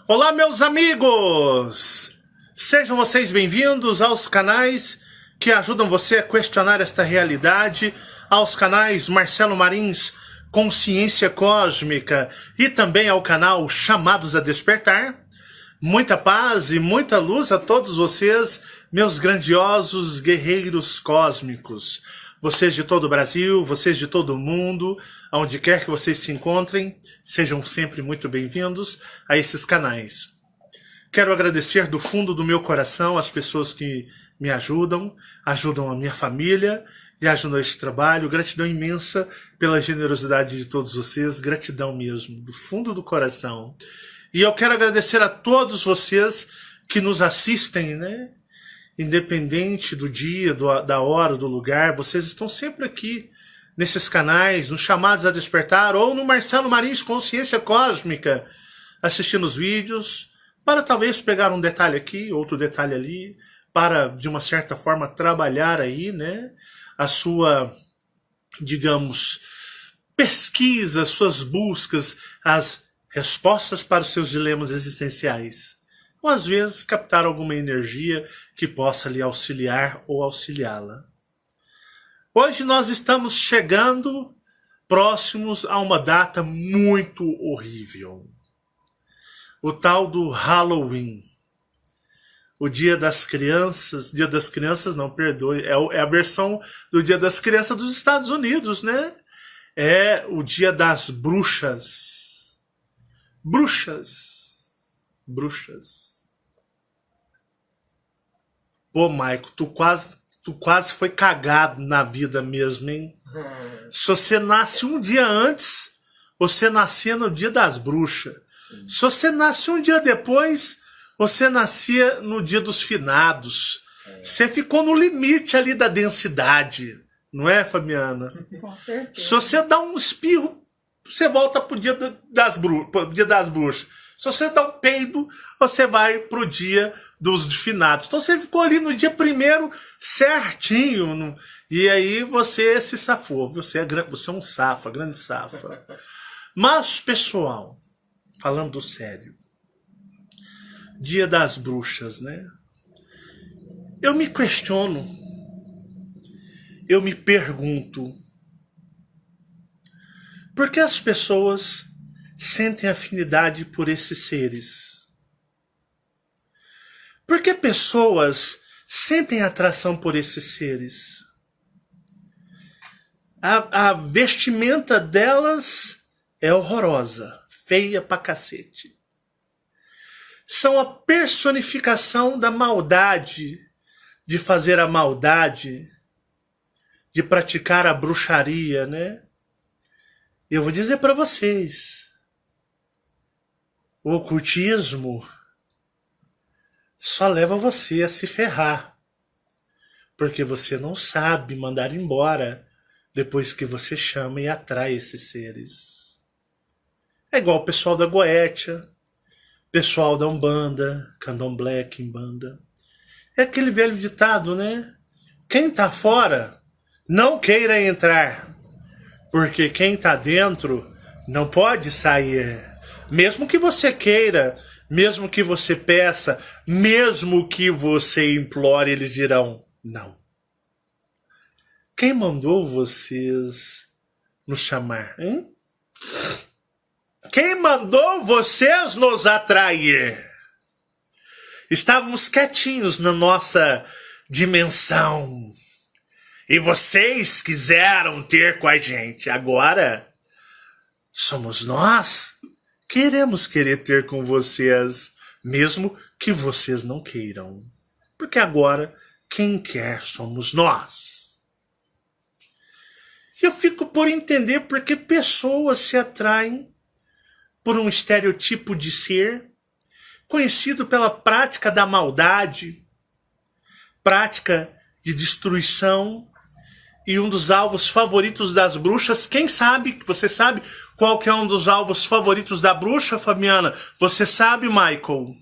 Olá, meus amigos! Sejam vocês bem-vindos aos canais que ajudam você a questionar esta realidade, aos canais Marcelo Marins Consciência Cósmica e também ao canal Chamados a Despertar. Muita paz e muita luz a todos vocês, meus grandiosos guerreiros cósmicos. Vocês de todo o Brasil, vocês de todo o mundo, aonde quer que vocês se encontrem, sejam sempre muito bem-vindos a esses canais. Quero agradecer do fundo do meu coração as pessoas que me ajudam a minha família e ajudam a este trabalho. Gratidão imensa pela generosidade de todos vocês, gratidão mesmo, do fundo do coração. E eu quero agradecer a todos vocês que nos assistem, né? Independente do dia, da hora, do lugar, vocês estão sempre aqui nesses canais, nos Chamados a Despertar ou no Marcelo Marins Consciência Cósmica, assistindo os vídeos, para talvez pegar um detalhe aqui, outro detalhe ali, para, de uma certa forma, trabalhar aí, né, a sua, digamos, pesquisa, suas buscas, as respostas para os seus dilemas existenciais. Ou às vezes captar alguma energia que possa lhe auxiliar ou auxiliá-la. Hoje nós estamos chegando próximos a uma data muito horrível. O tal do Halloween. O Dia das Crianças, não, perdoe, é a versão do Dia das Crianças dos Estados Unidos, né? É o Dia das Bruxas. Bruxas. Pô, Maico, tu quase foi cagado na vida mesmo, hein? Se você nasce um dia antes, você nascia no Dia das Bruxas. Sim. Se você nasce um dia depois, você nascia no Dia dos Finados. Você ficou no limite ali da densidade. Não é, Fabiana? Com certeza. Se você dá um espirro, você volta pro Dia das Bruxas. Se você dá um peido, você vai pro Dia dos Finados. Então você ficou ali no dia primeiro certinho. E aí você se safou. Você é um safa, grande safa. Mas, pessoal, falando sério, Dia das Bruxas, né? Eu me questiono, eu me pergunto, por que as pessoas sentem afinidade por esses seres? Por que pessoas sentem atração por esses seres? A vestimenta delas é horrorosa, feia pra cacete. São a personificação da maldade, de fazer a maldade, de praticar a bruxaria, né? Eu vou dizer para vocês, o ocultismo só leva você a se ferrar, porque você não sabe mandar embora depois que você chama e atrai esses seres. É igual o pessoal da Goetia, pessoal da Umbanda, Candomblé, Quimbanda. É aquele velho ditado, né? Quem tá fora, não queira entrar, porque quem tá dentro não pode sair. Mesmo que você queira, mesmo que você peça, mesmo que você implore, eles dirão não. Quem mandou vocês nos chamar, hein? Quem mandou vocês nos atrair? Estávamos quietinhos na nossa dimensão. E vocês quiseram ter com a gente. Agora, somos nós. Queremos ter com vocês, mesmo que vocês não queiram. Porque agora, quem quer somos nós. E eu fico por entender porque pessoas se atraem por um estereotipo de ser, conhecido pela prática da maldade, prática de destruição, e um dos alvos favoritos das bruxas. Quem sabe, você sabe qual que é um dos alvos favoritos da bruxa, Fabiana? Você sabe, Michael?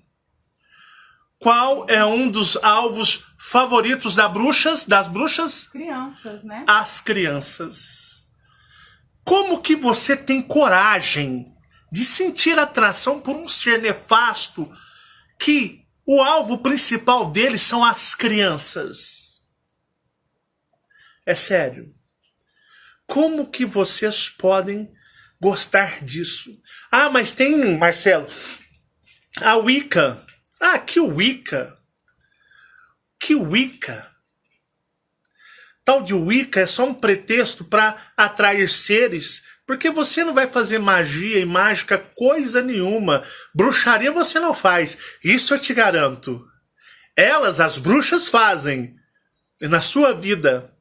Qual é um dos alvos favoritos das bruxas? Crianças, né? As crianças. Como que você tem coragem de sentir atração por um ser nefasto que o alvo principal dele são as crianças. É sério. Como que vocês podem gostar disso? Ah, mas tem, Marcelo, a Wicca. Ah, que Wicca? Que Wicca? Tal de Wicca é só um pretexto para atrair seres, porque você não vai fazer magia e mágica coisa nenhuma. Bruxaria você não faz, isso eu te garanto. Elas, as bruxas, fazem na sua vida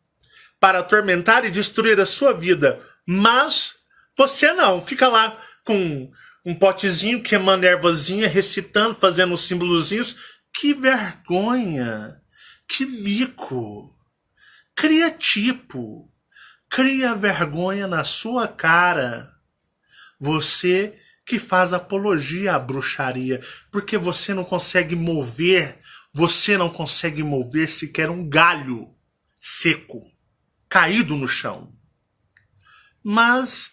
para atormentar e destruir a sua vida, mas você não, fica lá com um potezinho queimando ervazinha, recitando, fazendo os símbolozinhos. Que vergonha, que mico. Cria tipo, cria vergonha na sua cara. Você que faz apologia à bruxaria, porque você não consegue mover sequer um galho seco, caído no chão. Mas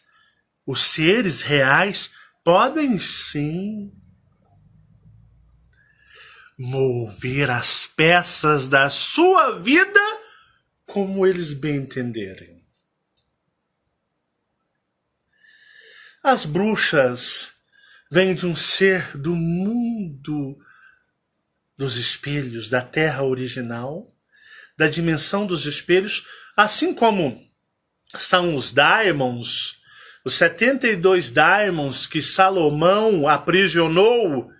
os seres reais podem sim mover as peças da sua vida como eles bem entenderem. As bruxas vêm de um ser do mundo dos espelhos, da terra original, da dimensão dos espelhos, assim como são os daimons, os 72 daimons que Salomão aprisionou,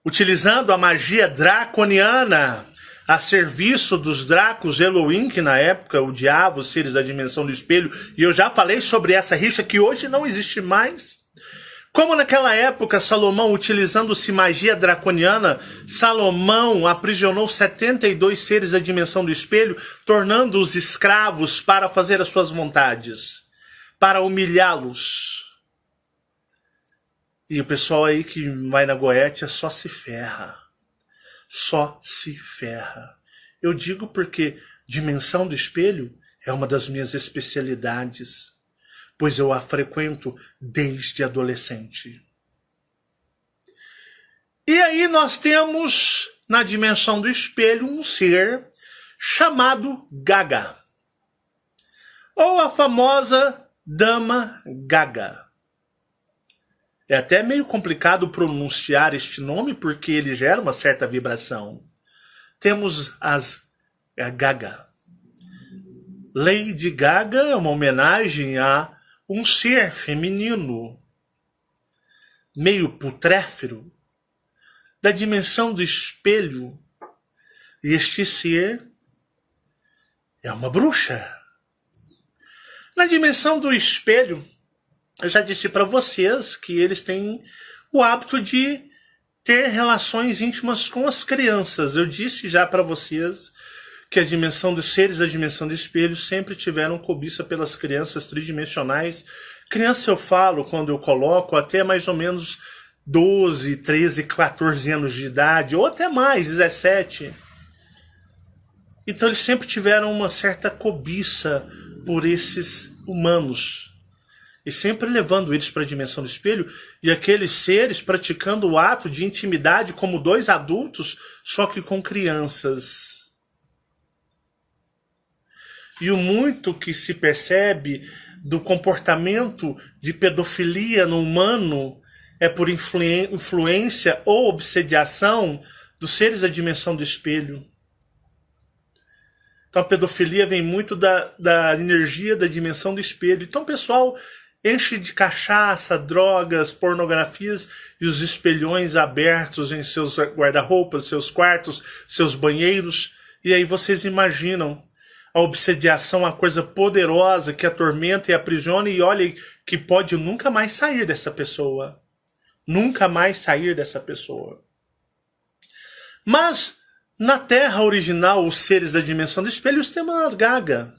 utilizando a magia draconiana a serviço dos Dracos Elohim, que na época odiava os seres da dimensão do espelho, e eu já falei sobre essa rixa que hoje não existe mais. Como naquela época Salomão, utilizando-se magia draconiana, Salomão aprisionou 72 seres da dimensão do espelho, tornando-os escravos para fazer as suas vontades, para humilhá-los. E o pessoal aí que vai na Goétia só se ferra. Só se ferra. Eu digo porque dimensão do espelho é uma das minhas especialidades, pois eu a frequento desde adolescente. E aí nós temos na dimensão do espelho um ser chamado Gaga, ou a famosa Dama Gaga. É até meio complicado pronunciar este nome porque ele gera uma certa vibração. Temos as Gaga. Lady Gaga é uma homenagem a um ser feminino, meio putréfero, da dimensão do espelho. E este ser é uma bruxa. Na dimensão do espelho, eu já disse para vocês que eles têm o hábito de ter relações íntimas com as crianças. Eu disse já para vocês que a dimensão dos seres da dimensão do espelho sempre tiveram cobiça pelas crianças tridimensionais. Criança eu falo quando eu coloco até mais ou menos 12, 13, 14 anos de idade, ou até mais, 17. Então eles sempre tiveram uma certa cobiça por esses humanos. E sempre levando eles para a dimensão do espelho, e aqueles seres praticando o ato de intimidade como dois adultos, só que com crianças. E o muito que se percebe do comportamento de pedofilia no humano é por influência ou obsediação dos seres da dimensão do espelho. Então a pedofilia vem muito da energia da dimensão do espelho. Então o pessoal enche de cachaça, drogas, pornografias e os espelhões abertos em seus guarda-roupas, seus quartos, seus banheiros. E aí vocês imaginam a obsediação, a coisa poderosa que atormenta e aprisiona, e olha que pode nunca mais sair dessa pessoa. Nunca mais sair dessa pessoa. Mas na Terra original, os seres da dimensão do espelho têm uma Gaga.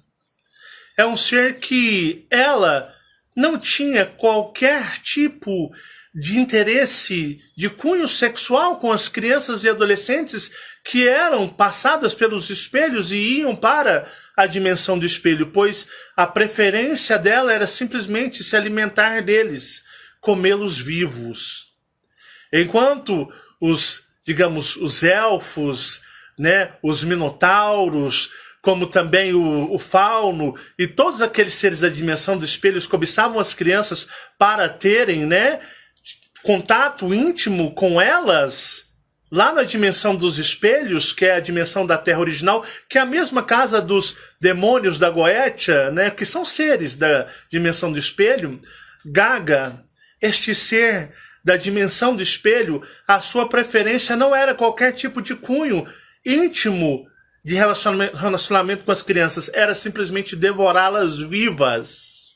É um ser que ela não tinha qualquer tipo de interesse de cunho sexual com as crianças e adolescentes que eram passadas pelos espelhos e iam para a dimensão do espelho, pois a preferência dela era simplesmente se alimentar deles, comê-los vivos. Enquanto digamos, os elfos, né, os minotauros, como também o fauno e todos aqueles seres da dimensão dos espelhos cobiçavam as crianças para terem, né, contato íntimo com elas, lá na dimensão dos espelhos, que é a dimensão da Terra original, que é a mesma casa dos demônios da Goetia, né, que são seres da dimensão do espelho, Gaga, este ser da dimensão do espelho, a sua preferência não era qualquer tipo de cunho íntimo de relacionamento com as crianças, era simplesmente devorá-las vivas.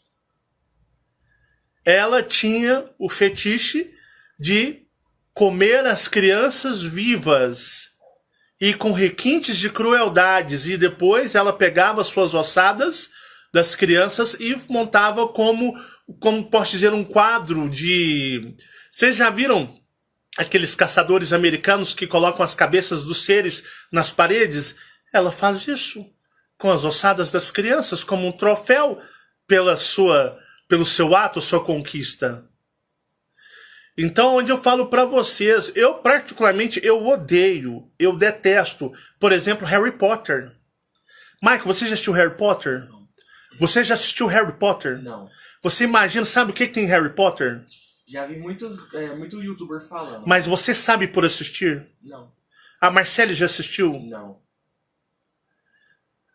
Ela tinha o fetiche de comer as crianças vivas e com requintes de crueldades, e depois ela pegava suas ossadas das crianças e montava como posso dizer, um quadro de... Vocês já viram aqueles caçadores americanos que colocam as cabeças dos seres nas paredes? Ela faz isso com as ossadas das crianças como um troféu pelo seu ato, sua conquista. Então, onde eu falo para vocês, eu particularmente, eu odeio, eu detesto, por exemplo, Harry Potter. Michael, você já assistiu Harry Potter? Não. Você já assistiu Harry Potter? Não. Você imagina, sabe o que tem em Harry Potter? Já vi muito youtuber falando. Mas você sabe por assistir? Não. A Marcele já assistiu? Não.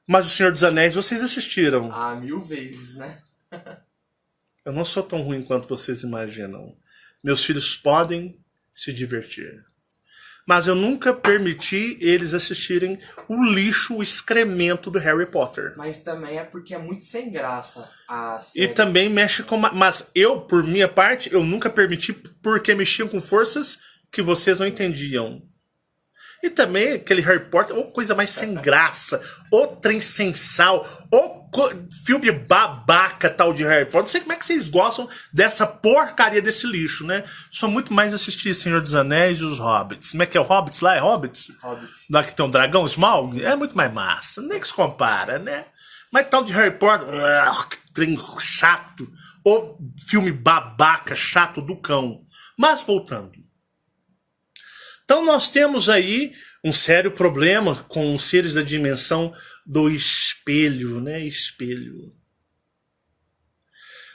Mas o Senhor dos Anéis vocês assistiram. Ah, 1000 vezes, né? Eu não sou tão ruim quanto vocês imaginam. Meus filhos podem se divertir. Mas eu nunca permiti eles assistirem o lixo, o excremento do Harry Potter. Mas também é porque é muito sem graça a série. E também mexe com... Mas eu, por minha parte, eu nunca permiti porque mexiam com forças que vocês não entendiam. E também aquele Harry Potter, ou coisa mais sem graça, ou trem sem sal, ou filme babaca tal de Harry Potter. Não sei como é que vocês gostam dessa porcaria desse lixo, né? Sou muito mais assistir Senhor dos Anéis e os Hobbits. Como é que é o Hobbits lá? É Hobbits? Hobbits. Lá que tem um dragão, Smaug? É muito mais massa. Nem que se compara, né? Mas tal de Harry Potter, que trem chato. Ou filme babaca, chato do cão. Mas voltando. Então nós temos aí um sério problema com os seres da dimensão do espelho, né? Espelho.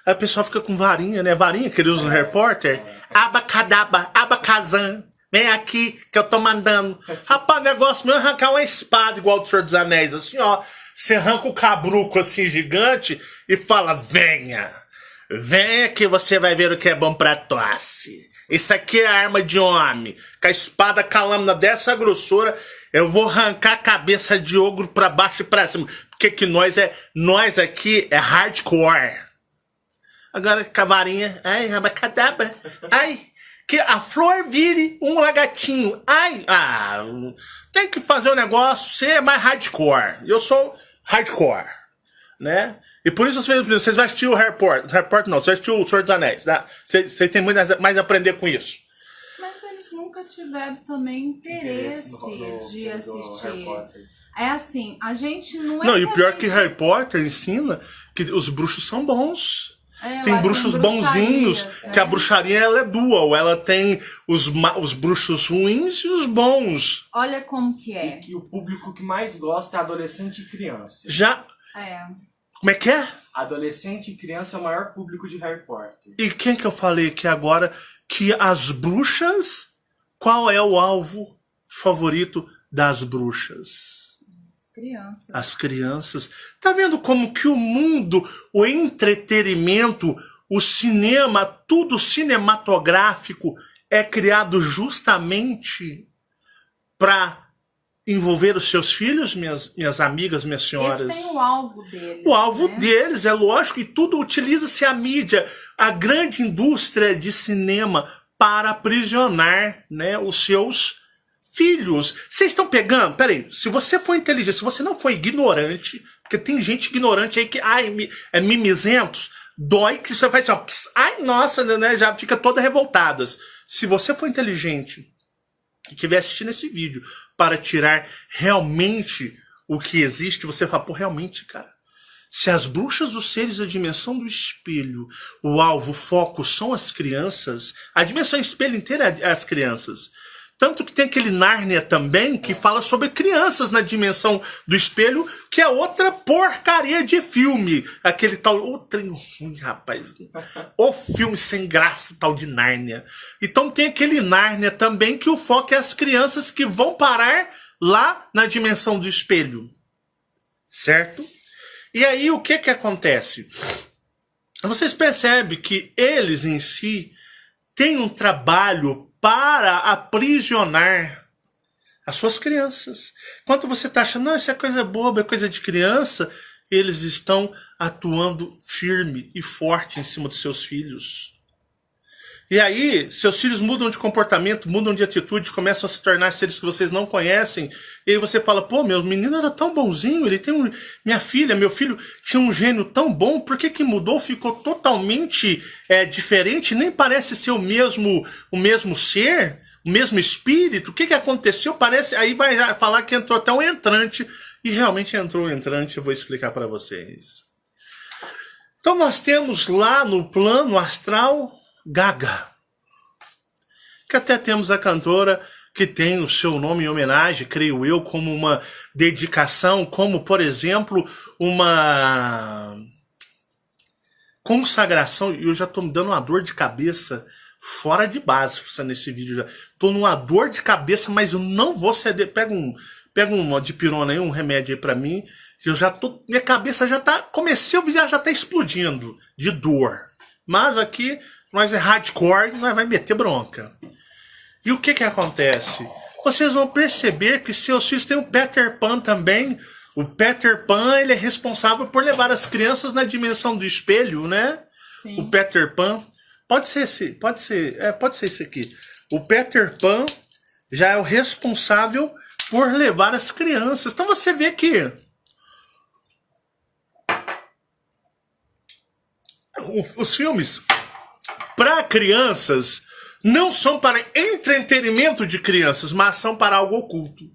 Aí o pessoal fica com varinha, né? Varinha que ele usa no Harry Potter. Abacadabra, abacazam. Vem aqui que eu tô mandando. Rapaz, o negócio meu é arrancar uma espada igual do Senhor dos Anéis. Assim, ó. Você arranca o cabruco assim gigante e fala, venha. Venha que você vai ver o que é bom pra tosse. Isso aqui é arma de homem. Com a espada, com a lâmina dessa grossura, eu vou arrancar a cabeça de ogro pra baixo e pra cima. Porque que nós aqui é hardcore. Agora com a varinha, ai, abacadabra, ai, que a flor vire um lagartinho. Ai, tem que fazer o negócio, você é mais hardcore. Eu sou hardcore, né? E por isso vocês vão assistir o Harry Potter não, vocês vão assistir o Senhor dos Anéis, né? Vocês têm muito mais a aprender com isso. Mas eles nunca tiveram também interesse de assistir. É assim, a gente não é. Não, e o pior é que Harry Potter ensina que os bruxos são bons. Tem bruxos bonzinhos, que a bruxaria ela é dual, ela tem os bruxos ruins e os bons. Olha como que é. E que o público que mais gosta é adolescente e criança. Já... É. Como é que é? Adolescente e criança é o maior público de Harry Potter. E quem que eu falei aqui agora que as bruxas... Qual é o alvo favorito das bruxas? Crianças. As crianças. Tá vendo como que o mundo, o entretenimento, o cinema, tudo cinematográfico é criado justamente para envolver os seus filhos, minhas amigas, minhas senhoras? Esse tem o alvo deles. O alvo né? deles, é lógico, e tudo utiliza-se a mídia, a grande indústria de cinema para aprisionar, né, os seus filhos. Vocês estão pegando? Peraí, se você for inteligente, se você não for ignorante, porque tem gente ignorante aí que, é mimizentos, dói que você faz assim, ó, ai, nossa, né, já fica toda revoltadas. Se você for inteligente e estiver assistindo esse vídeo para tirar realmente o que existe, você fala, pô, realmente, cara, Se as bruxas, os seres da dimensão do espelho, o alvo, o foco são as crianças, a dimensão espelho inteira é as crianças. Tanto que tem aquele Nárnia também, que fala sobre crianças na dimensão do espelho, que é outra porcaria de filme. Aquele tal... O trem ruim, rapaz. O filme sem graça, tal de Nárnia. Então tem aquele Nárnia também, que o foco é as crianças que vão parar lá na dimensão do espelho. Certo? E aí o que acontece? Vocês percebem que eles em si têm um trabalho para aprisionar as suas crianças. Enquanto você está achando, não, isso é coisa boba, é coisa de criança, eles estão atuando firme e forte em cima dos seus filhos. E aí, seus filhos mudam de comportamento, mudam de atitude, começam a se tornar seres que vocês não conhecem. E aí você fala, pô, meu menino era tão bonzinho, ele tem minha filha, meu filho tinha um gênio tão bom, por que mudou? Ficou totalmente diferente, nem parece ser o mesmo ser, o mesmo espírito. O que aconteceu? Parece, aí vai falar que entrou até um entrante, e realmente entrou um entrante, eu vou explicar para vocês. Então nós temos lá no plano astral Gaga, que até temos a cantora que tem o seu nome em homenagem, creio eu, como uma dedicação, como, por exemplo, uma consagração. E eu já estou me dando uma dor de cabeça fora de base nesse vídeo. Já estou numa dor de cabeça, mas eu não vou ceder. Pega um dipirona aí, um remédio aí para mim, que eu já tô, minha cabeça já tá, comecei o vídeo, já tá explodindo de dor. Mas aqui nós é hardcore, nós vai meter bronca. E o que acontece? Vocês vão perceber que seus filhos têm o Peter Pan também. O Peter Pan, ele é responsável por levar as crianças na dimensão do espelho, né? Sim. O Peter Pan. Pode ser esse aqui. O Peter Pan já é o responsável por levar as crianças. Então você vê que os filmes para crianças não são para entretenimento de crianças, mas são para algo oculto.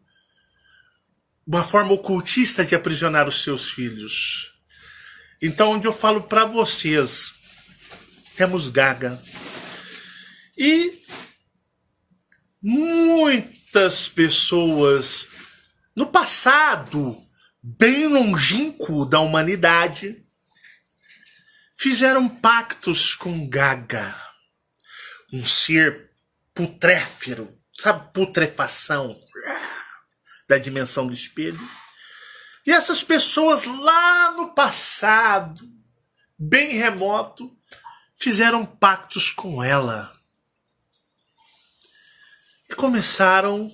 Uma forma ocultista de aprisionar os seus filhos. Então, onde eu falo para vocês, temos Gaga. E muitas pessoas, no passado, bem longínquo da humanidade, fizeram pactos com Gaga, um ser putréfero, sabe, putrefação da dimensão do espelho. E essas pessoas lá no passado, bem remoto, fizeram pactos com ela. E começaram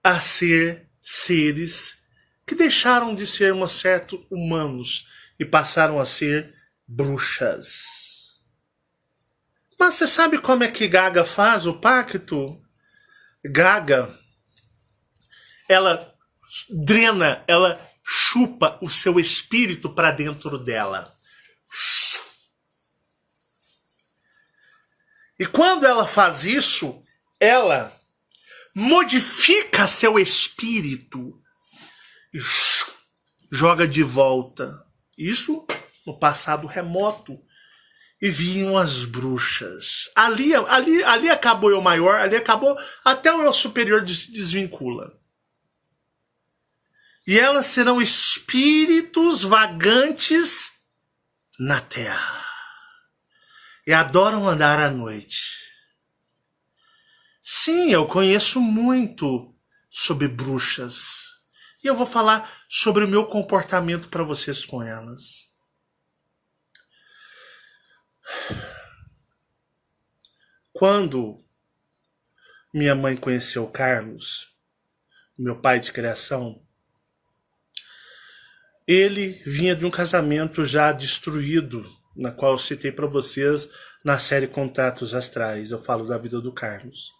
a ser seres que deixaram de ser um certo humanos e passaram a ser bruxas. Mas você sabe como é que Gaga faz o pacto? Gaga, ela drena, ela chupa o seu espírito para dentro dela. E quando ela faz isso, ela modifica seu espírito e joga de volta. Isso no passado remoto. E vinham as bruxas. Ali acabou o eu maior, ali acabou, até o eu superior desvincula. E elas serão espíritos vagantes na terra. E adoram andar à noite. Sim, eu conheço muito sobre bruxas. E eu vou falar sobre o meu comportamento para vocês com elas. Quando minha mãe conheceu o Carlos, meu pai de criação, ele vinha de um casamento já destruído, na qual eu citei para vocês na série Contatos Astrais. Eu falo da vida do Carlos.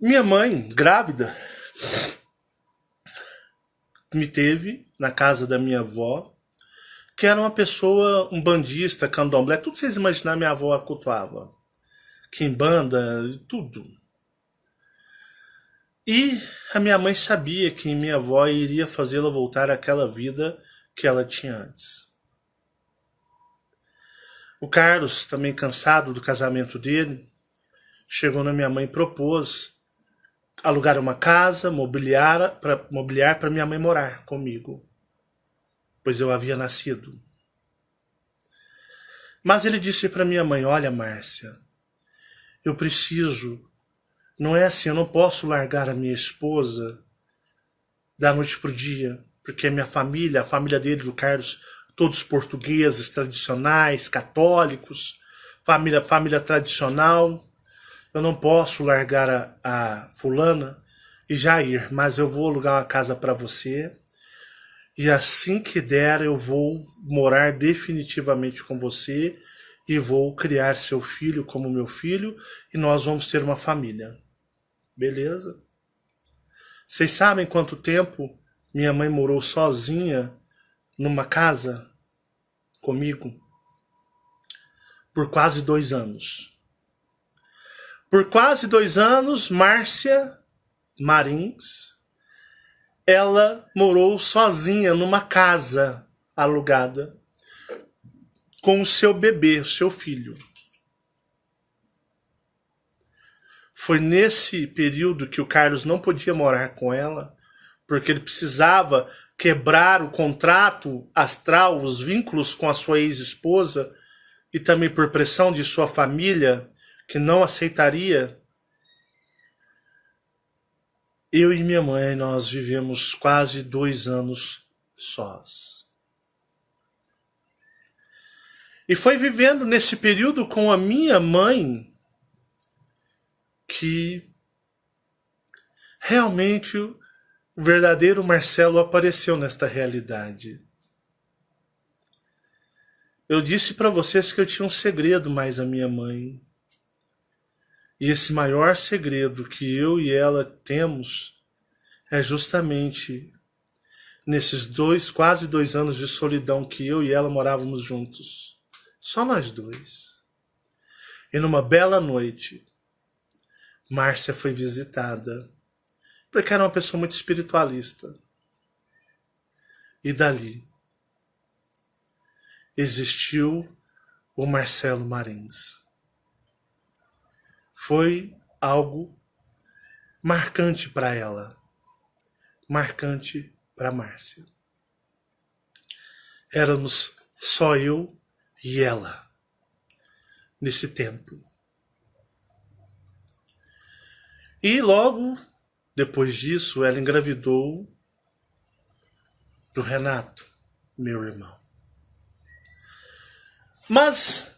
Minha mãe, grávida, me teve na casa da minha avó, que era uma pessoa, um bandista, candomblé, tudo que vocês imaginarem, minha avó cultuava. Quimbanda, tudo. E a minha mãe sabia que minha avó iria fazê-la voltar àquela vida que ela tinha antes. O Carlos, também cansado do casamento dele, chegou na minha mãe e propôs alugar uma casa, mobiliar para minha mãe morar comigo, pois eu havia nascido. Mas ele disse para minha mãe: olha, Márcia, eu preciso, não é assim, eu não posso largar a minha esposa da noite pro dia, porque a minha família, a família dele, do Carlos, todos portugueses, tradicionais, católicos, família tradicional. Eu não posso largar a fulana e já ir, mas eu vou alugar uma casa para você e assim que der eu vou morar definitivamente com você e vou criar seu filho como meu filho e nós vamos ter uma família. Beleza? Vocês sabem quanto tempo minha mãe morou sozinha numa casa comigo? Por quase 2 anos. Por quase 2 anos, Márcia Marins, ela morou sozinha numa casa alugada com o seu bebê, o seu filho. Foi nesse período que o Carlos não podia morar com ela, porque ele precisava quebrar o contrato astral, os vínculos com a sua ex-esposa, e também por pressão de sua família, que não aceitaria. Eu e minha mãe, nós vivemos quase 2 anos sós. E foi vivendo nesse período com a minha mãe que realmente o verdadeiro Marcelo apareceu nesta realidade. Eu disse para vocês que eu tinha um segredo mais a minha mãe. E esse maior segredo que eu e ela temos é justamente nesses quase 2 anos de solidão que eu e ela morávamos juntos. Só nós dois. E numa bela noite, Márcia foi visitada, porque era uma pessoa muito espiritualista. E dali existiu o Marcelo Marins. Foi algo marcante para ela, marcante para Márcia. Éramos só eu e ela nesse tempo. E logo depois disso, ela engravidou do Renato, meu irmão. Mas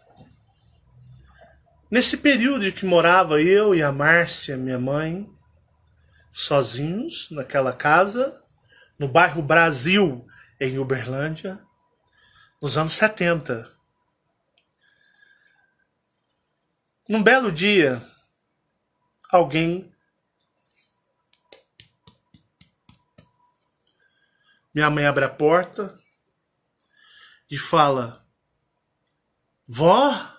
nesse período em que morava eu e a Márcia, minha mãe, sozinhos naquela casa, no bairro Brasil, em Uberlândia, nos anos 70. Num belo dia, minha mãe abre a porta e fala: Vó,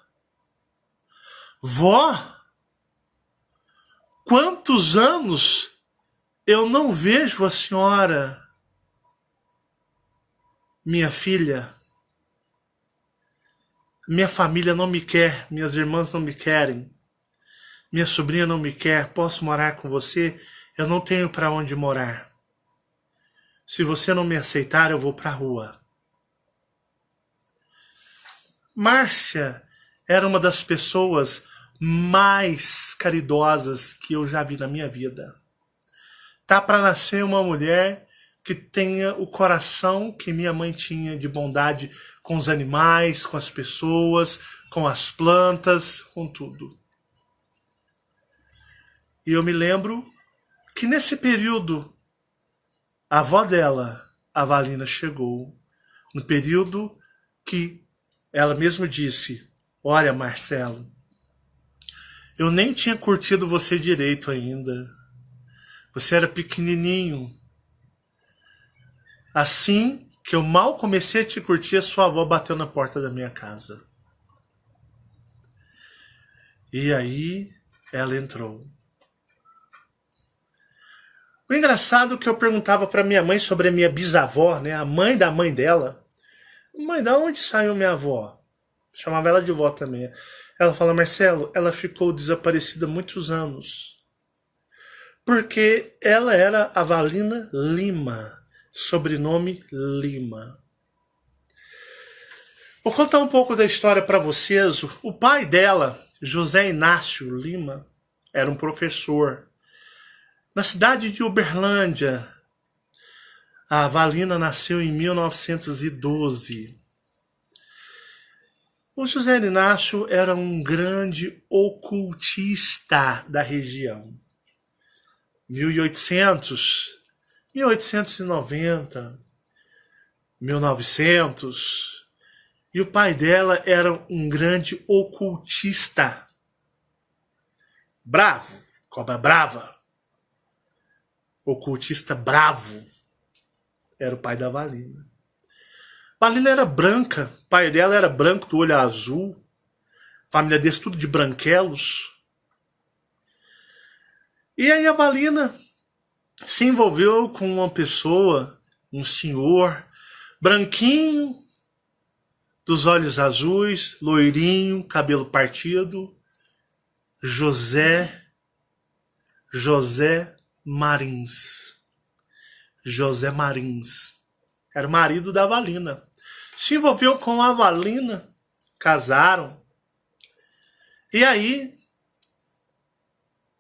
quantos anos eu não vejo a senhora, minha filha? Minha família não me quer, minhas irmãs não me querem, minha sobrinha não me quer, posso morar com você? Eu não tenho para onde morar. Se você não me aceitar, eu vou para a rua. Márcia era uma das pessoas mais caridosas que eu já vi na minha vida. Tá para nascer uma mulher que tenha o coração que minha mãe tinha de bondade com os animais, com as pessoas, com as plantas, com tudo. E eu me lembro que nesse período a avó dela, a Valina, chegou. No período que ela mesma disse: olha, Marcelo, eu nem tinha curtido você direito ainda. Você era pequenininho. Assim que eu mal comecei a te curtir, a sua avó bateu na porta da minha casa. E aí ela entrou. O engraçado é que eu perguntava para minha mãe sobre a minha bisavó, né? A mãe da mãe dela. Mãe, da onde saiu minha avó? Chamava ela de vó também. Ela fala, Marcelo, ela ficou desaparecida há muitos anos. Porque ela era Avalina Lima, sobrenome Lima. Vou contar um pouco da história para vocês. O pai dela, José Inácio Lima, era um professor. Na cidade de Uberlândia, a Avalina nasceu em 1912. O José Inácio era um grande ocultista da região. 1800, 1890, 1900. E o pai dela era um grande ocultista. Bravo, cobra brava. Ocultista bravo. Era o pai da Avalina. Avalina era branca, o pai dela era branco, do olho azul. Família desse tudo de branquelos. E aí a Avalina se envolveu com uma pessoa, um senhor, branquinho, dos olhos azuis, loirinho, cabelo partido, José Marins. José Marins. Era o marido da Avalina. Se envolveu com a Avalina, casaram. E aí,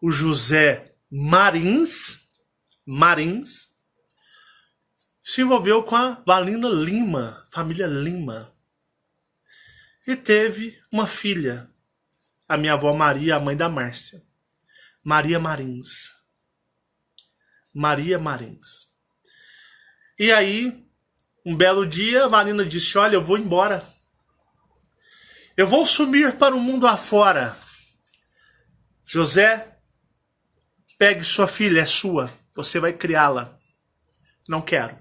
o José Marins se envolveu com a Avalina Lima, família Lima. E teve uma filha, a minha avó Maria, a mãe da Márcia. Maria Marins. E aí, um belo dia, a Avalina disse, olha, eu vou embora. Eu vou sumir para o mundo afora. José, pegue sua filha, é sua. Você vai criá-la. Não quero.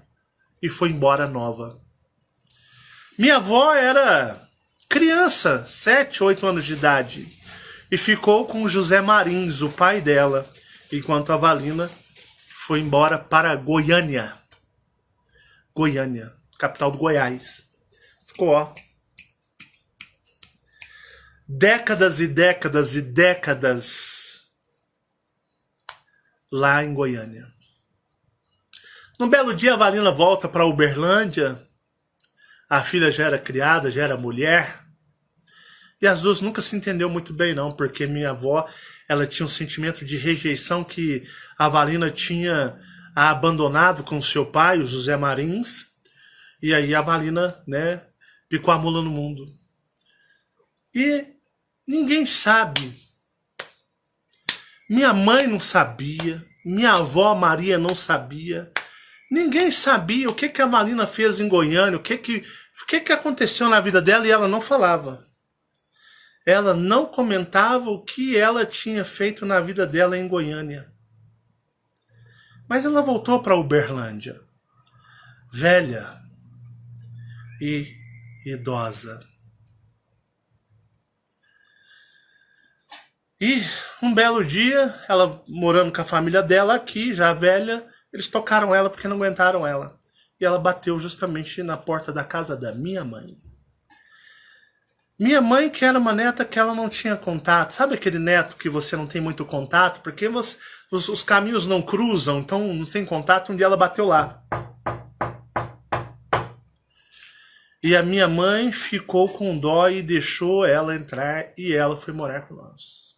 E foi embora nova. Minha avó era criança, 7, 8 anos de idade. E ficou com o José Marins, o pai dela. Enquanto a Avalina foi embora para Goiânia. Goiânia, capital do Goiás. Ficou, ó, décadas e décadas e décadas lá em Goiânia. Num belo dia, a Avalina volta para Uberlândia. A filha já era criada, já era mulher. E as duas nunca se entendeu muito bem, não, porque minha avó, ela tinha um sentimento de rejeição que a Avalina tinha abandonado com seu pai, o José Marins. E aí a Avalina, né, picou a mula no mundo. E ninguém sabe. Minha mãe não sabia, minha avó Maria não sabia. Ninguém sabia o que a Avalina fez em Goiânia, o que aconteceu na vida dela, e ela não falava. Ela não comentava o que ela tinha feito na vida dela em Goiânia. Mas ela voltou para Uberlândia, velha e idosa. E um belo dia, ela morando com a família dela aqui, já velha, eles tocaram ela porque não aguentaram ela. E ela bateu justamente na porta da casa da minha mãe. Minha mãe, que era uma neta que ela não tinha contato. Sabe aquele neto que você não tem muito contato? Porque os caminhos não cruzam, então não tem contato. Um dia ela bateu lá. E a minha mãe ficou com dó e deixou ela entrar e ela foi morar com nós.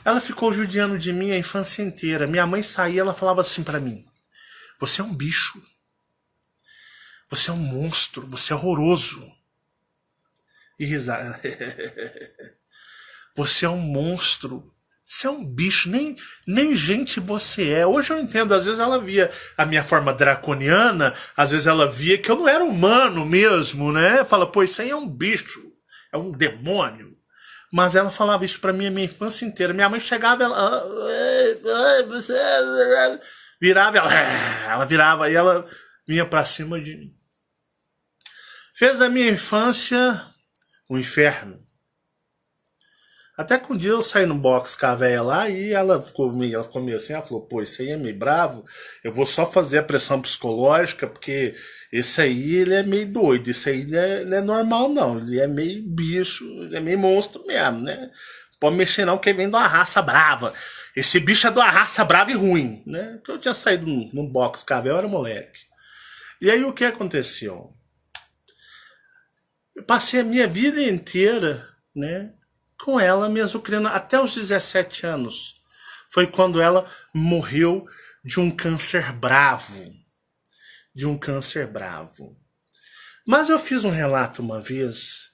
Ela ficou judiando de mim a infância inteira. Minha mãe saía, ela falava assim pra mim: você é um bicho. Você é um monstro. Você é horroroso. E risada. Você é um monstro. Você é um bicho. Nem gente você é. Hoje eu entendo. Às vezes ela via a minha forma draconiana. Às vezes ela via que eu não era humano mesmo, né? Fala, pô, isso aí é um bicho. É um demônio. Mas ela falava isso pra mim a minha infância inteira. Minha mãe chegava, ela virava, ela virava e ela vinha pra cima de mim. Fez da minha infância um inferno. Até que um dia eu saí no box com a véia lá e ela ficou meio assim, ela falou, pô, isso aí é meio bravo, eu vou só fazer a pressão psicológica, porque esse aí ele é meio doido, isso aí não é normal não, ele é meio bicho, ele é meio monstro mesmo, né? Não pode mexer não, que vem de uma raça brava. Esse bicho é de uma raça brava e ruim, né? Porque eu tinha saído num box com a véia, eu era moleque. E aí o que aconteceu? Eu passei a minha vida inteira, né, com ela mesmo criando até os 17 anos. Foi quando ela morreu de um câncer bravo. De um câncer bravo. Mas eu fiz um relato uma vez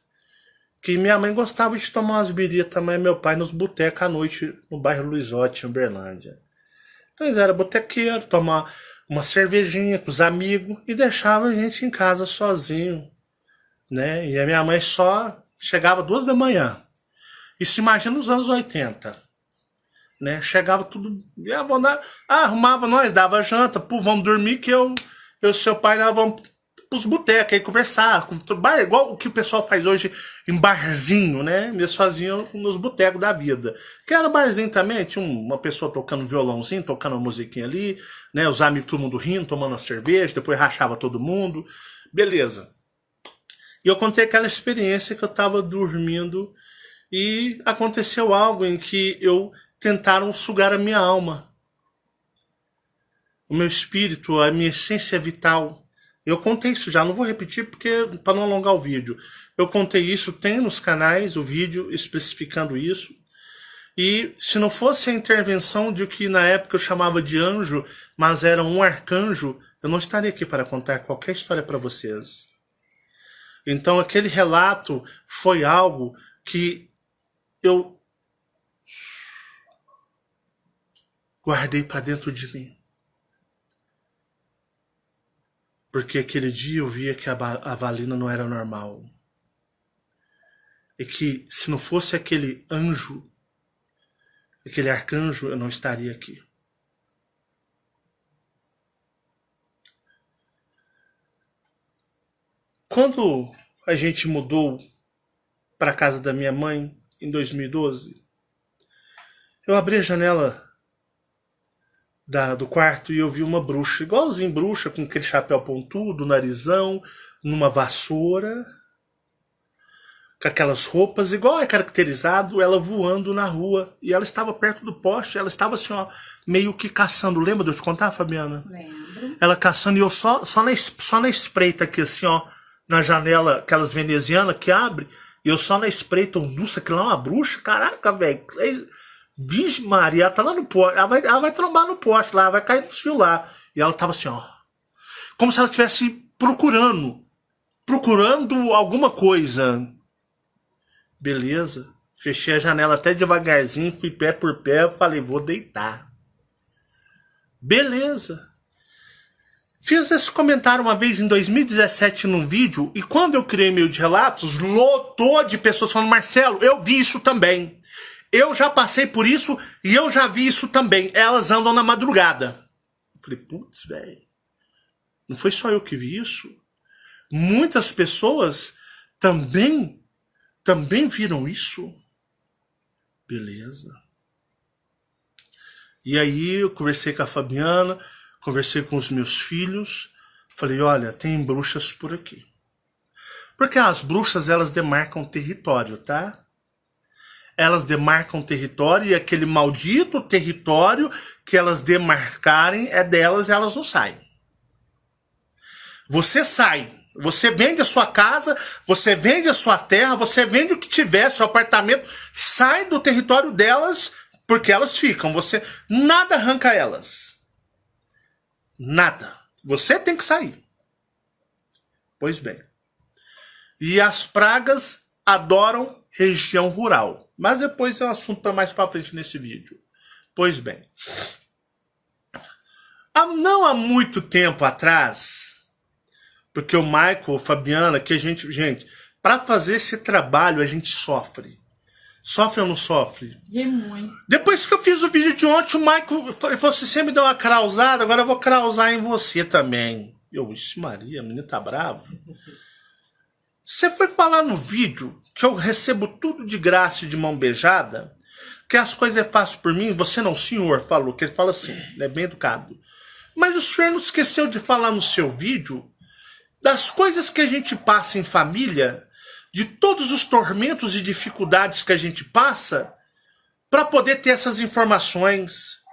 que minha mãe gostava de tomar umas biritas também, meu pai nos botecos à noite no bairro Luizote, em Uberlândia. Então eles eram botequeiros, tomar uma cervejinha com os amigos e deixava a gente em casa sozinho, né? E a minha mãe só chegava 2 da manhã. Isso imagina nos anos 80, né? Chegava tudo, arrumava nós, dava janta, pô, vamos dormir que eu e seu pai nós vamos pros botecos aí conversar, igual o que o pessoal faz hoje em barzinho, né? Eles faziam nos botecos da vida. Que era barzinho também, tinha uma pessoa tocando violãozinho, tocando uma musiquinha ali, né? Os amigos, todo mundo rindo, tomando uma cerveja, depois rachava todo mundo, beleza. E eu contei aquela experiência que eu tava dormindo e aconteceu algo em que tentaram sugar a minha alma, o meu espírito, a minha essência vital. Eu contei isso já, não vou repetir porque para não alongar o vídeo. Eu contei isso, tem nos canais o vídeo especificando isso. E se não fosse a intervenção de que na época eu chamava de anjo, mas era um arcanjo, eu não estaria aqui para contar qualquer história para vocês. Então aquele relato foi algo que eu guardei para dentro de mim. Porque aquele dia eu via que a Valina não era normal. E que se não fosse aquele anjo, aquele arcanjo, eu não estaria aqui. Quando a gente mudou para a casa da minha mãe, em 2012, eu abri a janela do quarto e eu vi uma bruxa, igualzinho bruxa, com aquele chapéu pontudo, narizão, numa vassoura, com aquelas roupas, igual é caracterizado, ela voando na rua. E ela estava perto do poste, ela estava assim, ó, meio que caçando. Lembra de eu te contar, Fabiana? Lembro. Ela caçando e eu só na espreita aqui, assim, ó, na janela, aquelas venezianas que abre, e eu só na espreita, nossa, aquilo lá é uma bruxa? Caraca, velho. Vixe Maria, ela tá lá no poste, ela vai trombar no poste lá, vai cair nos fios lá. E ela tava assim, ó, como se ela estivesse procurando alguma coisa. Beleza, fechei a janela até devagarzinho, fui pé por pé, falei, vou deitar. Beleza. Fiz esse comentário uma vez em 2017 num vídeo, e quando eu criei meio de relatos, lotou de pessoas falando, Marcelo, eu vi isso também. Eu já passei por isso e eu já vi isso também. Elas andam na madrugada. Eu falei, putz, velho. Não foi só eu que vi isso. Muitas pessoas também viram isso. Beleza. E aí eu conversei com a Fabiana, conversei com os meus filhos. Falei, olha, tem bruxas por aqui. Porque as bruxas, elas demarcam território, tá? Elas demarcam território e aquele maldito território que elas demarcarem é delas e elas não saem. Você sai, você vende a sua casa, você vende a sua terra, você vende o que tiver, seu apartamento, sai do território delas porque elas ficam. Você nada arranca elas. Nada. Você tem que sair. Pois bem. E as pragas adoram região rural. Mas depois é um assunto para mais para frente nesse vídeo. Pois bem. Não há muito tempo atrás, porque o Michael, Fabiana, que a gente, para fazer esse trabalho a gente sofre. Sofre ou não sofre? E muito. Depois que eu fiz o vídeo de ontem, o Michael falou assim, você me deu uma krausada, agora eu vou krausar em você também. Eu, ixi Maria, a menina tá brava. Você foi falar no vídeo que eu recebo tudo de graça e de mão beijada, que as coisas é fácil por mim. Você não, senhor, falou, que ele fala assim, é bem educado. Mas o senhor não esqueceu de falar no seu vídeo das coisas que a gente passa em família, de todos os tormentos e dificuldades que a gente passa, para poder ter essas informações.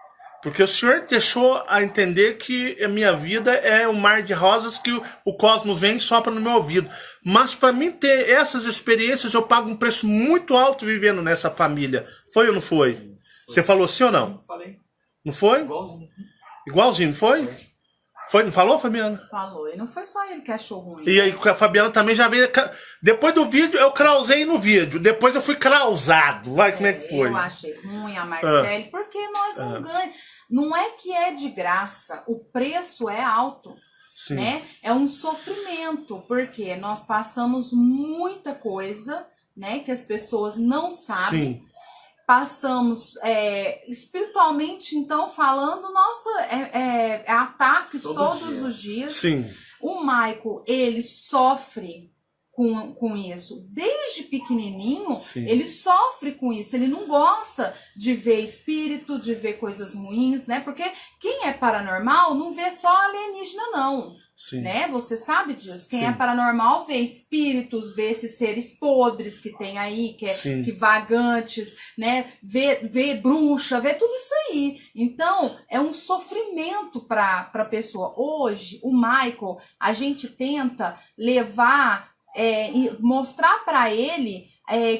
Porque o senhor deixou a entender que a minha vida é um mar de rosas que o cosmo vem e sopra no meu ouvido. Mas para mim ter essas experiências, eu pago um preço muito alto vivendo nessa família. Foi ou não foi? Sim, foi. Você falou sim ou não? Sim, falei. Não foi? Igualzinho. Igualzinho, não foi? Foi, não falou, Fabiana? Falou, e não foi só ele que achou ruim. E aí a Fabiana também já veio... Depois do vídeo, eu crausei no vídeo. Depois eu fui crausado. Vai, como é que foi? Eu achei ruim a Marcele, porque nós não ganhamos. Não é que é de graça, o preço é alto. Sim. Né? É um sofrimento, porque nós passamos muita coisa, né, que as pessoas não sabem. Sim. Passamos espiritualmente, então, falando, nossa, ataques todos os dias. Sim. O Michael, ele sofre com isso. Desde pequenininho, Sim. ele sofre com isso. Ele não gosta de ver espírito, de ver coisas ruins, né? Porque quem é paranormal não vê só alienígena, não. Sim. Né? Você sabe disso. Quem Sim. é paranormal vê espíritos, vê esses seres podres que tem aí, que vagantes, né? Vê bruxa, vê tudo isso aí. Então, é um sofrimento para a pessoa. Hoje, o Michael, a gente tenta levar... e mostrar para ele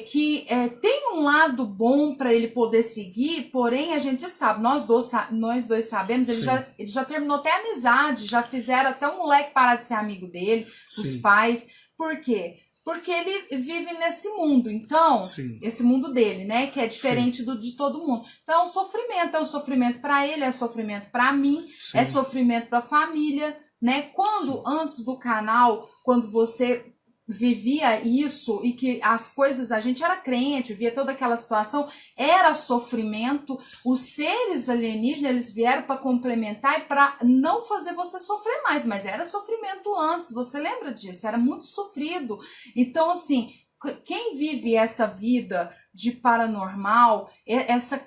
que tem um lado bom para ele poder seguir, porém a gente sabe, nós dois sabemos, ele já terminou até amizade, já fizeram até um moleque parar de ser amigo dele, os pais. Por quê? Porque ele vive nesse mundo, então, esse mundo dele, né, que é diferente de todo mundo. Então é um sofrimento para ele, é sofrimento para mim, é sofrimento para a família, né? Antes do canal, quando você vivia isso e que as coisas, a gente era crente, via toda aquela situação, era sofrimento. Os seres alienígenas, eles vieram para complementar e para não fazer você sofrer mais, mas era sofrimento antes, você lembra disso? Era muito sofrido. Então, assim, quem vive essa vida de paranormal,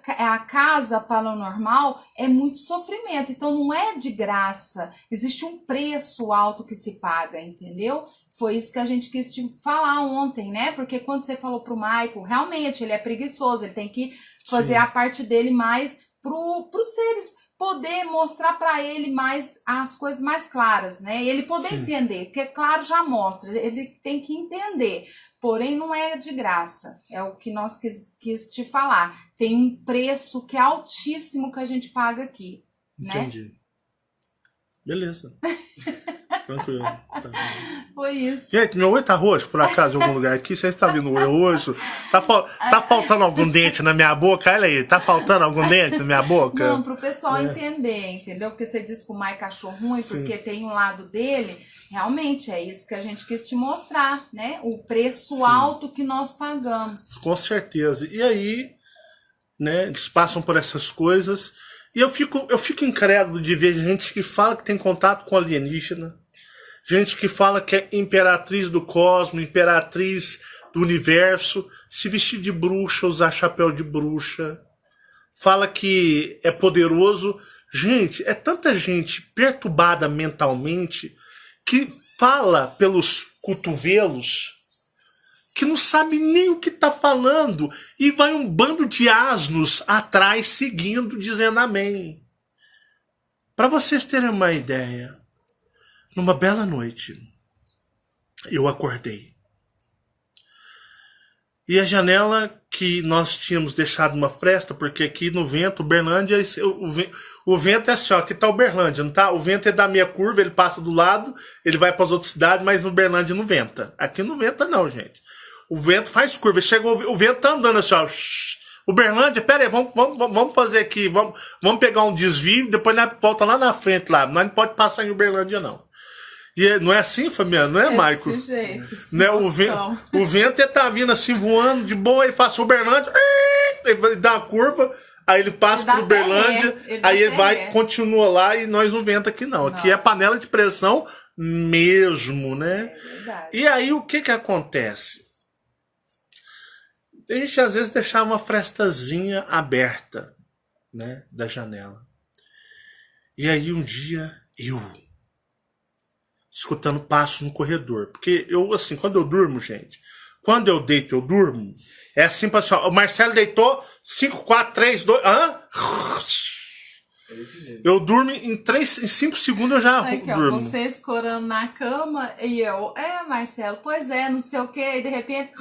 a casa paranormal, é muito sofrimento. Então não é de graça, existe um preço alto que se paga, entendeu? Foi isso que a gente quis te falar ontem, né? Porque quando você falou pro Michael, realmente ele é preguiçoso, ele tem que fazer a parte dele mais pros seres, poder mostrar para ele mais as coisas mais claras, né? E ele poder entender, porque claro já mostra, ele tem que entender. Porém, não é de graça, é o que nós quis te falar. Tem um preço que é altíssimo que a gente paga aqui, né? Entendi. Beleza. Tranquilo. Tá. Foi isso. Gente, meu olho tá roxo, por acaso, em algum lugar aqui? Vocês estão vendo o olho roxo? Tá faltando algum dente na minha boca? Olha aí, tá faltando algum dente na minha boca? Não, pro pessoal entender, entendeu? Porque você disse que o Mike achou ruim, porque tem um lado dele. Realmente, é isso que a gente quis te mostrar, né? O preço alto que nós pagamos. Com certeza. E aí, né, eles passam por essas coisas. E eu fico incrédulo de ver gente que fala que tem contato com alienígena. Gente que fala que é imperatriz do cosmos, imperatriz do universo, se vestir de bruxa, usar chapéu de bruxa. Fala que é poderoso. Gente, é tanta gente perturbada mentalmente que fala pelos cotovelos, que não sabe nem o que está falando, e vai um bando de asnos atrás seguindo, dizendo amém. Para vocês terem uma ideia, numa bela noite, eu acordei. E a janela que nós tínhamos deixado uma fresta, porque aqui no vento, Uberlândia, o vento é assim, ó, aqui tá Uberlândia, não tá? O vento é da meia curva, ele passa do lado, ele vai para as outras cidades, mas no Uberlândia não venta. Aqui não venta não, gente. O vento faz curva, o vento tá andando assim, ó. Uberlândia, pera aí, vamos fazer aqui, vamos pegar um desvio, depois nós volta lá na frente, lá. Nós não pode passar em Uberlândia, não. E não é assim, Fabiana? Não é, Maico? Desse jeito, né? O vento tá vindo assim, voando de boa, e faz Uberlândia, e dá uma curva, Aí ele passa Ele dá pro Uberlândia, até ré, ele dá aí ele até vai, ré. continua lá e nós não venta aqui não. Aqui Não. é panela de pressão mesmo, né? É verdade. E aí o que acontece? A gente às vezes deixava uma frestazinha aberta, né, da janela. E aí um dia eu escutando passos no corredor, porque eu assim, quando eu durmo, gente, quando eu deito, eu durmo, é assim, pessoal, o Marcelo deitou 5, 4, 3, 2, É desse jeito. eu durmo em 5 segundos eu já Aqui, ó, durmo. você escorando na cama e eu, Marcelo, pois é, não sei o que, e de repente.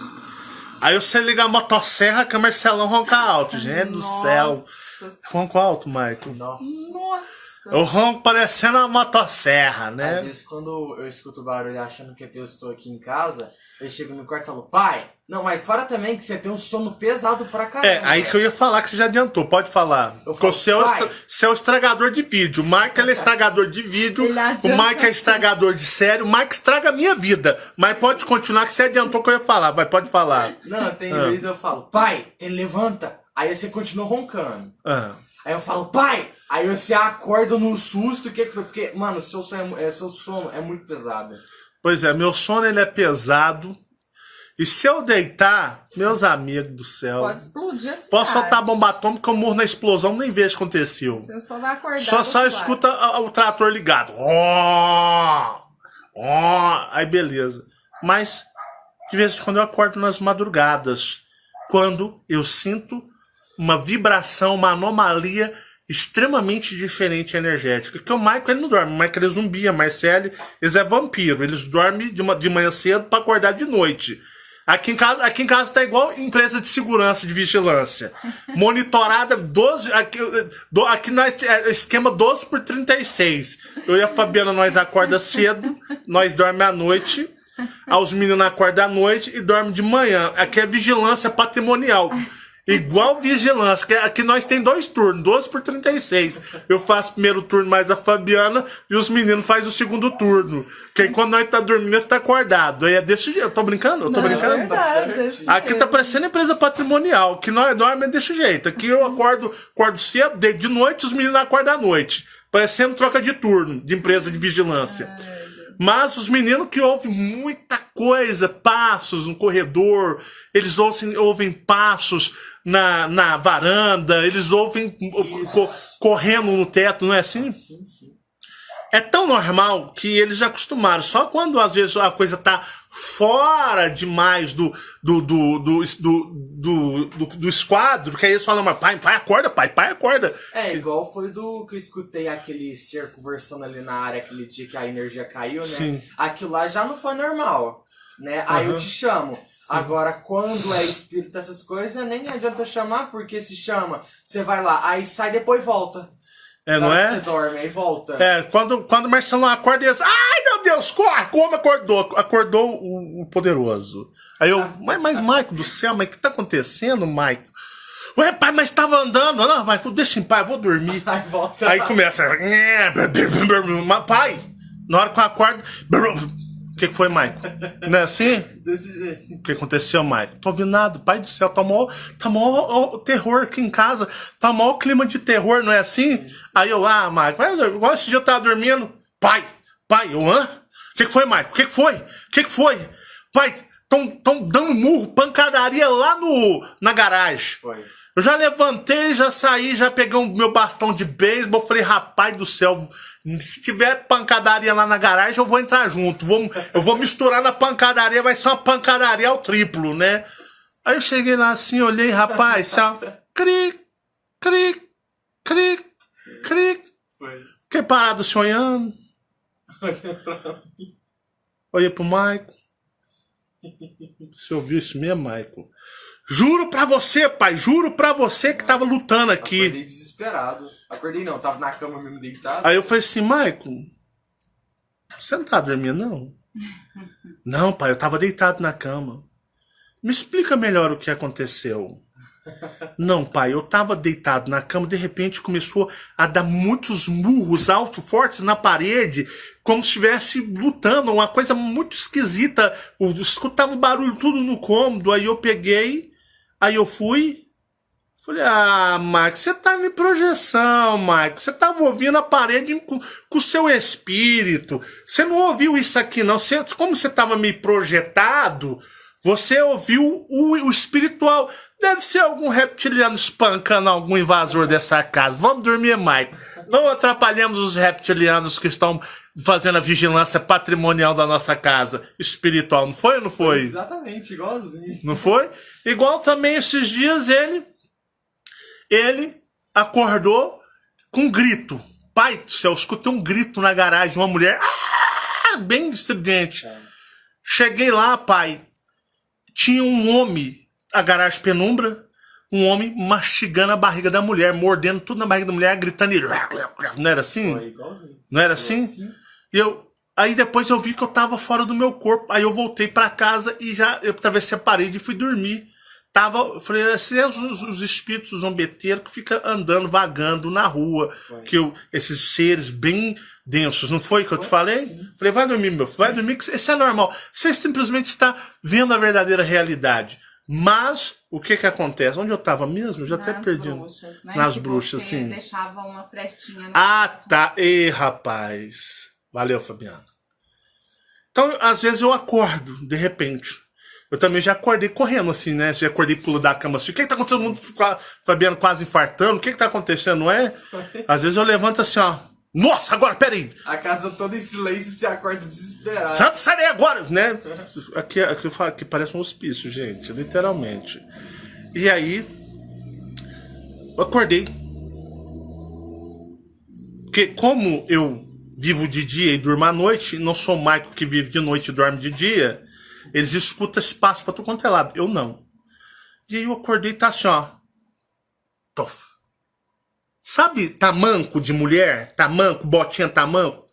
Aí você liga a motosserra que o Marcelão ronca alto, gente do céu. Nossa. Ronco alto, Michael. Nossa. Nossa. Eu ronco parecendo uma motosserra, Às né? vezes, quando eu escuto barulho achando que é pessoa aqui em casa, eu chego no quarto e falo, pai, não, mas fora também que você tem um sono pesado pra caramba. É, aí que eu ia falar que você já adiantou, pode falar. Porque você é o estragador de vídeo. O Mike ele é estragador de vídeo, Ele o adianta Mike é estragador de série, o Mike estraga a minha vida. Mas pode continuar que você adiantou que eu ia falar, vai, pode falar. Não, tem vezes eu falo, pai, levanta. Aí você continua roncando. Ah. Aí eu falo, pai! Aí você acorda no susto, o que foi? Porque, mano, seu sono é muito pesado. Pois é, meu sono ele é pesado. E se eu deitar, meus amigos do céu, Pode explodir a cidade. posso soltar bomba atômica que eu morro na explosão, nem vejo o que aconteceu. Você só vai acordar. Só do outro lado. escuta o trator ligado. Ó, ó, aí beleza. Mas de vez em quando eu acordo nas madrugadas, quando eu sinto uma vibração, uma anomalia extremamente diferente energética. Porque o Michael ele não dorme, o Michael ele é zumbi, a Marcele, eles é vampiro, eles dormem de manhã cedo para acordar de noite. Aqui em casa tá igual empresa de segurança, de vigilância. Monitorada 12. Aqui nós é esquema 12x36. Eu e a Fabiana, nós acorda cedo, nós dorme à noite. Os meninos acordam à noite e dormem de manhã. Aqui é vigilância patrimonial. Igual vigilância, que aqui nós tem 2 turnos, 12x36. Eu faço o primeiro turno mais a Fabiana e os meninos fazem o segundo turno. Porque aí quando nós tá dormindo, você tá acordado. Aí é desse jeito. Eu tô brincando? Eu tô Não, brincando? É verdade, Tá esse Aqui tá jeito. parecendo empresa patrimonial, que nós dormimos desse jeito. Aqui eu acordo cedo, de noite os meninos acordam à noite. Parecendo troca de turno, de empresa de vigilância. Mas os meninos que ouvem muita coisa, passos no corredor, eles ouvem passos na varanda, eles ouvem correndo no teto, não é assim? Sim, sim. É tão normal que eles já acostumaram. Só quando às vezes a coisa tá fora demais do esquadro, que aí eles falam, mas pai acorda, pai acorda. É, igual foi do que eu escutei aquele ser conversando ali na área aquele dia que a energia caiu, né? Sim. Aquilo lá já não foi normal, né? Aí eu te chamo. Agora, quando é espírito, essas coisas, nem adianta chamar, porque se chama, você vai lá, aí sai depois volta. É, não Na hora é? que você dorme, aí volta. É, quando o Marcelo acorda, ele diz, ai meu Deus, corre, como acordou? Acordou o poderoso. Aí eu, mas Maico do céu, mas o que tá acontecendo, Maico? Ué, pai, mas tava andando. Não, Maico, deixa em paz, eu vou dormir. Aí volta. Aí começa, mas, pai, na hora que eu acordo, o que foi, Maico? Não é assim? Desse jeito. O que aconteceu, Maico? Tô ouvindo nada, pai do céu, tá mó terror aqui em casa, tá mó clima de terror, não é assim? Aí eu, Maico, igual esse dia eu tava dormindo, pai, eu, hã? O que foi, Maico? O que foi? Pai, tão dando murro, pancadaria lá na garagem. Foi. Eu já levantei, já saí, já peguei o meu bastão de beisebol, falei, rapaz do céu, se tiver pancadaria lá na garagem, eu vou entrar junto. Eu vou misturar na pancadaria, vai ser uma pancadaria ao triplo, né? Aí eu cheguei lá assim, olhei, rapaz, assim, ó, cri, Foi. fiquei parado sonhando. Olhei pro Maico. Você ouviu isso mesmo, Maico? Juro pra você, pai, juro pra você que tava lutando aqui. Acordei desesperado. Acordei não, tava na cama mesmo deitado. Aí eu falei assim, Maico, você não tá dormindo, não? Não, pai, eu tava deitado na cama. Me explica melhor o que aconteceu. Não, pai, eu tava deitado na cama, de repente começou a dar muitos murros altos, fortes na parede, como se estivesse lutando, uma coisa muito esquisita. Eu escutava o barulho tudo no cômodo, aí eu peguei, aí eu fui Falei, Mike, você tava em projeção, Mike. Você tava ouvindo a parede com o seu espírito. Você não ouviu isso aqui, não. Como você tava meio projetado, você ouviu o espiritual. Deve ser algum reptiliano espancando algum invasor dessa casa. Vamos dormir, Mike. Não atrapalhemos os reptilianos que estão fazendo a vigilância patrimonial da nossa casa espiritual. Não foi ou não foi? Exatamente, igualzinho. Não foi? Igual também esses dias ele acordou com um grito. Pai do céu, eu escutei um grito na garagem, uma mulher bem estridente. Cheguei lá, pai. Tinha um homem, a garagem penumbra, um homem mastigando a barriga da mulher, mordendo tudo na barriga da mulher, gritando. Não era assim? Foi igualzinho. Não era assim? Aí depois eu vi que eu tava fora do meu corpo. Aí eu voltei pra casa e eu atravessei a parede e fui dormir. Eu falei, assim, os espíritos zombeteiros que ficam andando, vagando na rua. Esses seres bem densos, não foi que eu te falei? Sim. Falei, vai dormir, meu filho, vai dormir, que isso é normal. Você simplesmente está vendo a verdadeira realidade. Mas, o que acontece? Onde eu estava mesmo? Eu já até perdi. Bruxas, né? Nas que bruxas, você sim. deixava uma frestinha. Tá. Ei, rapaz. Valeu, Fabiano. Então, às vezes eu acordo, de repente. Eu também já acordei correndo, assim, né? Já acordei pulo da cama assim. O que tá acontecendo? Todo mundo, Fabiano quase infartando. O que tá acontecendo, não é? Às vezes eu levanto assim, ó. Nossa, agora, peraí. A casa toda em silêncio e se acorda desesperado. Santo, sai daí agora, né? Aqui eu falo que parece um hospício, gente. Literalmente. E aí, eu acordei. Porque como eu vivo de dia e durmo à noite, não sou o Michael que vive de noite e dorme de dia, eles escutam espaço pra tudo quanto é lado. Eu não. E aí eu acordei e tá assim, ó. Tof. Sabe tamanco de mulher? Tamanco, botinha tamanco?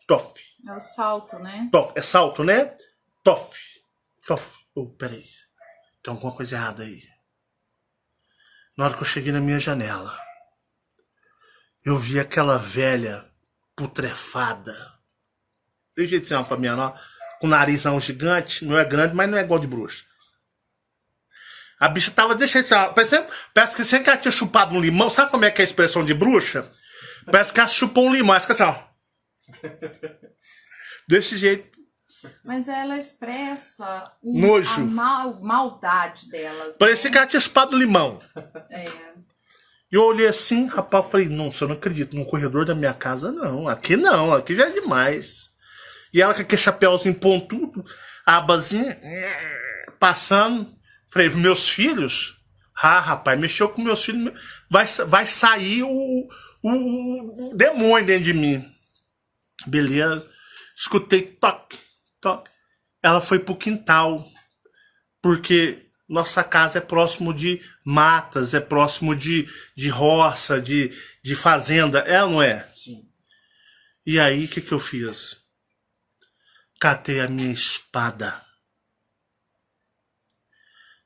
Tof. É o salto, né? Tof. É salto, né? Tof. Tof. Peraí. Tem alguma coisa errada aí. Na hora que eu cheguei na minha janela, eu vi aquela velha putrefada. Tem jeito de ser uma Fabiana, ó. Com narizão gigante, não é grande, mas não é igual de bruxa. A bicha tava, parece que sempre que ela tinha chupado um limão. Sabe como é que é a expressão de bruxa? Parece que ela chupou um limão, fica assim, ó. Desse jeito. Mas ela expressa Nojo. a maldade delas. Parecia que ela tinha chupado um limão. É. E eu olhei assim, rapaz, falei, nossa, eu não acredito, no corredor da minha casa não, aqui já é demais. E ela com aquele chapéuzinho pontudo, a abazinha, passando. Falei, meus filhos? Rapaz, mexeu com meus filhos, vai sair o demônio dentro de mim. Beleza. Escutei toque, toque. Ela foi pro quintal, porque nossa casa é próximo de matas, é próximo de roça, de fazenda. É ou não é? Sim. E aí, o que eu fiz? Catei a minha espada.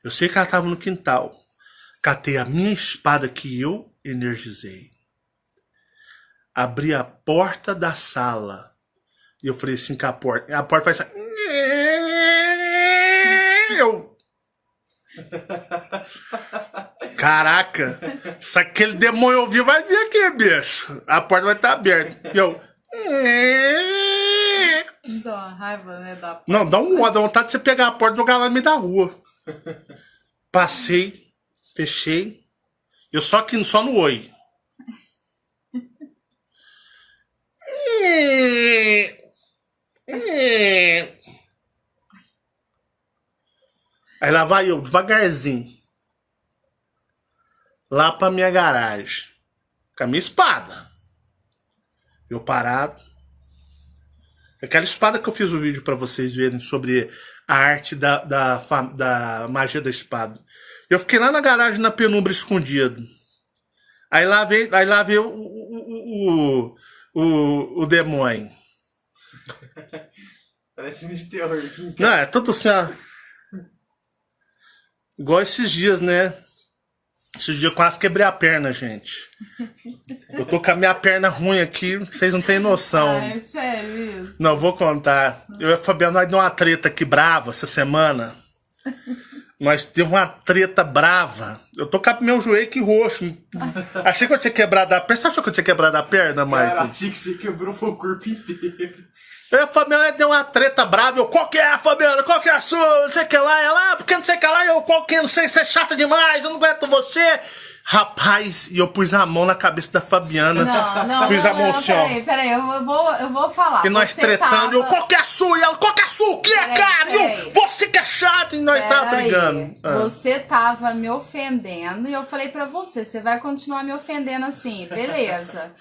Eu sei que ela estava no quintal. Catei a minha espada que eu energizei. Abri a porta da sala. E eu falei assim com a porta. A porta faz assim. Caraca! Se aquele demônio ouvir, vai vir aqui, bicho. A porta vai estar aberta. E eu. Dá uma raiva, né? Não, dá vontade de você pegar a porta e jogar lá no meio da rua. Passei, fechei. Eu só no oi. Aí lá vai eu, devagarzinho. Lá pra minha garagem. Com a minha espada. Eu parado. Aquela espada que eu fiz o vídeo pra vocês verem sobre a arte da magia da espada. Eu fiquei lá na garagem, na penumbra, escondido. Aí lá veio o demônio. Parece um terror. Não, é tudo assim, ó. Igual esses dias, né? Esses dias eu quase quebrei a perna, gente. Eu tô com a minha perna ruim aqui, vocês não têm noção. É sério isso? Não, vou contar. Eu e a Fabiana, nós deu uma treta aqui brava essa semana. Nós teve uma treta brava. Eu tô com o meu joelho aqui roxo. Achei que eu tinha quebrado a perna. Você achou que eu tinha quebrado a perna, Maicon? Cara, achei que você quebrou o corpo inteiro. A Fabiana deu uma treta brava. Eu, qual que é, Fabiana? Qual que é a sua? Não sei o que lá. Ela, porque não sei o que lá. Eu, qual que é? Não sei, você é chata demais. Eu não aguento você. Rapaz, e eu pus a mão na cabeça da Fabiana. Não, pus a mão assim, ó. Peraí, eu vou falar. E nós tretando. Eu, qual que é a sua? E ela, qual que é a sua? O que é, cara? Eu, você que é chato. E nós tava brigando. Você tava me ofendendo. E eu falei pra você vai continuar me ofendendo assim. Beleza.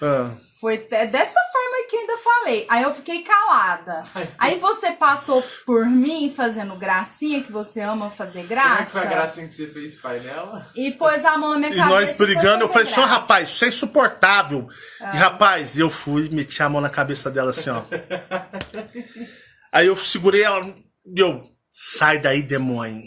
Foi dessa forma que eu ainda falei. Aí eu fiquei calada. Aí você passou por mim fazendo gracinha, que você ama fazer graça. Como é que foi a gracinha que você fez, pai dela? E pôs a mão na minha cabeça. E nós brigando, eu falei, só rapaz, isso é insuportável. E rapaz, eu fui, meti a mão na cabeça dela assim, ó. Aí eu segurei ela, eu, sai daí, demônio.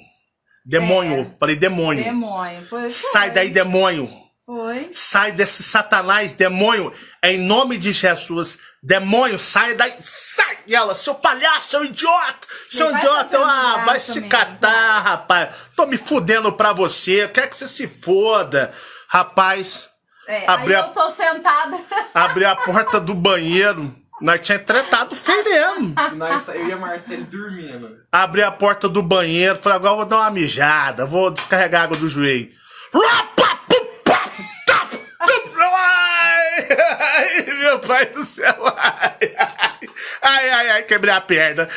Demônio, falei demônio. Demônio. Foi. Sai daí, demônio. Foi. Sai desse satanás, demônio, em nome de Jesus. Demônio, sai daí, sai! E ela, seu palhaço, seu idiota! Seu idiota, eu, vai se catar, rapaz. Tô me fudendo pra você, quer que você se foda. Rapaz, aí eu tô sentada. Abri a porta do banheiro, nós tínhamos tretado feio mesmo. Eu e a Marcele dormindo. Abri a porta do banheiro, falei, agora eu vou dar uma mijada, vou descarregar a água do joelho. Ai, meu pai do céu. Ai, quebrei a perna.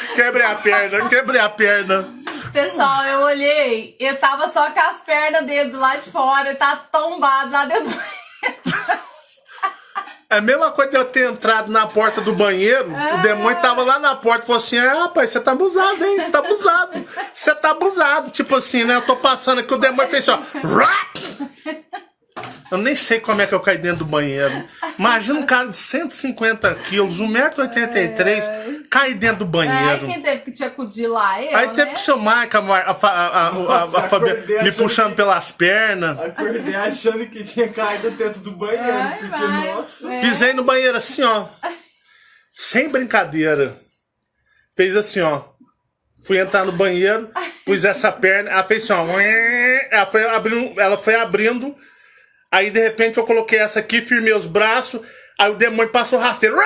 Pessoal, eu olhei, eu tava só com as pernas dele do lado de fora, e tá tombado lá dentro do banheiro. É a mesma coisa de eu ter entrado na porta do banheiro, o demônio tava lá na porta e falou assim, rapaz, você tá abusado, hein? Você tá abusado. Tipo assim, né? Eu tô passando aqui, o demônio fez assim, ó. Eu nem sei como é que eu caí dentro do banheiro. Imagina um cara de 150 quilos, 1,83m, cair dentro do banheiro. Quem teve que te acudir lá? Aí teve que ser o Mike, a Fabiana, me puxando pelas pernas. Acordei achando que tinha caído dentro do banheiro. Nossa. Pisei no banheiro assim, ó. Sem brincadeira. Fez assim, ó. Fui entrar no banheiro, pus essa perna, ela fez assim, ó. Ela foi abrindo. Aí, de repente, eu coloquei essa aqui, firmei os braços, aí o demônio passou rasteiro.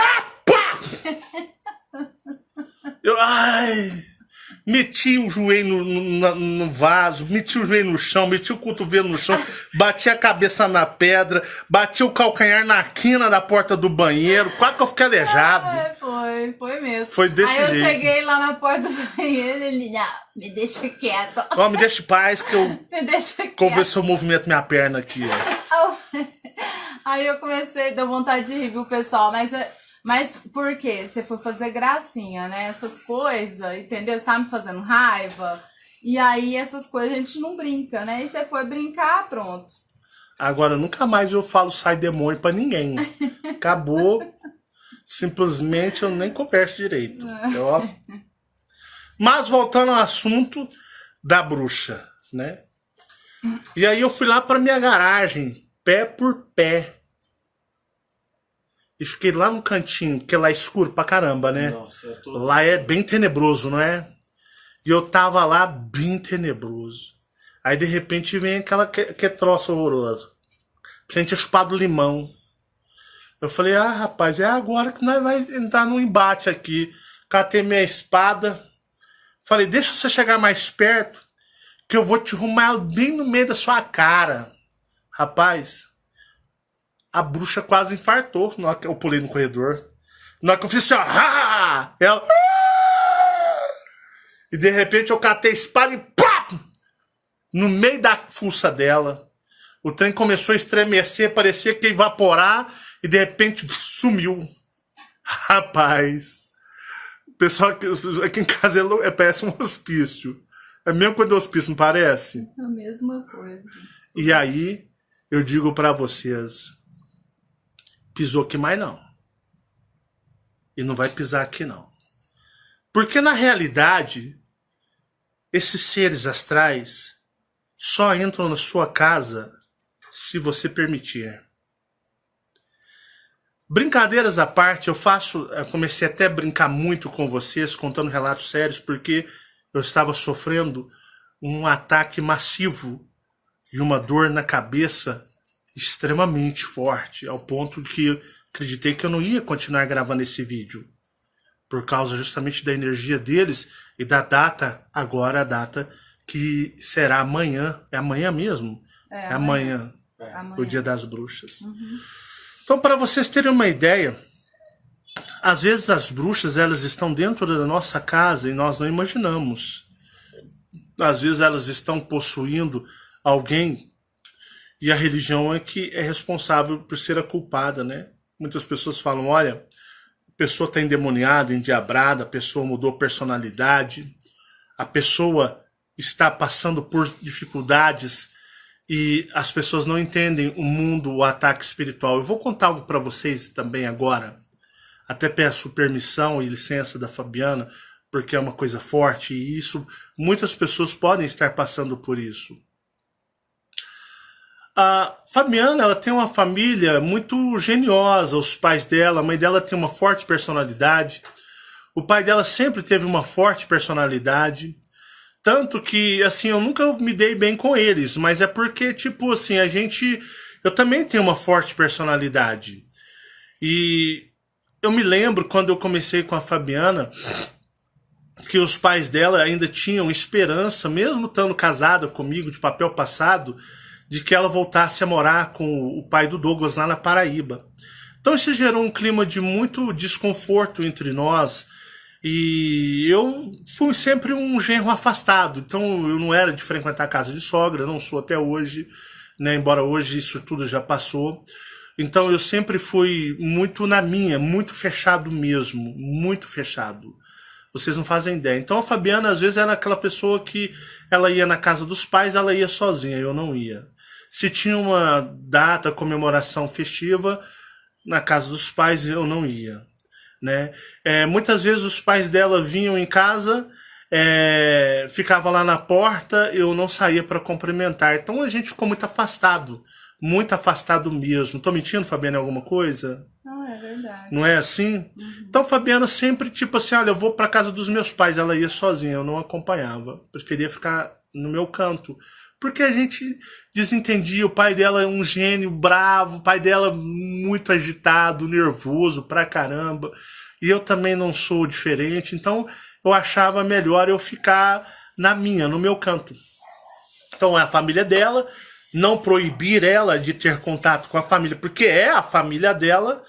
Meti o joelho no vaso, meti o joelho no chão, meti o cotovelo no chão, bati a cabeça na pedra, bati o calcanhar na quina da porta do banheiro, quase que eu fiquei aleijado. Foi mesmo. Foi desse jeito. Aí eu cheguei lá na porta do banheiro e ele, não, me deixa quieto. Ó, me deixa em paz que eu... Me deixa quieto. Que eu ver se eu movimento minha perna aqui, ó. Aí eu comecei, deu vontade de rir, viu, pessoal? Mas por quê? Você foi fazer gracinha, né? Essas coisas, entendeu? Você tá me fazendo raiva. E aí essas coisas a gente não brinca, né? E você foi brincar, pronto. Agora, nunca mais eu falo sai demônio pra ninguém. Acabou. Simplesmente eu nem converso direito. Ó. Mas voltando ao assunto da bruxa, né? E aí eu fui lá pra minha garagem, pé por pé. E fiquei lá no cantinho, porque lá é escuro pra caramba, né? Nossa, lá é bem tenebroso, não é? E eu tava lá bem tenebroso. Aí de repente vem aquela que troço horroroso. Gente chupado limão. Eu falei, rapaz, é agora que nós vai entrar num embate aqui. Catei minha espada. Falei, deixa você chegar mais perto, que eu vou te arrumar bem no meio da sua cara. Rapaz, a bruxa quase infartou na hora que eu pulei no corredor. Na hora que eu fiz assim, ó, ela... E de repente eu catei a espada e pá! No meio da fuça dela. O trem começou a estremecer, parecia que ia evaporar, e de repente sumiu. Rapaz, o pessoal aqui em casa parece um hospício. É a mesma coisa do hospício, não parece? A mesma coisa. E aí, eu digo pra vocês, pisou aqui mais não. E não vai pisar aqui não. Porque na realidade, esses seres astrais só entram na sua casa se você permitir. Brincadeiras à parte, eu comecei até a brincar muito com vocês, contando relatos sérios, porque eu estava sofrendo um ataque massivo e uma dor na cabeça extremamente forte, ao ponto de que eu acreditei que eu não ia continuar gravando esse vídeo, por causa justamente da energia deles e da data, agora a data que será amanhã. É amanhã mesmo? É amanhã. O Dia das Bruxas. Então, para vocês terem uma ideia, às vezes as bruxas, elas estão dentro da nossa casa e nós não imaginamos. Às vezes elas estão possuindo alguém e a religião é que é responsável por ser a culpada, né? Muitas pessoas falam, olha, a pessoa está endemoniada, endiabrada, a pessoa mudou personalidade, a pessoa está passando por dificuldades e as pessoas não entendem o mundo, o ataque espiritual. Eu vou contar algo para vocês também agora. Até peço permissão e licença da Fabiana, porque é uma coisa forte e isso, muitas pessoas podem estar passando por isso. A Fabiana, ela tem uma família muito geniosa, os pais dela, a mãe dela tem uma forte personalidade, o pai dela sempre teve uma forte personalidade, tanto que, assim, eu nunca me dei bem com eles, mas é porque, tipo assim, eu também tenho uma forte personalidade. E eu me lembro quando eu comecei com a Fabiana, que os pais dela ainda tinham esperança, mesmo estando casada comigo de papel passado, de que ela voltasse a morar com o pai do Douglas lá na Paraíba. Então isso gerou um clima de muito desconforto entre nós e eu fui sempre um genro afastado. Então eu não era de frequentar a casa de sogra, não sou até hoje, né? Embora hoje isso tudo já passou. Então eu sempre fui muito na minha, muito fechado mesmo, muito fechado. Vocês não fazem ideia. Então a Fabiana às vezes era aquela pessoa que ela ia na casa dos pais, ela ia sozinha, eu não ia. Se tinha uma data, comemoração festiva, na casa dos pais eu não ia, né? Muitas vezes os pais dela vinham em casa, ficava lá na porta, eu não saía para cumprimentar. Então a gente ficou muito afastado mesmo. Tô mentindo, Fabiana, em alguma coisa? Não, é verdade. Não é assim? Uhum. Então Fabiana sempre, tipo assim, olha, eu vou para casa dos meus pais, ela ia sozinha, eu não acompanhava. Preferia ficar no meu canto. Porque a gente desentendia, o pai dela é um gênio bravo, o pai dela muito agitado, nervoso pra caramba. E eu também não sou diferente, então eu achava melhor eu ficar na minha, no meu canto. Então é a família dela, não proibir ela de ter contato com a família, porque é a família dela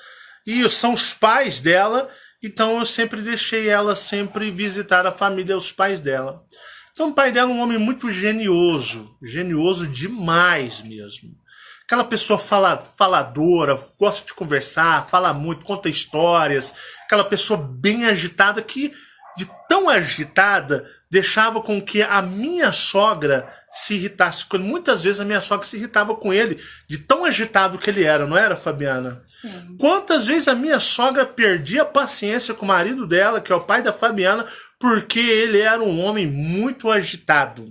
e são os pais dela, então eu sempre deixei ela sempre visitar a família, os pais dela. Então o pai dela é um homem muito genioso, genioso demais mesmo. Aquela pessoa faladora, gosta de conversar, fala muito, conta histórias. Aquela pessoa bem agitada que, de tão agitada, deixava com que a minha sogra se irritasse. Muitas vezes a minha sogra se irritava com ele, de tão agitado que ele era, não era, Fabiana? Sim. Quantas vezes a minha sogra perdia a paciência com o marido dela, que é o pai da Fabiana, porque ele era um homem muito agitado.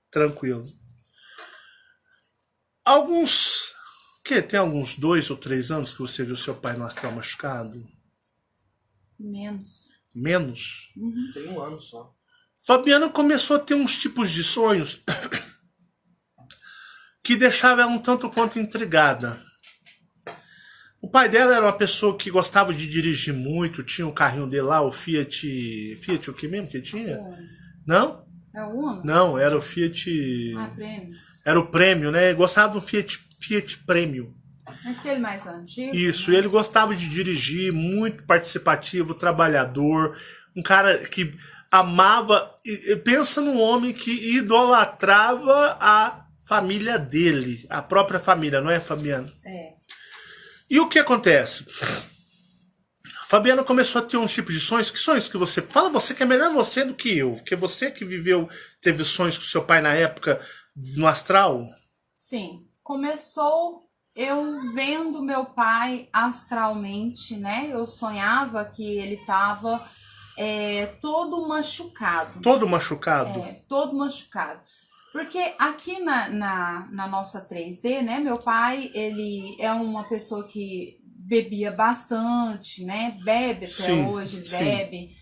Tranquilo. Tem alguns 2 ou 3 anos que você viu seu pai no astral machucado? Menos. Menos? Uhum. Tem 1 ano só. Fabiana começou a ter uns tipos de sonhos que deixava ela um tanto quanto intrigada. O pai dela era uma pessoa que gostava de dirigir muito, tinha um carrinho dele lá, o Fiat o que mesmo que tinha? Não? É o Uno? Não, era o Fiat... Prêmio. Era o Prêmio, né? Gostava do Fiat Prêmio. Aquele mais antigo. Isso, ele gostava de dirigir, muito participativo, trabalhador, um cara que amava, pensa num homem que idolatrava a família dele, a própria família, não é, Fabiana? É. E o que acontece? A Fabiana começou a ter um tipo de sonhos. Que sonhos que você... Fala você que é melhor você do que eu. Que você que viveu, teve sonhos com seu pai na época no astral. Sim. Começou eu vendo meu pai astralmente, né? Eu sonhava que ele tava todo machucado. Todo machucado? Todo machucado. Porque aqui na nossa 3D, né, meu pai, ele é uma pessoa que bebia bastante, né, bebe até hoje, bebe.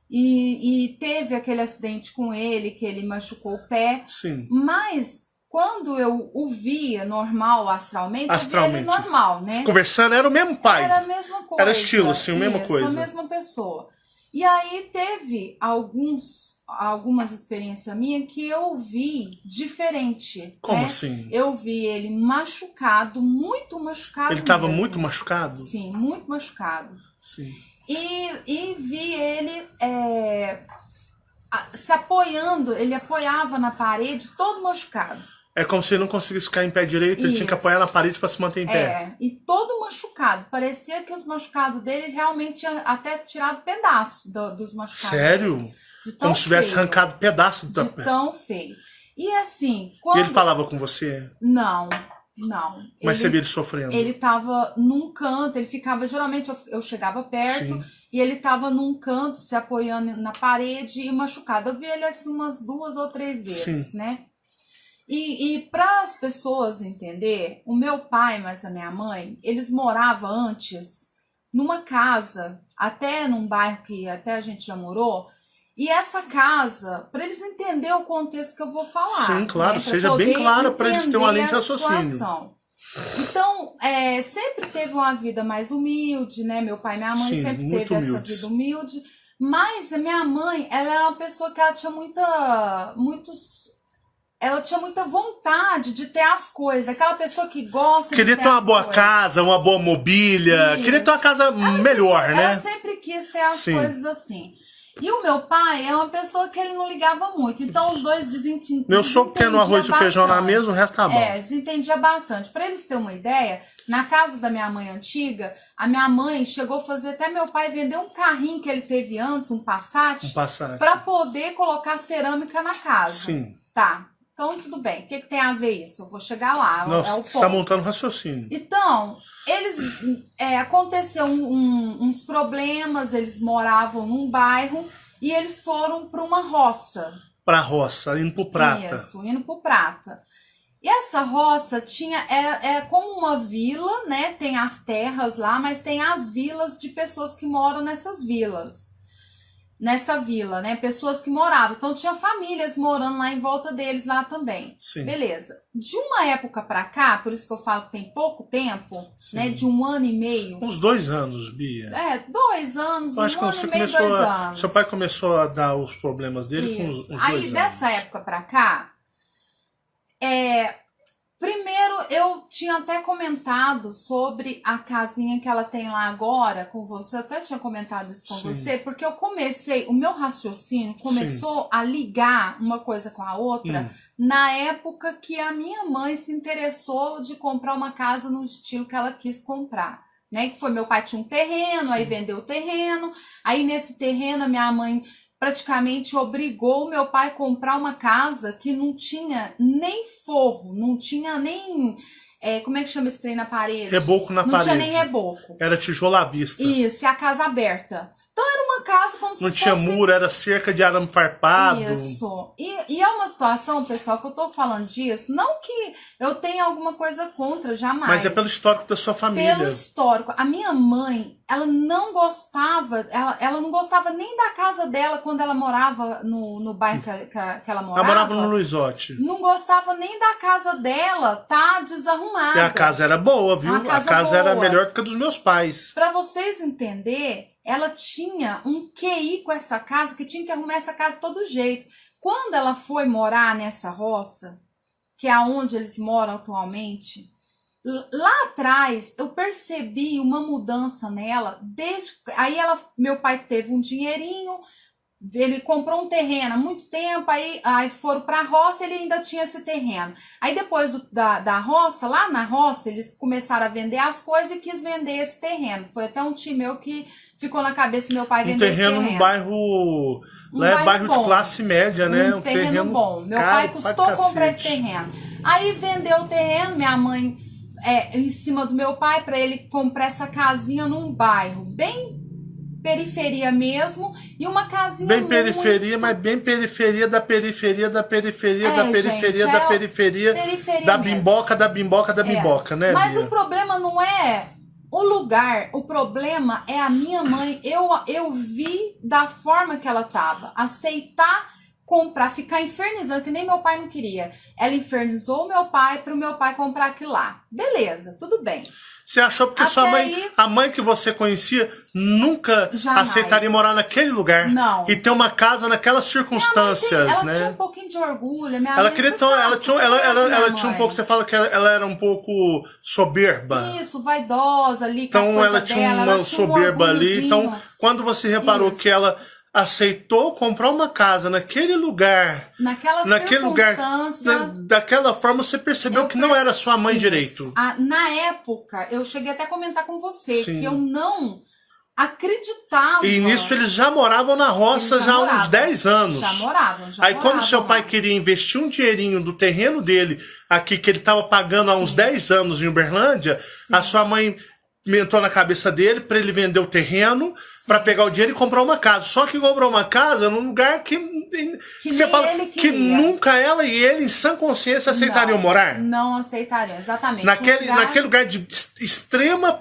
e teve aquele acidente com ele, que ele machucou o pé. Sim. Mas quando eu o via normal, astralmente, eu via ele normal, né? Conversando, era o mesmo pai. Era a mesma coisa. Era estilo, assim, a mesma coisa. A mesma pessoa. E aí teve algumas experiências minhas que eu vi diferente. Como né? assim? Eu vi ele machucado, muito machucado. Ele estava mesmo. muito machucado? Sim, muito machucado. Sim. E vi ele se apoiando, ele apoiava na parede todo machucado. É como se ele não conseguisse ficar em pé direito, ele tinha que apoiar na parede para se manter em pé. E todo machucado. Parecia que os machucados dele realmente tinham até tirado pedaço dos machucados. Sério? Como se tivesse arrancado pedaço da pé. Tão feio. E assim, E ele falava com você? Não. Mas você via ele sofrendo? Ele tava num canto, ele ficava, geralmente eu chegava perto, Sim. e ele tava num canto, se apoiando na parede e machucado. Eu vi ele assim umas 2 ou 3 vezes, Sim. né? E para as pessoas entender, o meu pai, mas a minha mãe, eles moravam antes numa casa, até num bairro que até a gente já morou, e essa casa, para eles entenderem o contexto que eu vou falar. Sim, claro, né, seja bem clara para eles terem uma linha de raciocínio. Então, sempre teve uma vida mais humilde, né? Meu pai e minha mãe sempre teve essa vida humilde. Mas a minha mãe, ela era uma pessoa que ela tinha ela tinha muita vontade de ter as coisas. Aquela pessoa que gosta queria de ter ter uma boa coisas. casa, uma boa mobília. Isso. Queria ter uma casa melhor, né? Ela sempre quis ter as coisas assim. E o meu pai é uma pessoa que ele não ligava muito. Então os dois desentendiam. Meu sogro tendo arroz e feijão na mesa, o resto tá bom. Desentendia bastante. Para eles terem uma ideia, na casa da minha mãe antiga, a minha mãe chegou a fazer até meu pai vender um carrinho que ele teve antes, um Passat. Para poder colocar cerâmica na casa. Sim. Tá. Então, tudo bem. O que tem a ver isso? Eu vou chegar lá. Não, você está montando raciocínio. Então, aconteceu uns problemas, eles moravam num bairro e eles foram para uma roça. Para roça, indo pro Prata. Isso, indo pro Prata. E essa roça é como uma vila, né? Tem as terras lá, mas tem as vilas de pessoas que moram nessas vilas. Nessa vila, né? Pessoas que moravam. Então, tinha famílias morando lá em volta deles lá também. Sim. Beleza. De uma época pra cá, por isso que eu falo que tem pouco tempo, sim, né? De 1 ano e meio. Uns 2 anos, Bia. 2 anos, eu acho 1 ano e meio, 2 anos. Seu pai começou a dar os problemas dele com uns 2 anos. Aí, dessa época pra cá, primeiro, eu tinha até comentado sobre a casinha que ela tem lá agora com você. Eu até tinha comentado isso com você, porque eu comecei, o meu raciocínio começou a ligar uma coisa com a outra na época que a minha mãe se interessou de comprar uma casa no estilo que ela quis comprar. Né? Que foi, meu pai tinha um terreno, aí vendeu o terreno, aí nesse terreno a minha mãe praticamente obrigou o meu pai a comprar uma casa que não tinha nem forro, não tinha nem... como é que chama esse trem na parede? Reboco na parede. Não tinha nem reboco. Era tijolo à vista. Isso, e a casa aberta. Então era uma casa como se não tinha muro, era cerca de arame farpado. Isso. E é uma situação, pessoal, que eu tô falando disso, não que eu tenha alguma coisa contra, jamais. Mas é pelo histórico da sua família. Pelo histórico. A minha mãe, ela não gostava, ela não gostava nem da casa dela quando ela morava no bairro que ela morava. Ela morava no Luizote. Não gostava nem da casa dela, tá desarrumada. E a casa era boa, viu? A casa era melhor do que a dos meus pais. Pra vocês entenderem, ela tinha um QI com essa casa, que tinha que arrumar essa casa de todo jeito. Quando ela foi morar nessa roça, que é onde eles moram atualmente, lá atrás eu percebi uma mudança nela. Aí meu pai teve um dinheirinho, ele comprou um terreno há muito tempo, aí foram para a roça, ele ainda tinha esse terreno. Aí depois da roça, lá na roça, eles começaram a vender as coisas e quis vender esse terreno. Foi até um tio meu que ficou na cabeça, meu pai vender esse terreno. No bairro, lá é bairro de classe média, né? Um terreno bom. Meu pai custou comprar esse terreno. Aí vendeu o terreno, minha mãe em cima do meu pai, para ele comprar essa casinha num bairro bem periferia mesmo, e uma casinha bem periferia, mas bem periferia da periferia da periferia da periferia da periferia da bimboca, da bimboca, da bimboca, né? Mas Bia? o problema não é O lugar, o problema é a minha mãe. Eu vi da forma que ela tava. Aceitar comprar, ficar infernizando, que nem meu pai não queria. Ela infernizou meu pai para o meu pai comprar aquilo lá. Beleza, tudo bem. Você achou porque Até sua mãe, aí, a mãe que você conhecia, nunca jamais aceitaria morar naquele lugar? Não. E ter uma casa naquelas circunstâncias, ela né? tinha um pouquinho de orgulho. Minha Ela mãe, queria, você então, sabe, ela você conhece tinha um minha pouco, mãe. você fala que ela era um pouco soberba. Isso, vaidosa ali, com Então as ela coisas tinha dela. uma Ela tinha um soberba ali. orgulhozinho. Então, quando você reparou Isso. que ela aceitou comprar uma casa naquele lugar, Naquela naquele lugar, circunstância, daquela forma, você percebeu que não era sua mãe Isso. direito. Na época, eu cheguei até a comentar com você Sim. que eu não acreditava. E nisso eles já moravam na roça Eles já já há uns moravam. 10 anos. Já moravam. Aí quando seu pai lá. queria investir um dinheirinho do terreno dele, aqui que ele estava pagando há uns 10 anos em Uberlândia, a sua mãe mentou na cabeça dele para ele vender o terreno, para pegar o dinheiro e comprar uma casa. Só que comprou uma casa num lugar que você nem fala ele que queria. nunca ela e ele, em sã consciência, aceitariam morar. Não aceitariam, exatamente. Naquele lugar de extrema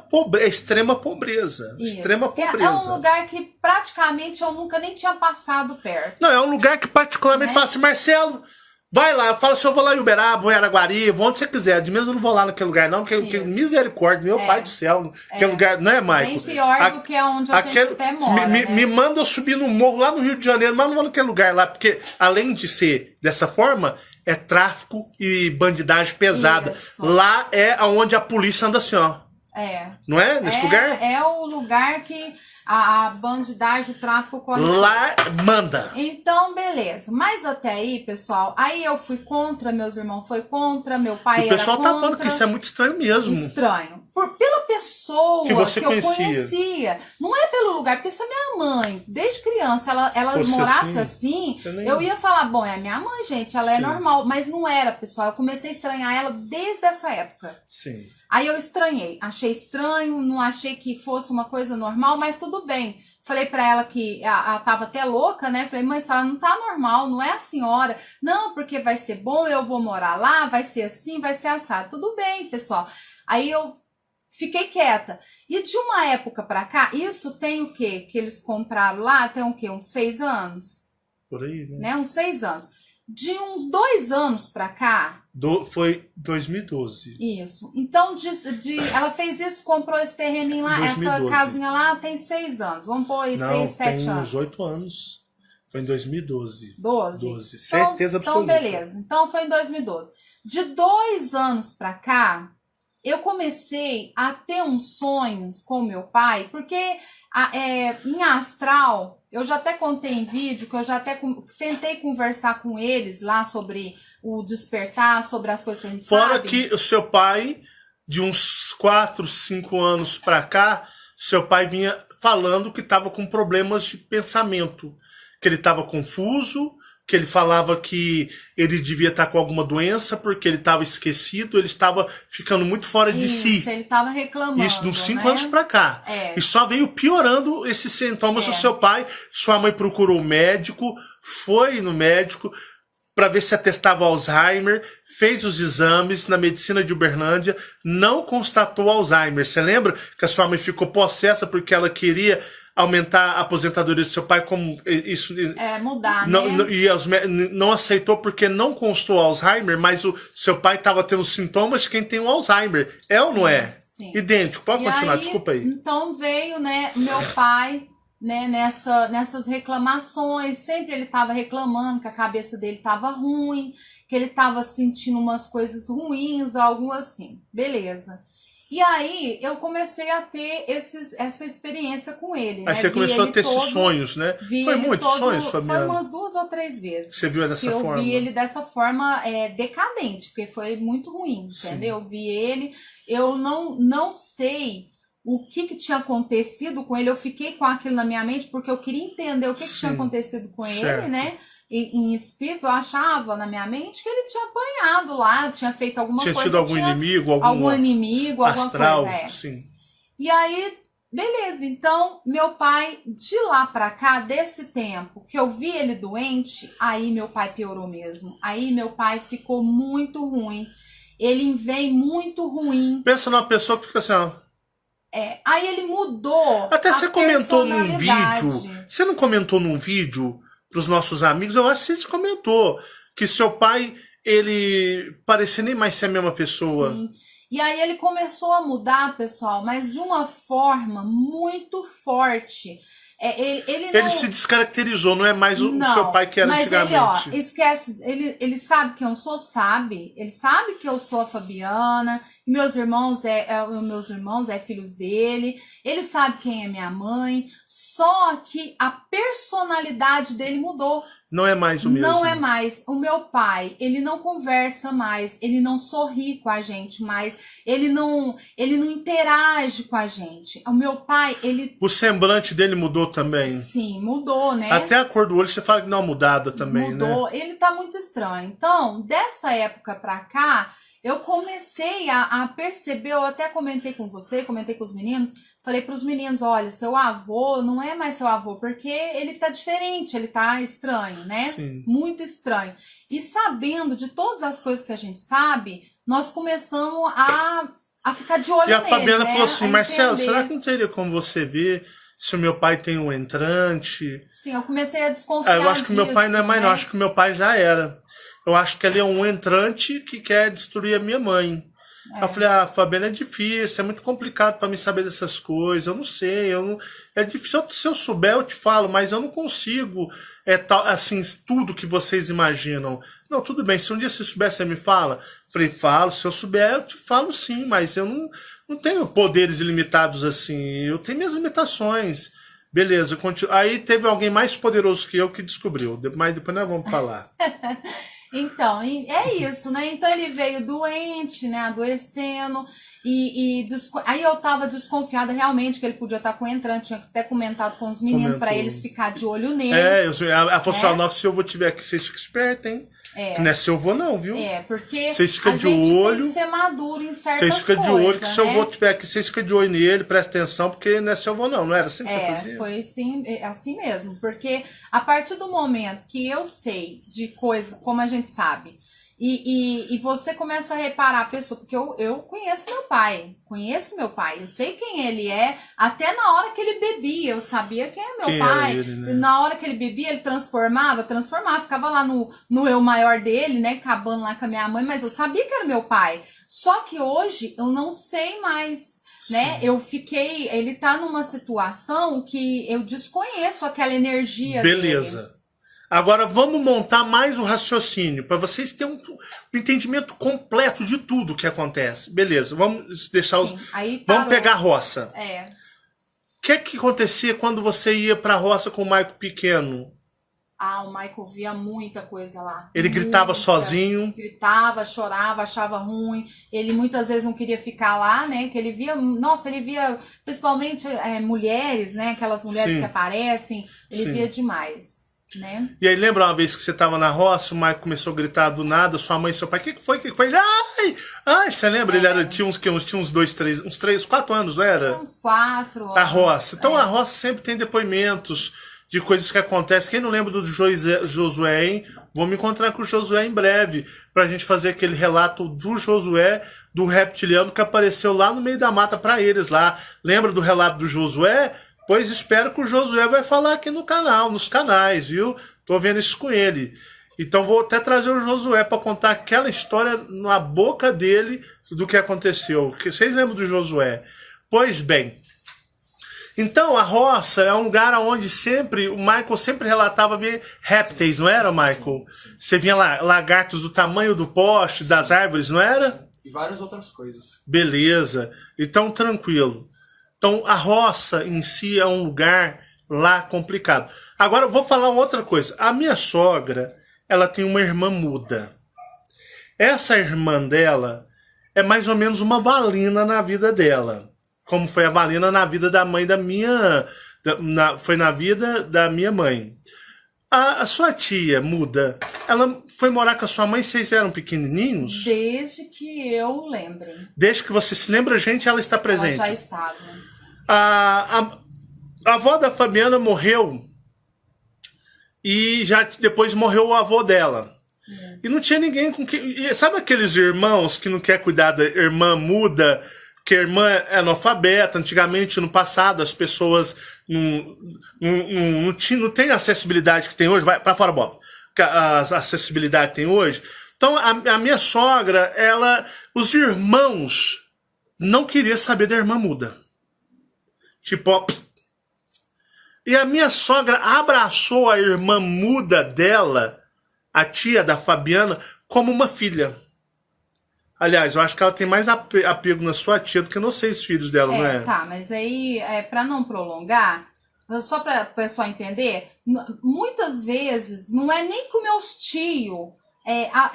pobreza. Isso. Extrema É pobreza. um lugar que praticamente eu nunca nem tinha passado perto. Não, é um lugar que particularmente Né? fala assim, Marcelo, vai lá, fala assim, eu vou lá em Uberaba, vou em Araguari, vou onde você quiser. De mesmo eu não vou lá naquele lugar, não, porque Isso. misericórdia, meu pai do céu, aquele lugar, não é, Maico? Bem pior do que onde a gente até mora, né? me manda eu subir no morro lá no Rio de Janeiro, mas não vou naquele lugar lá, porque além de ser dessa forma, é tráfico e bandidagem pesada. Isso. Lá é onde a polícia anda assim, ó. É. Não é? Nesse lugar? É o lugar que a bandidagem, o tráfico corre. Lá manda. Então, beleza. Mas até aí, pessoal, aí eu fui contra, meus irmãos foi contra, meu pai O pessoal era tá contra. falando que isso é muito estranho mesmo. Estranho. Pela pessoa Que você eu conhecia. conhecia. Não é pelo lugar, porque se a minha mãe, desde criança, ela Fosse morasse assim, assim, você nem- eu ia falar, bom, é a minha mãe, gente, ela é Sim. normal. Mas não era, pessoal. Eu comecei a estranhar ela desde essa época. Sim. Aí eu estranhei, achei estranho, não achei que fosse uma coisa normal, mas tudo bem. Falei pra ela que ela tava até louca, né? Falei, mãe, ela não tá normal, não é a senhora. Não, porque vai ser bom, eu vou morar lá, vai ser assim, vai ser assado. Tudo bem, pessoal. Aí eu fiquei quieta. E de uma época pra cá, isso tem o quê? Que eles compraram lá, tem o quê? Uns 6 anos? Por aí, né? Uns 6 anos. De uns 2 anos pra cá, Foi 2012. isso. Então, ela fez isso, comprou esse terreninho lá, 2012. essa casinha lá tem 6 anos. Vamos pôr aí Não, 6, 7 tem anos. uns 8 anos. Foi em 2012. 12? 12, certeza então, absoluta. Então, beleza. Então, foi em 2012. De 2 anos pra cá, eu comecei a ter uns sonhos com meu pai, porque em astral, eu já até contei em vídeo, que eu já até tentei conversar com eles lá sobre o despertar, sobre as coisas que a gente Fora sabe. que o seu pai, de uns 4, 5 anos pra cá, seu pai vinha falando que estava com problemas de pensamento. Que ele estava confuso, que ele falava que ele devia estar com alguma doença porque ele estava esquecido, ele estava ficando muito fora de si. Isso, ele tava reclamando. Isso de uns 5 né? anos pra cá. É. E só veio piorando esses sintomas do seu pai. Sua mãe procurou o médico, foi no médico para ver se atestava Alzheimer, fez os exames na medicina de Uberlândia, não constatou Alzheimer. Você lembra que a sua mãe ficou possessa porque ela queria aumentar a aposentadoria do seu pai, como isso mudar, não, né? não aceitou porque não constou Alzheimer, mas o seu pai estava tendo sintomas de quem tem o Alzheimer. É ou não é? Sim. Idêntico. Pode continuar, desculpa aí. Então veio, né, meu pai, né, nessas reclamações, sempre ele estava reclamando que a cabeça dele estava ruim, que ele estava sentindo umas coisas ruins, algo assim. Beleza. E aí eu comecei a ter essa experiência com ele. Aí né? você começou a ter esses sonhos, né? Foi muitos sonhos, Fabiana? Foi umas 2 ou 3 vezes. Você viu dessa forma? Eu vi ele dessa forma decadente, porque foi muito ruim, entendeu? Eu vi ele, eu não sei o que tinha acontecido com ele, eu fiquei com aquilo na minha mente, porque eu queria entender o que tinha acontecido com ele, né? Em espírito, eu achava na minha mente que ele tinha apanhado lá, tinha feito alguma coisa. Tinha tido algum inimigo, algum inimigo, astral, alguma coisa. Sim. E aí, beleza, então meu pai, de lá pra cá, desse tempo que eu vi ele doente, aí meu pai piorou mesmo. Aí meu pai ficou muito ruim. Ele vem muito ruim. Pensa numa pessoa que fica assim, ó. Aí ele mudou. Até você comentou num personalidade. vídeo. Você não comentou num vídeo pros nossos amigos? Eu acho que você comentou que seu pai, ele parecia nem mais ser a mesma pessoa. Sim. E aí ele começou a mudar, pessoal, mas de uma forma muito forte. Ele se descaracterizou, não é mais o seu pai que era antigamente. Mas ele, esquece, ele sabe quem eu sou, sabe? Ele sabe que eu sou a Fabiana, e meus irmãos é filhos dele, ele sabe quem é minha mãe, só que a personalidade dele mudou. Não é mais o mesmo. Não é mais. O meu pai, ele não conversa mais, ele não sorri com a gente mais, ele não interage com a gente. O meu pai, ele... O semblante dele mudou também? Sim, mudou, né? Até a cor do olho você fala que não é mudada também, mudou. Né? Ele tá muito estranho. Então, dessa época pra cá, eu comecei a perceber, eu até comentei com você, comentei com os meninos, falei pros meninos, olha, seu avô não é mais seu avô, porque ele tá diferente, ele tá estranho, né? Sim. Muito estranho. E sabendo de todas as coisas que a gente sabe, nós começamos a ficar de olho nele. E a Fabiana falou assim, a Marcelo, entender. será que não teria como você ver se o meu pai tem um entrante? Sim, eu comecei a desconfiar eu acho que o meu pai não é mais, não. Acho que o meu pai já era. Eu acho que ele é um entrante que quer destruir a minha mãe. Eu falei, Fabiana, é difícil, é muito complicado para mim saber dessas coisas, eu não sei, é difícil, se eu souber eu te falo, mas eu não consigo, assim, tudo que vocês imaginam. Não, tudo bem, se um dia você souber, você me fala? Eu falei, falo, se eu souber eu te falo sim, mas eu não tenho poderes ilimitados assim, eu tenho minhas limitações. Beleza, aí teve alguém mais poderoso que eu que descobriu, mas depois nós vamos falar. Então, é isso, né? Então ele veio doente, né? Adoecendo. Aí eu tava desconfiada realmente que ele podia estar com entrante. Tinha até comentado com os meninos para eles ficar de olho nele. Ela falou assim, nossa, se eu vou tiver aqui, vocês ficam espertos, hein? Que não é seu avô não, viu? Porque vocês ficam a de gente olho, tem que ser maduro em certas coisas. Vocês ficam de olho, que se eu vou tiver aqui, vocês ficam de olho nele, presta atenção, porque não é seu avô não era assim que você fazia? Foi assim mesmo, porque a partir do momento que eu sei de coisas como a gente sabe, e você começa a reparar a pessoa, porque eu conheço meu pai, eu sei quem ele é, até na hora que ele bebia, eu sabia quem é meu pai, ele, né? Na hora que ele bebia, ele transformava, ficava lá no eu maior dele, né, acabando lá com a minha mãe, mas eu sabia que era meu pai, só que hoje eu não sei mais, né, ele tá numa situação que eu desconheço aquela energia Beleza. dele. Agora vamos montar mais o raciocínio, para vocês terem um entendimento completo de tudo que acontece. Beleza, vamos deixar vamos pegar a roça. O que acontecia quando você ia para a roça com o Maico pequeno? O Michael via muita coisa lá. Ele gritava sozinho? Gritava, chorava, achava ruim. Ele muitas vezes não queria ficar lá, né? Que ele via, principalmente mulheres, né? Aquelas mulheres que aparecem, ele via demais. Né? E aí lembra uma vez que você tava na roça, o Maico começou a gritar do nada, sua mãe e seu pai, o que foi? Ele, ai, você lembra? Ele tinha uns 2, 3, uns 3, 4 anos, não era? Uns 4 anos. A roça. Então a roça sempre tem depoimentos de coisas que acontecem. Quem não lembra do Josué, hein? Vou me encontrar com o Josué em breve, pra gente fazer aquele relato do Josué, do reptiliano que apareceu lá no meio da mata pra eles lá. Lembra do relato do Josué? Pois espero que o Josué vai falar aqui no canal, nos canais, viu? Tô vendo isso com ele. Então vou até trazer o Josué para contar aquela história na boca dele do que aconteceu. Vocês lembram do Josué? Pois bem. Então a roça é um lugar onde o Michael sempre relatava ver répteis, não era, Michael? Sim. Você via lá lagartos do tamanho do poste, das árvores, não era? Sim. E várias outras coisas. Beleza. Então tranquilo. Então, a roça em si é um lugar lá complicado. Agora, eu vou falar uma outra coisa. A minha sogra, ela tem uma irmã muda. Essa irmã dela é mais ou menos uma Valina na vida dela. Como foi a Valina na vida da mãe da minha... foi na vida da minha mãe. A sua tia muda, ela foi morar com a sua mãe, vocês eram pequenininhos? Desde que eu lembre. Desde que você se lembra, gente, ela está presente. Ela já estava. A avó da Fabiana morreu e já depois morreu o avô dela. E não tinha ninguém com quem... Sabe aqueles irmãos que não quer cuidar da irmã muda, porque a irmã é analfabeta. Antigamente, no passado, as pessoas não têm a acessibilidade que tem hoje. Vai pra fora, Bob. A acessibilidade que tem hoje. Então, a minha sogra, os irmãos não queriam saber da irmã muda. Tipo, ó, e a minha sogra abraçou a irmã muda dela, a tia da Fabiana, como uma filha. Aliás, eu acho que ela tem mais apego na sua tia do que nos 6 filhos dela, não é? Tá, mas aí, pra não prolongar, só pra pessoal entender, muitas vezes não é nem que meus tios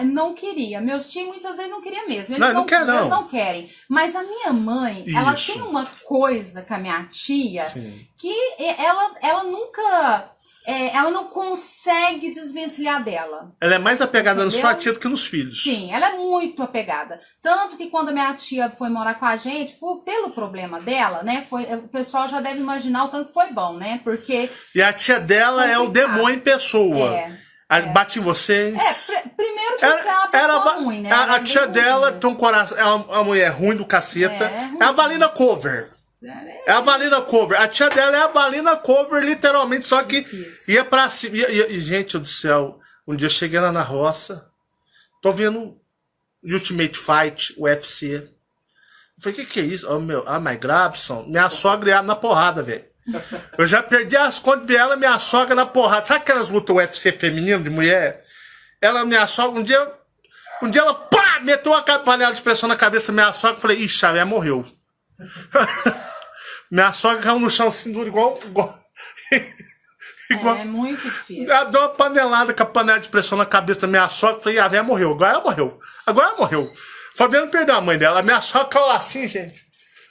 não queria. Meus tios muitas vezes não queriam mesmo. Eles eles não querem. Mas a minha mãe, ela tem uma coisa com a minha tia, sim, que ela nunca... ela não consegue desvencilhar dela. Ela é mais apegada na sua tia do que nos filhos. Sim, ela é muito apegada. Tanto que quando a minha tia foi morar com a gente, pelo problema dela, né? O pessoal já deve imaginar o tanto que foi bom, né? Porque... E a tia dela é o demônio em pessoa. Bate em vocês. Primeiro porque é uma pessoa ruim, né? A tia dela tem um coração... É uma mulher ruim do caceta. É a Valina Cover. É a Valina Cover. A tia dela é a Valina Cover, literalmente, só que ia pra cima. E, gente do céu, um dia eu cheguei lá na roça, tô vendo Ultimate Fight, UFC. Eu falei, que é isso? Mas Grabson, minha sogra ia na porrada, velho. Eu já perdi as contas de ela, minha sogra na porrada. Sabe aquelas lutas UFC feminino de mulher? Minha sogra, um dia ela, pá, meteu uma panela de pressão na cabeça da minha sogra. Eu falei, ixi, a velha morreu. Minha sogra caiu no chão assim, igual... É muito difícil. Ela deu uma panelada com a panela de pressão na cabeça da minha sogra. Falei, a velha morreu. Agora ela morreu. Fabiano perdeu a mãe dela. A minha sogra caiu lá assim, gente.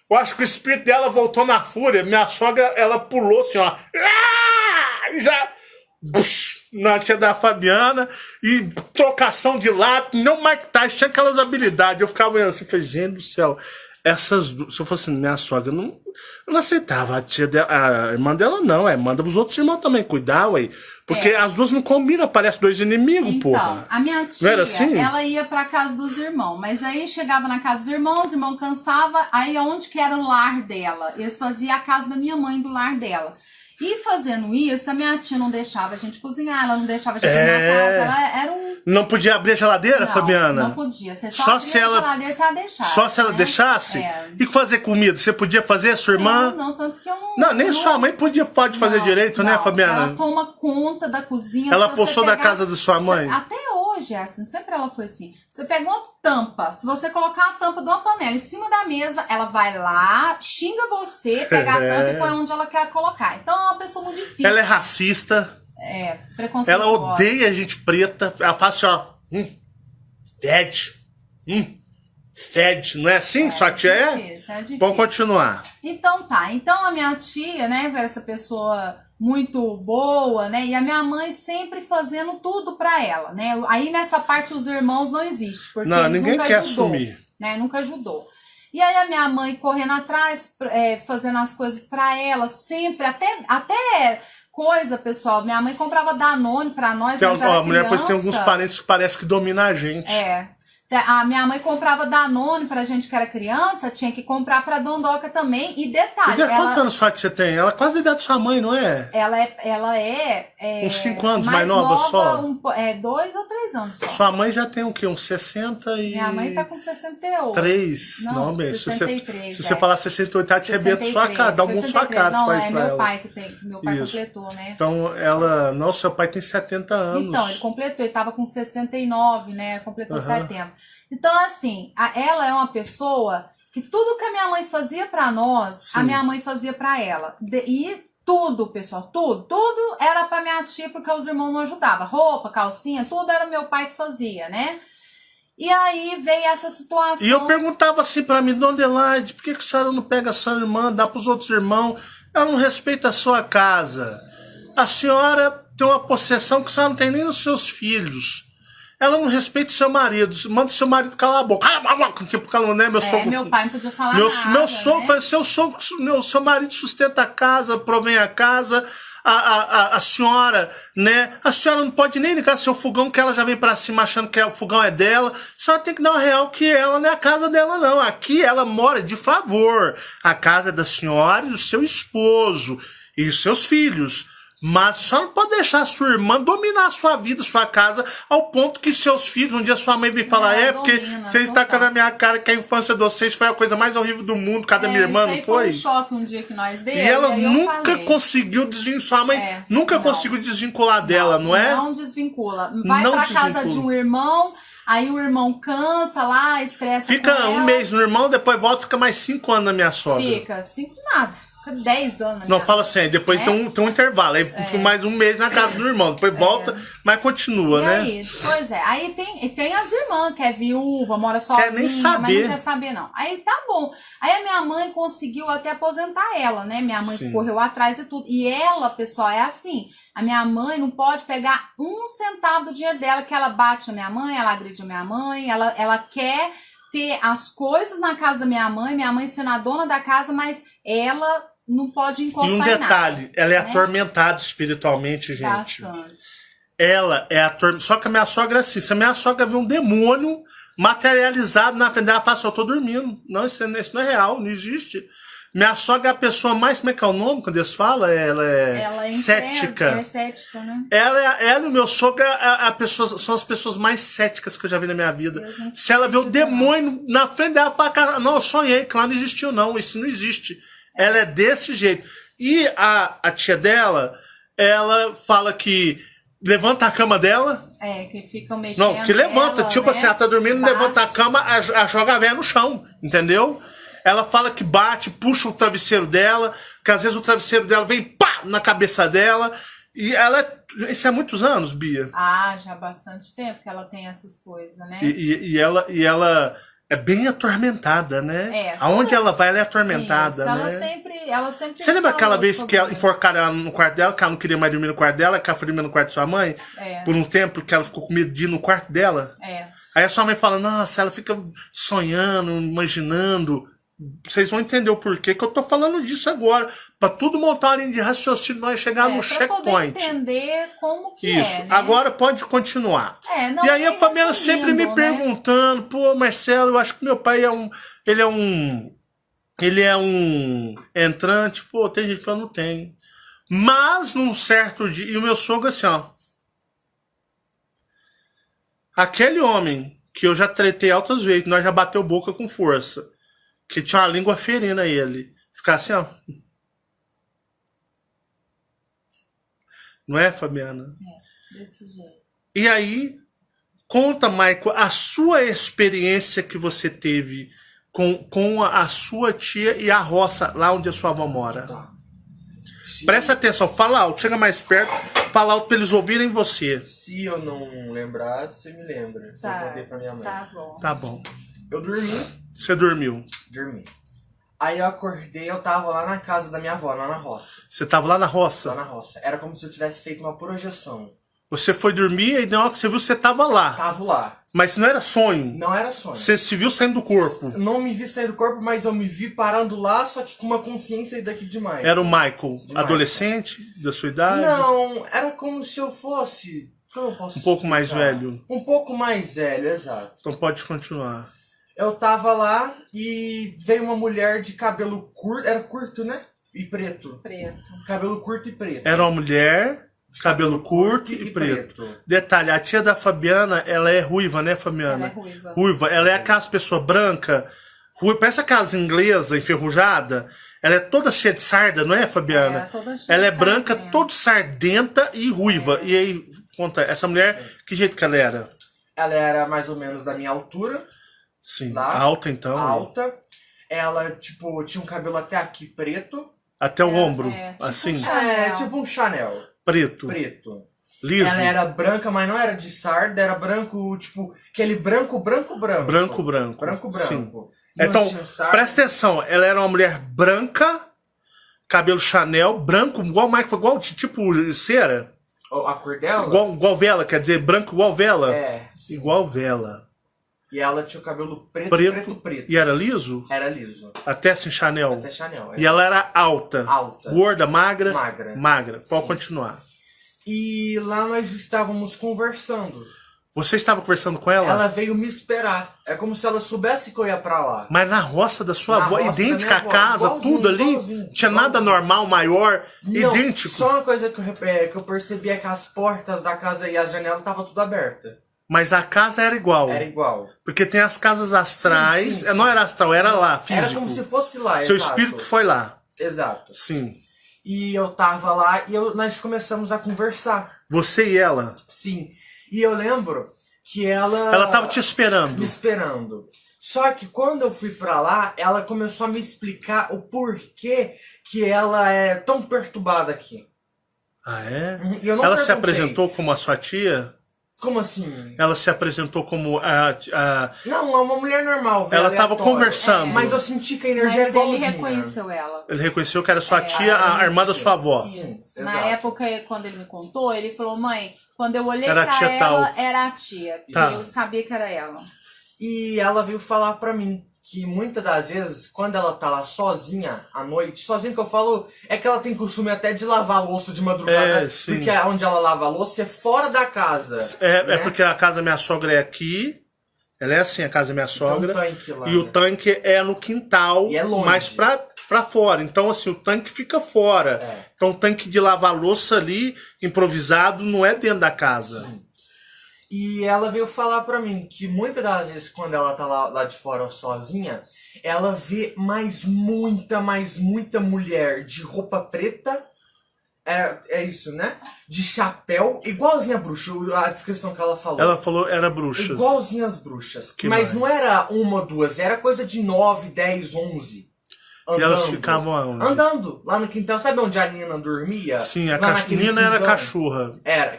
Eu acho que o espírito dela voltou na fúria. Minha sogra, ela pulou assim, ó. E já... na tia da Fabiana. E trocação de lado. Não Mike Tyson, tinha aquelas habilidades. Eu ficava olhando assim, falei, gente do céu. Se eu fosse minha sogra, eu não aceitava. A tia dela, a irmã dela não, manda os outros irmãos também cuidar, ué. Porque as duas não combinam, parece 2 inimigos, então, porra. A minha tia, não era assim? Ela ia pra casa dos irmãos, mas aí chegava na casa dos irmãos, o irmão cansava, aí onde que era o lar dela? Eles faziam a casa da minha mãe do lar dela. E fazendo isso, a minha tia não deixava a gente cozinhar, ela não deixava a gente ir na casa, ela era um... Não podia abrir a geladeira, Fabiana? Não podia, você só abria a geladeira se ela deixasse. Só se ela deixasse? E fazer comida? Você podia fazer a sua irmã? Não, tanto que eu não... Não, nem sua mãe pode fazer direito, né, Fabiana? Ela toma conta da cozinha. Ela postou da casa da sua mãe? Até hoje é assim, sempre ela foi assim. Você pega uma tampa, se você colocar a tampa de uma panela em cima da mesa, ela vai lá, xinga você, pega a tampa e põe onde ela quer colocar. Então é uma pessoa muito difícil. Ela é racista. Preconceituosa. Ela odeia gente preta. Ela faz assim, ó. Fede. Fede. Não é assim? Sua tia é? Difícil. Vamos continuar. Então tá. Então a minha tia, né, essa pessoa muito boa, né, e a minha mãe sempre fazendo tudo pra ela, né. Aí nessa parte os irmãos não existem, porque não, eles ninguém nunca quer ajudou, assumir. né, nunca ajudou. E aí a minha mãe correndo atrás, fazendo as coisas pra ela, sempre, até coisa, pessoal. Minha mãe comprava Danone pra nós, a mulher depois tem alguns parentes que parece que dominam a gente. A minha mãe comprava Danone pra gente que era criança, tinha que comprar pra Dondoca também. E detalhe... Quantos anos sua tia tem? Ela é quase a idade da sua mãe, não é? Ela é uns 5 anos mais nova só? 2 ou 3 anos só. Sua mãe já tem o quê? Uns 60 e... Minha mãe tá com 68. 3? Não, bem. 63. Se você falar 68, ela te arrebenta sua cara, dá um sua cara. Não, é meu pai que tem. Meu pai completou, né? Então, ela... Não, seu pai tem 70 anos. Então, ele completou. Ele tava com 69, né? Completou 70. Então, assim, ela é uma pessoa que tudo que a minha mãe fazia pra nós, a minha mãe fazia pra ela. E tudo, pessoal, tudo era pra minha tia, porque os irmãos não ajudavam. Roupa, calcinha, tudo era meu pai que fazia, né? E aí veio essa situação. E eu perguntava assim pra mim, Dona Adelaide, por que a senhora não pega a sua irmã, dá pros outros irmãos? Ela não respeita a sua casa. A senhora tem uma possessão que a senhora não tem nem nos seus filhos. Ela não respeita o seu marido. Manda o seu marido calar a boca. Cala a boca! Tipo, né? Meu pai não podia falar nada. Meu sogro, né? Seu marido sustenta a casa, provém a casa. a senhora, né? A senhora não pode nem ligar seu fogão, que ela já vem pra cima achando que o fogão é dela. A senhora tem que dar uma real que ela não é a casa dela, não. Aqui ela mora de favor. A casa é da senhora e do seu esposo e dos seus filhos. Mas só não pode deixar a sua irmã dominar a sua vida, sua casa, ao ponto que seus filhos, um dia sua mãe vem falar, porque vocês tacam na minha cara que a infância de vocês foi a coisa mais horrível do mundo, cada minha irmã, não foi? Foi um choque um dia que nós demos. E ela nunca conseguiu desvincular, sua mãe nunca conseguiu desvincular dela, não é? Não desvincula. Vai pra casa de um irmão, aí o irmão cansa lá, estressa fica com um ela. mês no irmão, depois volta, fica mais 5 anos na minha sogra. Fica, 5 nada. 10 anos. Não, fala assim, depois tem um intervalo, aí mais um mês na casa do irmão, depois volta, mas continua, e né? Aí, pois é, aí tem as irmãs, que é viúva, mora sozinha, nem saber. mas não quer saber não. Aí tá bom. Aí a minha mãe conseguiu até aposentar ela, né? Minha mãe correu atrás e tudo. E ela, pessoal, é assim, a minha mãe não pode pegar 1 centavo do dinheiro dela, que ela bate na minha mãe, ela agride a minha mãe, ela quer ter as coisas na casa da minha mãe sendo a dona da casa, mas ela não pode encostar em em nada. E um detalhe, ela é né? atormentada espiritualmente, gente. Bastante. Ela é atormentada. Só que a minha sogra é assim, se a minha sogra vê um demônio materializado na frente dela, ela fala assim, eu tô dormindo. Não, isso não é real, não existe. Minha sogra é a pessoa mais, como é que é o nome quando eles falam? Ela é cética. Ela é cética, né? Ela e o meu sogro são as pessoas mais céticas que eu já vi na minha vida. Se ela vê o demônio na frente dela, ela fala, não, eu sonhei, que lá não existiu não, isso não existe. Ela é desse jeito. E a tia dela, ela fala que levanta a cama dela. Que ficam mexendo. Não, que levanta. Tipo assim, ela tá dormindo, levanta a cama, a joga a véia no chão. Entendeu? Ela fala que bate, puxa o travesseiro dela, que às vezes o travesseiro dela vem pá na cabeça dela. E ela. Isso há muitos anos, Bia. Já há bastante tempo que ela tem essas coisas, né? E ela é bem atormentada, né? Aonde ela vai, ela é atormentada, isso, né? Ela sempre Você lembra aquela vez que enforcaram ela no quarto dela, que ela não queria mais dormir no quarto dela, que ela foi dormir no quarto de sua mãe? Por um tempo, que ela ficou com medo de ir no quarto dela? Aí a sua mãe fala, nossa, ela fica sonhando, imaginando. Vocês vão entender o porquê que eu tô falando disso agora. Pra tudo montar uma linha de raciocínio, nós chegar no checkpoint. Pra poder entender como que isso. né? Agora pode continuar. Não, e aí a família sempre me perguntando, pô, Marcelo, eu acho que meu pai ele é um entrante. Pô, tem gente que fala, não tem. Mas num certo dia, e o meu sogro assim, ó. Aquele homem que eu já tretei altas vezes, nós já bateu boca com força. Que tinha uma língua ferina ele. Ficar assim, ó. Não é, Fabiana? Desse jeito. E aí, conta, Maico, a sua experiência que você teve com a sua tia e a roça, lá onde a sua avó mora. Presta atenção, fala alto, chega mais perto, fala alto pra eles ouvirem você. Se eu não lembrar, você me lembra. Eu contei pra minha mãe. Tá bom. Tá bom. Eu dormi. Você dormiu? Dormi. Aí eu acordei, eu tava lá na casa da minha avó, lá na roça. Você tava lá na roça? Lá na roça. Era como se eu tivesse feito uma projeção. Você foi dormir e na hora que você viu, você tava lá. Tava lá. Mas não era sonho? Não era sonho. Você se viu saindo do corpo? Não me vi sair do corpo, mas eu me vi parando lá, só que com uma consciência daqui demais. Era o Michael, adolescente, da sua idade? Não, era como se eu fosse... Como eu posso um pouco mais velho? Um pouco mais velho, exato. Então pode continuar. Eu tava lá e veio uma mulher de cabelo curto, era curto, né? E preto. Preto. Cabelo curto e preto. Era uma mulher de cabelo curto e preto. Detalhe, a tia da Fabiana, ela é ruiva, né, Fabiana? Ela é ruiva. Ruiva. Ela é aquelas pessoas brancas, parece aquelas inglesas enferrujadas. Ela é toda cheia de sarda, não é, Fabiana? Toda cheia ela é de branca, sardinha. toda sardenta e ruiva. E aí, conta, essa mulher, que jeito que ela era? Ela era mais ou menos da minha altura. Sim, lá, alta então. Alta. Ela, tipo, tinha um cabelo até aqui preto. Até o ombro, tipo assim. Tipo um Chanel. Preto. Preto. Liso. Ela era branca, mas não era de sarda, era branco, tipo, aquele branco. Branco. Sim. Não Então, tinha sarda. presta atenção, ela era uma mulher branca, cabelo Chanel, branco, igual Michael, igual tipo cera. A cor dela? Igual vela, quer dizer, branco igual vela. É. Sim. Igual vela. E ela tinha o cabelo preto. E era liso? Era liso. Até assim, Chanel? Até Chanel. E ela era alta? Alta. Gorda, magra? Magra. Pode Sim. continuar. E lá nós estávamos conversando. Você estava conversando com ela? Ela veio me esperar. É como se ela soubesse que eu ia pra lá. Mas na roça da sua Na avó, roça idêntica da à minha casa, avó, tudo ali? igualzinho. Tinha nada normal, maior, Não, idêntico? Só uma coisa que eu percebi é que as portas da casa e as janelas estavam tudo abertas. Mas a casa era igual. Era igual. Porque tem as casas astrais. Sim. Não era astral, era lá, físico. Era como se fosse lá, Seu exato. espírito foi lá. Exato. Sim. E eu tava lá e nós começamos a conversar. Você e ela? Sim. E eu lembro que ela... Ela tava te esperando. Me esperando. Só que quando eu fui pra lá, ela começou a me explicar o porquê que ela é tão perturbada aqui. Ah, é? E eu não Ela se perguntei. apresentou como a sua tia? Como assim? Ela se apresentou como Não, é uma mulher normal. Ela tava aleatória. conversando. Mas eu senti que a energia era Mas ele igualzinha. reconheceu ela. Ele reconheceu que era sua tia, a irmã da sua avó. Sim, Isso. exato. Na época, quando ele me contou, ele falou, mãe, quando eu olhei Era a pra tia ela, tal. era a tia. Tá. Eu sabia que era ela. E ela veio falar pra mim que muitas das vezes, quando ela tá lá sozinha à noite, sozinha que eu falo, é que ela tem costume até de lavar a louça de madrugada. Sim. Porque onde ela lava a louça é fora da casa. É né? porque a casa da minha sogra é aqui. Ela é assim, a casa da minha sogra. Tem um tanque lá, e o né? tanque é no quintal, E é longe. mais pra fora. Então, assim, o tanque fica fora. É. Então, o tanque de lavar louça ali, improvisado, não é dentro da casa. Sim. E ela veio falar pra mim que muitas das vezes, quando ela tá lá de fora sozinha, ela vê muita mulher de roupa preta. É isso, né? De chapéu, igualzinha a bruxa, a descrição que ela falou. Ela falou era bruxas. Igualzinha as bruxas. Que Mas mais? não era uma ou duas, era coisa de 9, 10, 11. E elas ficavam aonde? Andando, lá no quintal. Sabe onde a Nina dormia? Sim, Lá naquele Nina era fundão? cachorra. Era,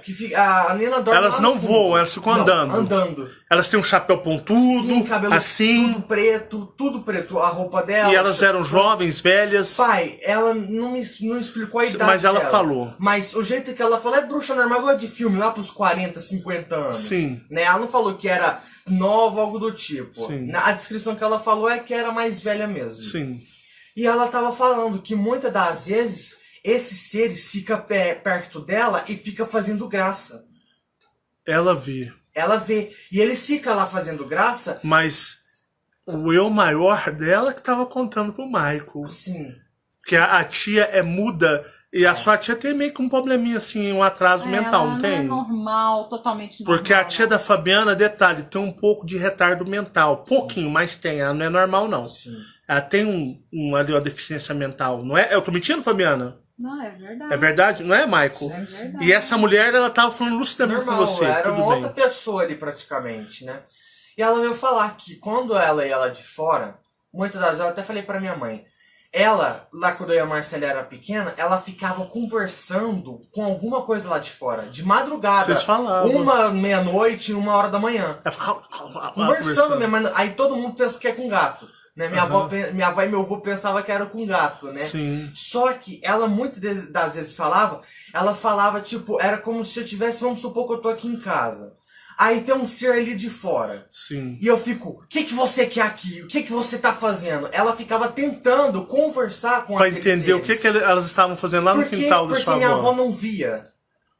a Nina dorme Elas lá não no fundo. voam, elas ficam Não, andando. andando. Elas têm um chapéu pontudo, Sim, cabelo assim. tudo preto, a roupa dela. E elas eram jovens, velhas. Pai, ela não explicou a idade Mas ela delas. falou. Mas o jeito que ela falou é bruxa normal, igual de filme, lá pros 40, 50 anos. Sim. Né? Ela não falou que era nova, algo do tipo. Sim. A descrição que ela falou é que era mais velha mesmo. Sim. E ela tava falando que muitas das vezes esses seres ficam perto dela e fica fazendo graça. Ela vê. Ela vê. E ele fica lá fazendo graça. Mas o eu maior dela que tava contando pro Michael. Sim. Que a tia é muda e a sua tia tem meio que um probleminha assim, um atraso mental, não ela tem? Não é normal, totalmente normal. Porque a tia da Fabiana, detalhe, tem um pouco de retardo mental. Pouquinho, mas tem. Ela não é normal, não. Sim. Ela tem ali uma deficiência mental, não é? Eu tô mentindo, Fabiana? Não, é verdade. É verdade? Não é, Michael? É verdade. E essa mulher, ela tava falando lucidamente com Normal, você. era Tudo uma bem. outra pessoa ali praticamente, né? E ela veio falar que quando ela ia lá de fora, muitas das vezes, eu até falei pra minha mãe, ela, lá quando eu e a Marcela era pequena, ela ficava conversando com alguma coisa lá de fora, de madrugada. Vocês falavam. Meia-noite, 1h da manhã. Ela ficava Conversando mesmo, mas aí todo mundo pensa que é com gato. Né? Minha avó e meu avô pensavam que era com gato, né? Sim. Só que ela muitas das vezes ela falava, tipo, era como se eu tivesse, vamos supor que eu tô aqui em casa. Aí tem um ser ali de fora. Sim. E eu fico, o que você quer aqui? O que você tá fazendo? Ela ficava tentando conversar com Pra aqueles entender o seres. que elas estavam fazendo lá no quintal da Porque sua minha avó. avó não via.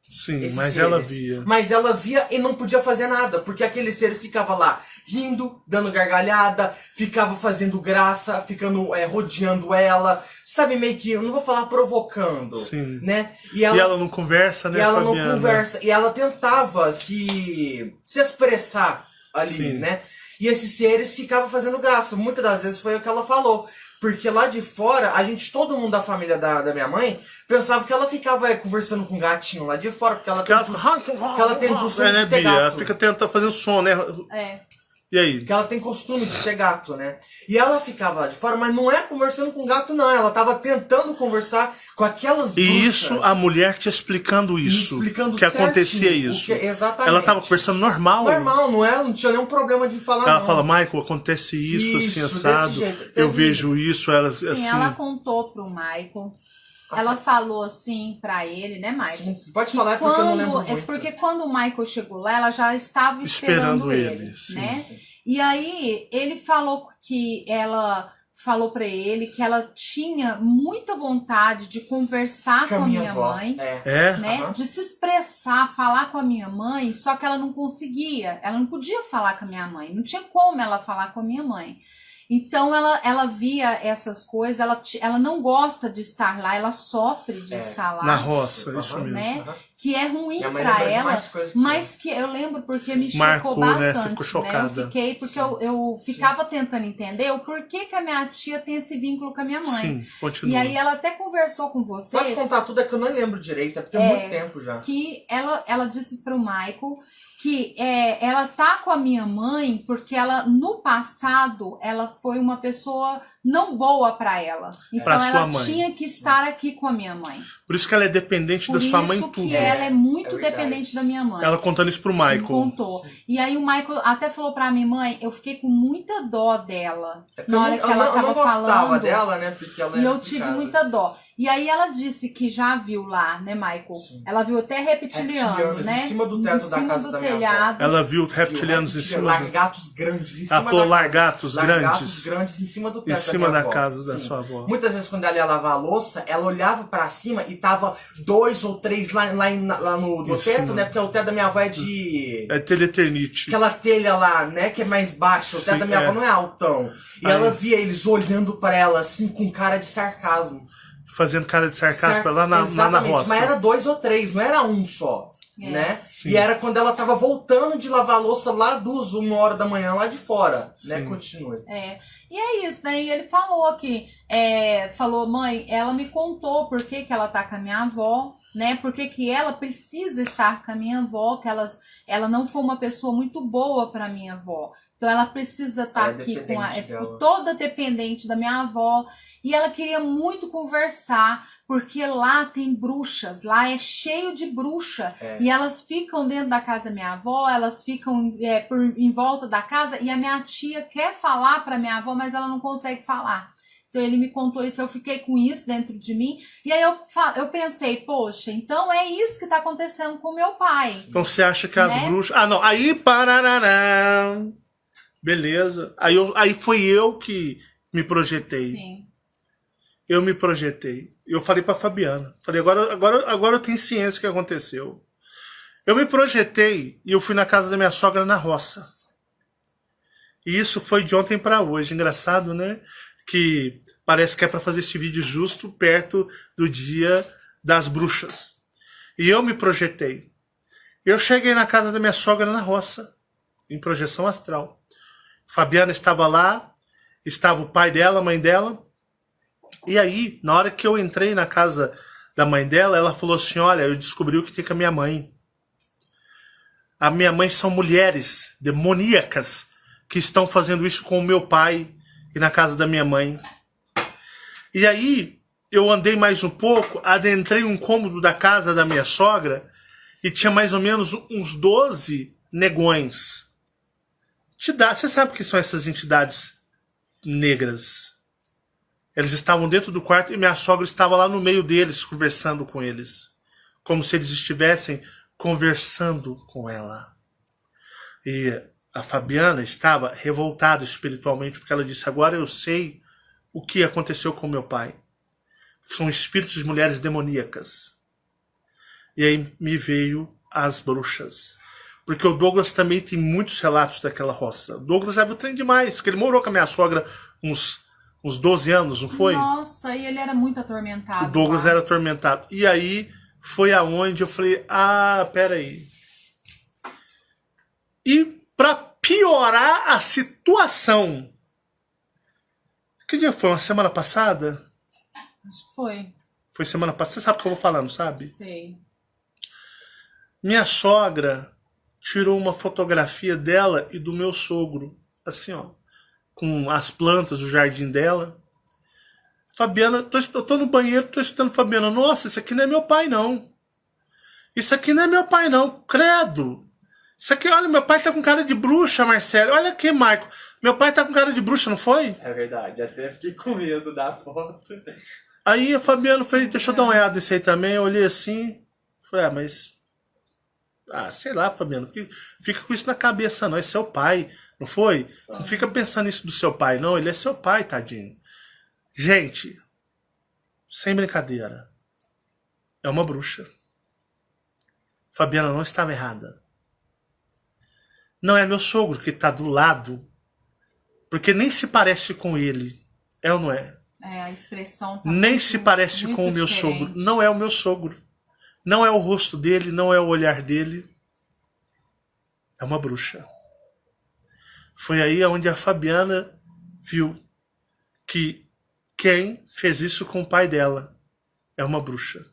Sim, Esses mas seres. ela via. Mas ela via e não podia fazer nada, porque aqueles seres ficavam lá rindo, dando gargalhada, ficava fazendo graça, ficando rodeando ela, sabe, meio que, eu não vou falar provocando, Sim. né? E ela não conversa, né, e ela Fabiana? não conversa, e ela tentava se expressar ali, Sim. né? E esses seres ficavam fazendo graça, muitas das vezes foi o que ela falou. Porque lá de fora, todo mundo da família da minha mãe, pensava que ela ficava conversando com um gatinho lá de fora, porque ela tem costume né, de ter Bia? Ela gato. fica tentando fazer som, né? É. E aí? Porque ela tem costume de ter gato, né? E ela ficava lá de fora, mas não é conversando com gato, não. Ela tava tentando conversar com aquelas bruxas. E isso, a mulher te explicando me isso. explicando que acontecia certinho, isso. Exatamente. Ela tava conversando normal. Normal, não tinha nenhum problema de falar, Ela não. fala, Michael, acontece isso, assim, Isso, assado. desse jeito. Eu Teve- vejo isso, ela Sim, assim. ela contou pro Michael. Ela falou assim pra ele, né, Michael? Sim, pode falar, porque eu não lembro muito. Porque quando o Michael chegou lá, ela já estava esperando ele, sim. né? E aí ele falou que ela falou pra ele que ela tinha muita vontade de conversar com a minha mãe, né? De se expressar, falar com a minha mãe, só que ela não conseguia. Ela não podia falar com a minha mãe. Não tinha como ela falar com a minha mãe. Então ela via essas coisas, ela não gosta de estar lá, ela sofre de estar lá. Na roça, isso mesmo. Né? Que é ruim pra ela, mas que eu lembro porque me chocou né? bastante. Você ficou chocada. Né? Eu fiquei, porque eu ficava tentando entender o porquê que a minha tia tem esse vínculo com a minha mãe. Sim, continua. E aí ela até conversou com você. Pode contar tudo, é que eu não lembro direito, é porque tem muito tempo já. Que ela disse pro Michael que ela tá com a minha mãe porque ela, no passado, ela foi uma pessoa não boa pra ela. Então ela tinha que estar aqui com a minha mãe. Por isso que ela é dependente da sua mãe tudo. Por isso que ela é muito dependente da minha mãe. Ela contando isso pro Michael. Sim, contou. E aí o Michael até falou pra minha mãe, eu fiquei com muita dó dela. Na hora que ela tava falando dela, né? Porque ela e eu tive muita dó. E aí ela disse que já viu lá, né, Michael? Sim. Ela viu até reptiliano, né? Em cima do teto da casa da minha avó. Ela viu reptilianos em cima do... Largatos grandes em cima ela falou largatos grandes. Largatos grandes em cima do teto em cima da avó. casa da sua avó. Muitas vezes quando ela ia lavar a louça, ela olhava pra cima e tava 2 ou 3 lá no teto, cima. né? Porque o teto da minha avó é de... É teleternite. Aquela telha lá, né? Que é mais baixa. O teto da minha avó não é altão. E ela via eles olhando pra ela assim com cara de sarcasmo. Fazendo cara de sarcasmo lá na roça. Mas era 2 ou 3, não era um só. Né? Sim. E era quando ela tava voltando de lavar a louça lá 1h da manhã, lá de fora. Sim. Né? Continue. E é isso, né? E ele falou que... falou, mãe, ela me contou por que ela tá com a minha avó, né? Por que ela precisa estar com a minha avó, que ela não foi uma pessoa muito boa pra minha avó. Então ela precisa estar aqui toda dependente da minha avó. E ela queria muito conversar, porque lá tem bruxas, lá é cheio de bruxa. E elas ficam dentro da casa da minha avó, elas ficam em volta da casa, e a minha tia quer falar pra minha avó, mas ela não consegue falar. Então ele me contou isso, eu fiquei com isso dentro de mim. E aí eu pensei, poxa, então é isso que tá acontecendo com meu pai. Então você acha que as bruxas... Ah, não, aí parará. Beleza. Aí foi eu que me projetei. Sim. Eu me projetei. Eu falei pra Fabiana. Falei, agora eu tenho ciência do que aconteceu. Eu me projetei e eu fui na casa da minha sogra na roça. E isso foi de ontem pra hoje. Engraçado, né? Que parece que é pra fazer esse vídeo justo perto do dia das bruxas. E eu me projetei. Eu cheguei na casa da minha sogra na roça, em projeção astral. Fabiana estava lá, estava o pai dela, a mãe dela. E aí, na hora que eu entrei na casa da mãe dela, ela falou assim, olha, eu descobri o que tem com a minha mãe. A minha mãe são mulheres demoníacas que estão fazendo isso com o meu pai e na casa da minha mãe. E aí, eu andei mais um pouco, adentrei um cômodo da casa da minha sogra e tinha mais ou menos uns 12 negões. Você sabe o que são essas entidades negras? Eles estavam dentro do quarto e minha sogra estava lá no meio deles, conversando com eles. Como se eles estivessem conversando com ela. E a Fabiana estava revoltada espiritualmente, porque ela disse, agora eu sei o que aconteceu com meu pai. São espíritos de mulheres demoníacas. E aí me veio as bruxas. Porque o Douglas também tem muitos relatos daquela roça. O Douglas já viu trem demais, que ele morou com a minha sogra uns 12 anos, não foi? Nossa, e ele era muito atormentado. O Douglas era atormentado. E aí foi aonde eu falei, peraí. E para piorar a situação, que dia foi? Uma semana passada? Acho que foi. Foi semana passada. Você sabe o que eu vou falar, não sabe? Sei. Minha sogra tirou uma fotografia dela e do meu sogro. Assim, ó. Com as plantas do jardim dela. Fabiana, eu tô no banheiro, tô escutando Fabiana. Nossa, isso aqui não é meu pai, não. Isso aqui não é meu pai, não. Credo. Isso aqui, olha, meu pai tá com cara de bruxa, Marcelo. Olha aqui, Maico. Meu pai tá com cara de bruxa, não foi? É verdade, até fiquei com medo da foto. Aí a Fabiana falou, deixa eu dar uma olhada nisso aí também. Eu olhei assim. Falei, mas... Ah, sei lá, Fabiano, fica com isso na cabeça não, é seu pai, não foi? Não fica pensando isso do seu pai, não, ele é seu pai, tadinho. Gente, sem brincadeira, é uma bruxa. Fabiana não estava errada. Não é meu sogro que está do lado, porque nem se parece com ele, é ou não é? É, a expressão tá nem muito, se parece com o meu diferente. sogro, não é o meu sogro. Não é o rosto dele, não é o olhar dele. É uma bruxa. Foi aí onde a Fabiana viu que quem fez isso com o pai dela é uma bruxa.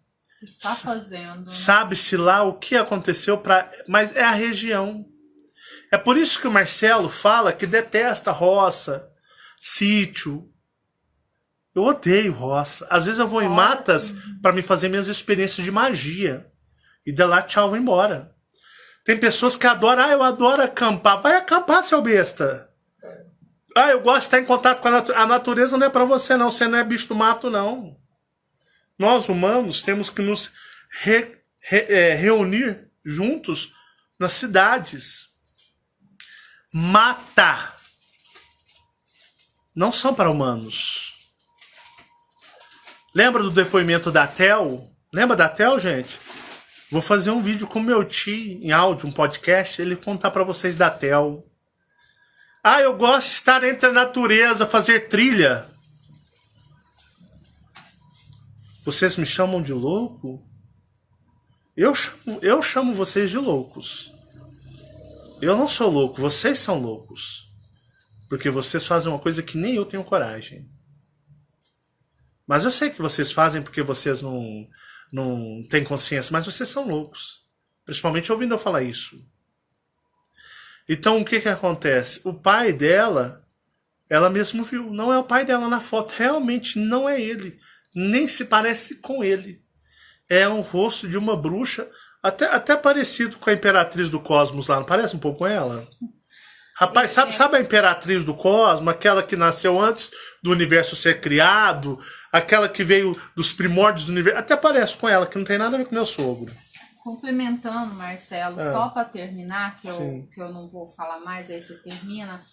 Está fazendo. Sabe-se lá o que aconteceu, mas é a região. É por isso que o Marcelo fala que detesta roça, sítio. Eu odeio roça. Às vezes eu vou em matas para me fazer minhas experiências de magia. E de lá, tchau, vou embora. Tem pessoas que adoram, eu adoro acampar. Vai acampar, seu besta. Eu gosto de estar em contato com a natureza. A natureza não é para você, não. Você não é bicho do mato, não. Nós, humanos, temos que nos reunir juntos nas cidades. Mata. Não são para humanos. Lembra do depoimento da Tel? Lembra da Tel, gente? Vou fazer um vídeo com meu tio em áudio, um podcast, ele contar para vocês da Tel. Eu gosto de estar entre a natureza, fazer trilha. Vocês me chamam de louco? Eu chamo vocês de loucos. Eu não sou louco, vocês são loucos. Porque vocês fazem uma coisa que nem eu tenho coragem. Mas eu sei que vocês fazem porque vocês não têm consciência, mas vocês são loucos. Principalmente ouvindo eu falar isso. Então o que acontece? O pai dela, ela mesmo viu, não é o pai dela na foto, realmente não é ele. Nem se parece com ele. É um rosto de uma bruxa, até parecido com a Imperatriz do Cosmos lá, não parece um pouco com ela? Rapaz, sabe a Imperatriz do Cosmos? Aquela que nasceu antes do universo ser criado, aquela que veio dos primórdios do universo. Até parece com ela, que não tem nada a ver com meu sogro. Complementando, Marcelo, só para terminar, que eu não vou falar mais, aí você termina.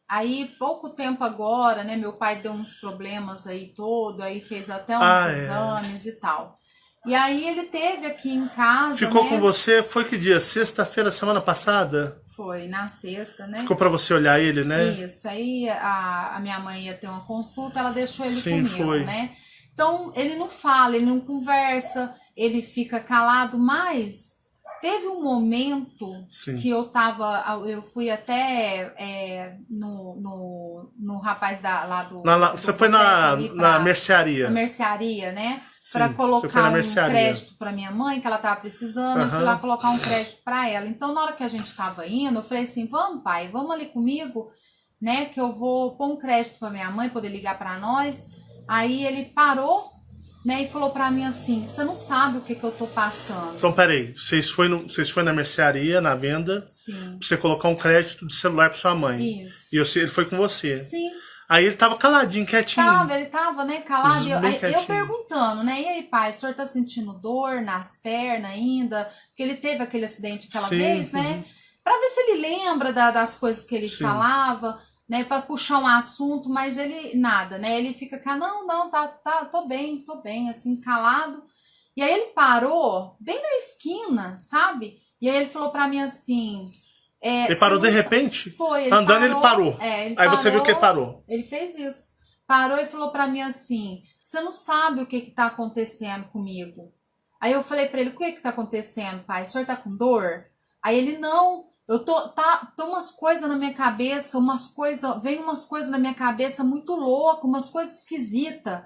Aí, pouco tempo agora, né, meu pai deu uns problemas aí aí fez até uns exames e tal. E aí ele teve aqui em casa, Ficou com você, foi que dia? Sexta-feira, semana passada? Foi, na sexta, né? Ficou pra você olhar ele, né? Isso, aí a minha mãe ia ter uma consulta, ela deixou ele Sim, comigo, foi. né? Então, ele não fala, ele não conversa, ele fica calado, mas teve um momento que eu fui até no rapaz lá do... Você foi na mercearia. Na mercearia, né? Para colocar um crédito para minha mãe, que ela tava precisando, eu fui lá colocar um crédito para ela. Então, na hora que a gente tava indo, eu falei assim, vamos, pai, vamos ali comigo, né? Que eu vou pôr um crédito para minha mãe, poder ligar para nós. Aí ele parou, né? E falou para mim assim, você não sabe o que eu tô passando. Então, peraí, vocês foram na mercearia, na venda, Sim. pra você colocar um crédito de celular pra sua mãe. Isso. E ele foi com você. Sim. Aí ele tava caladinho, quietinho. Ele tava, né, calado. Bem Eu perguntando, né, e aí, pai, o senhor tá sentindo dor nas pernas ainda? Porque ele teve aquele acidente aquela vez, né? Pra ver se ele lembra das coisas que ele falava, né, pra puxar um assunto, mas ele, nada, né? Ele fica cá, não, tô bem, assim, calado. E aí ele parou bem na esquina, sabe? E aí ele falou pra mim assim... ele parou de repente? Foi, ele andando, parou, ele parou. Ele aí você parou, viu que ele parou. Ele fez isso. Parou e falou pra mim assim, você não sabe o que tá acontecendo comigo. Aí eu falei pra ele, o que tá acontecendo, pai? O senhor tá com dor? Aí ele, não, eu tô umas coisas na minha cabeça, vem umas coisas na minha cabeça muito loucas, umas coisas esquisitas.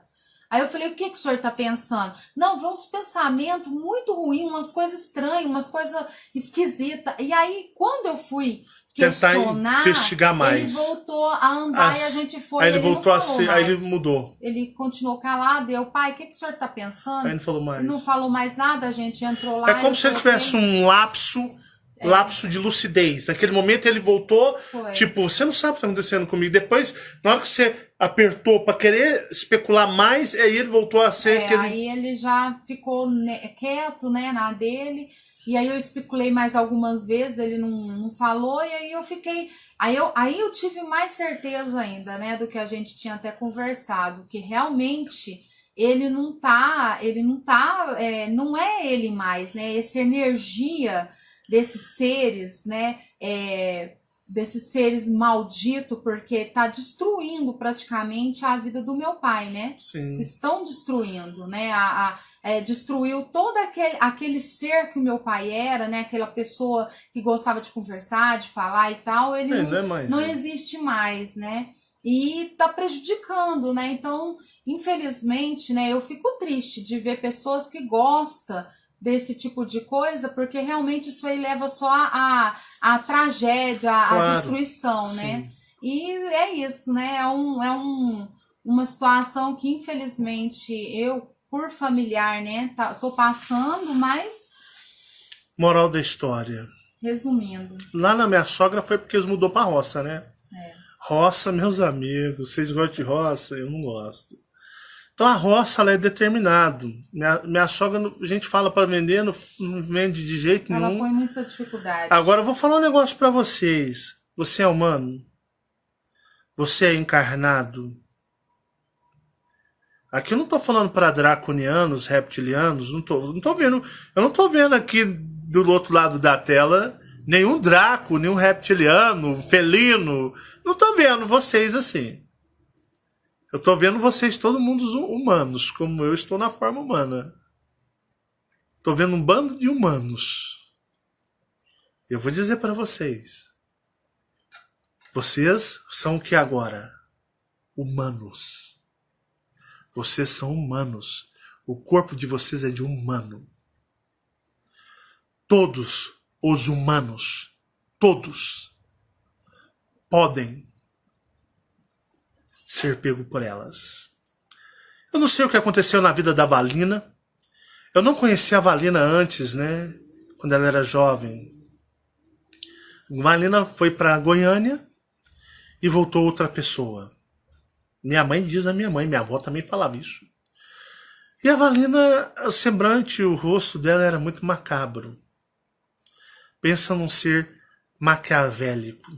Aí eu falei, o que o senhor tá pensando? Não, vem uns pensamentos muito ruins, umas coisas estranhas, umas coisas esquisitas. E aí, quando eu fui questionar, investigar mais, ele voltou a andar e a gente foi. Aí ele voltou a ser, aí ele mudou. Ele continuou calado e eu, pai, o que o senhor tá pensando? Aí não falou mais. Não falou mais nada, a gente entrou lá. É como se ele tivesse um lapso de lucidez. Naquele momento ele voltou, tipo, você não sabe o que está acontecendo comigo. Depois, na hora que você apertou para querer especular mais, aí ele voltou a ser aquele... Aí ele já ficou quieto, né, na dele. E aí eu especulei mais algumas vezes, ele não falou, e aí eu fiquei... Aí eu tive mais certeza ainda, né, do que a gente tinha até conversado, que realmente ele não é ele mais, né, essa energia desses seres, né, desses seres malditos, porque tá destruindo praticamente a vida do meu pai, né? Sim. Estão destruindo, né? Destruiu todo aquele ser que o meu pai era, né? Aquela pessoa que gostava de conversar, de falar e tal, ele não existe mais, né? E tá prejudicando, né? Então, infelizmente, né? Eu fico triste de ver pessoas que gostam desse tipo de coisa, porque realmente isso aí leva só a tragédia, a destruição, sim. né? E é isso, né? Uma situação que, infelizmente, eu, por familiar, né, tô passando, mas... Moral da história. Resumindo. Lá na minha sogra foi porque eles mudou pra roça, né? É. Roça, meus amigos, vocês gostam de roça? Eu não gosto. Então a roça, ela é determinado. Minha sogra, a gente fala para vender, não vende de jeito nenhum. Ela põe muita dificuldade. Agora eu vou falar um negócio para vocês. Você é humano? Você é encarnado? Aqui eu não tô falando para draconianos, reptilianos, não tô vendo. Eu não tô vendo aqui do outro lado da tela nenhum draco, nenhum reptiliano, felino. Não tô vendo vocês assim. Eu tô vendo vocês, todo mundo humanos, como eu estou na forma humana. Tô vendo um bando de humanos. Eu vou dizer para vocês. Vocês são o que agora? Humanos. Vocês são humanos. O corpo de vocês é de humano. Todos os humanos, todos, podem ser pego por elas. Eu não sei o que aconteceu na vida da Valina. Eu não conhecia a Valina antes, né? Quando ela era jovem. A Valina foi para Goiânia e voltou outra pessoa. Minha mãe diz a minha mãe, minha avó também falava isso. E a Valina, o semblante, o rosto dela era muito macabro. Pensa num ser maquiavélico.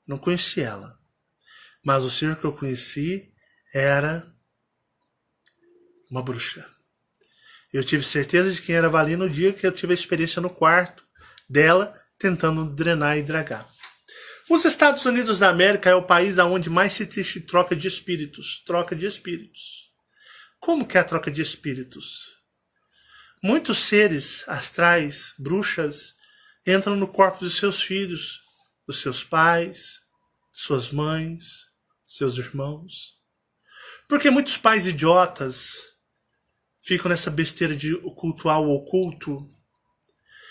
Não conheci ela. Mas o ser que eu conheci era uma bruxa. Eu tive certeza de quem era a Valina no dia que eu tive a experiência no quarto dela, tentando drenar e dragar. Os Estados Unidos da América é o país onde mais se existe troca de espíritos. Troca de espíritos. Como que é a troca de espíritos? Muitos seres astrais, bruxas, entram no corpo dos seus filhos, dos seus pais, suas mães, seus irmãos. Porque muitos pais idiotas ficam nessa besteira de cultuar o oculto.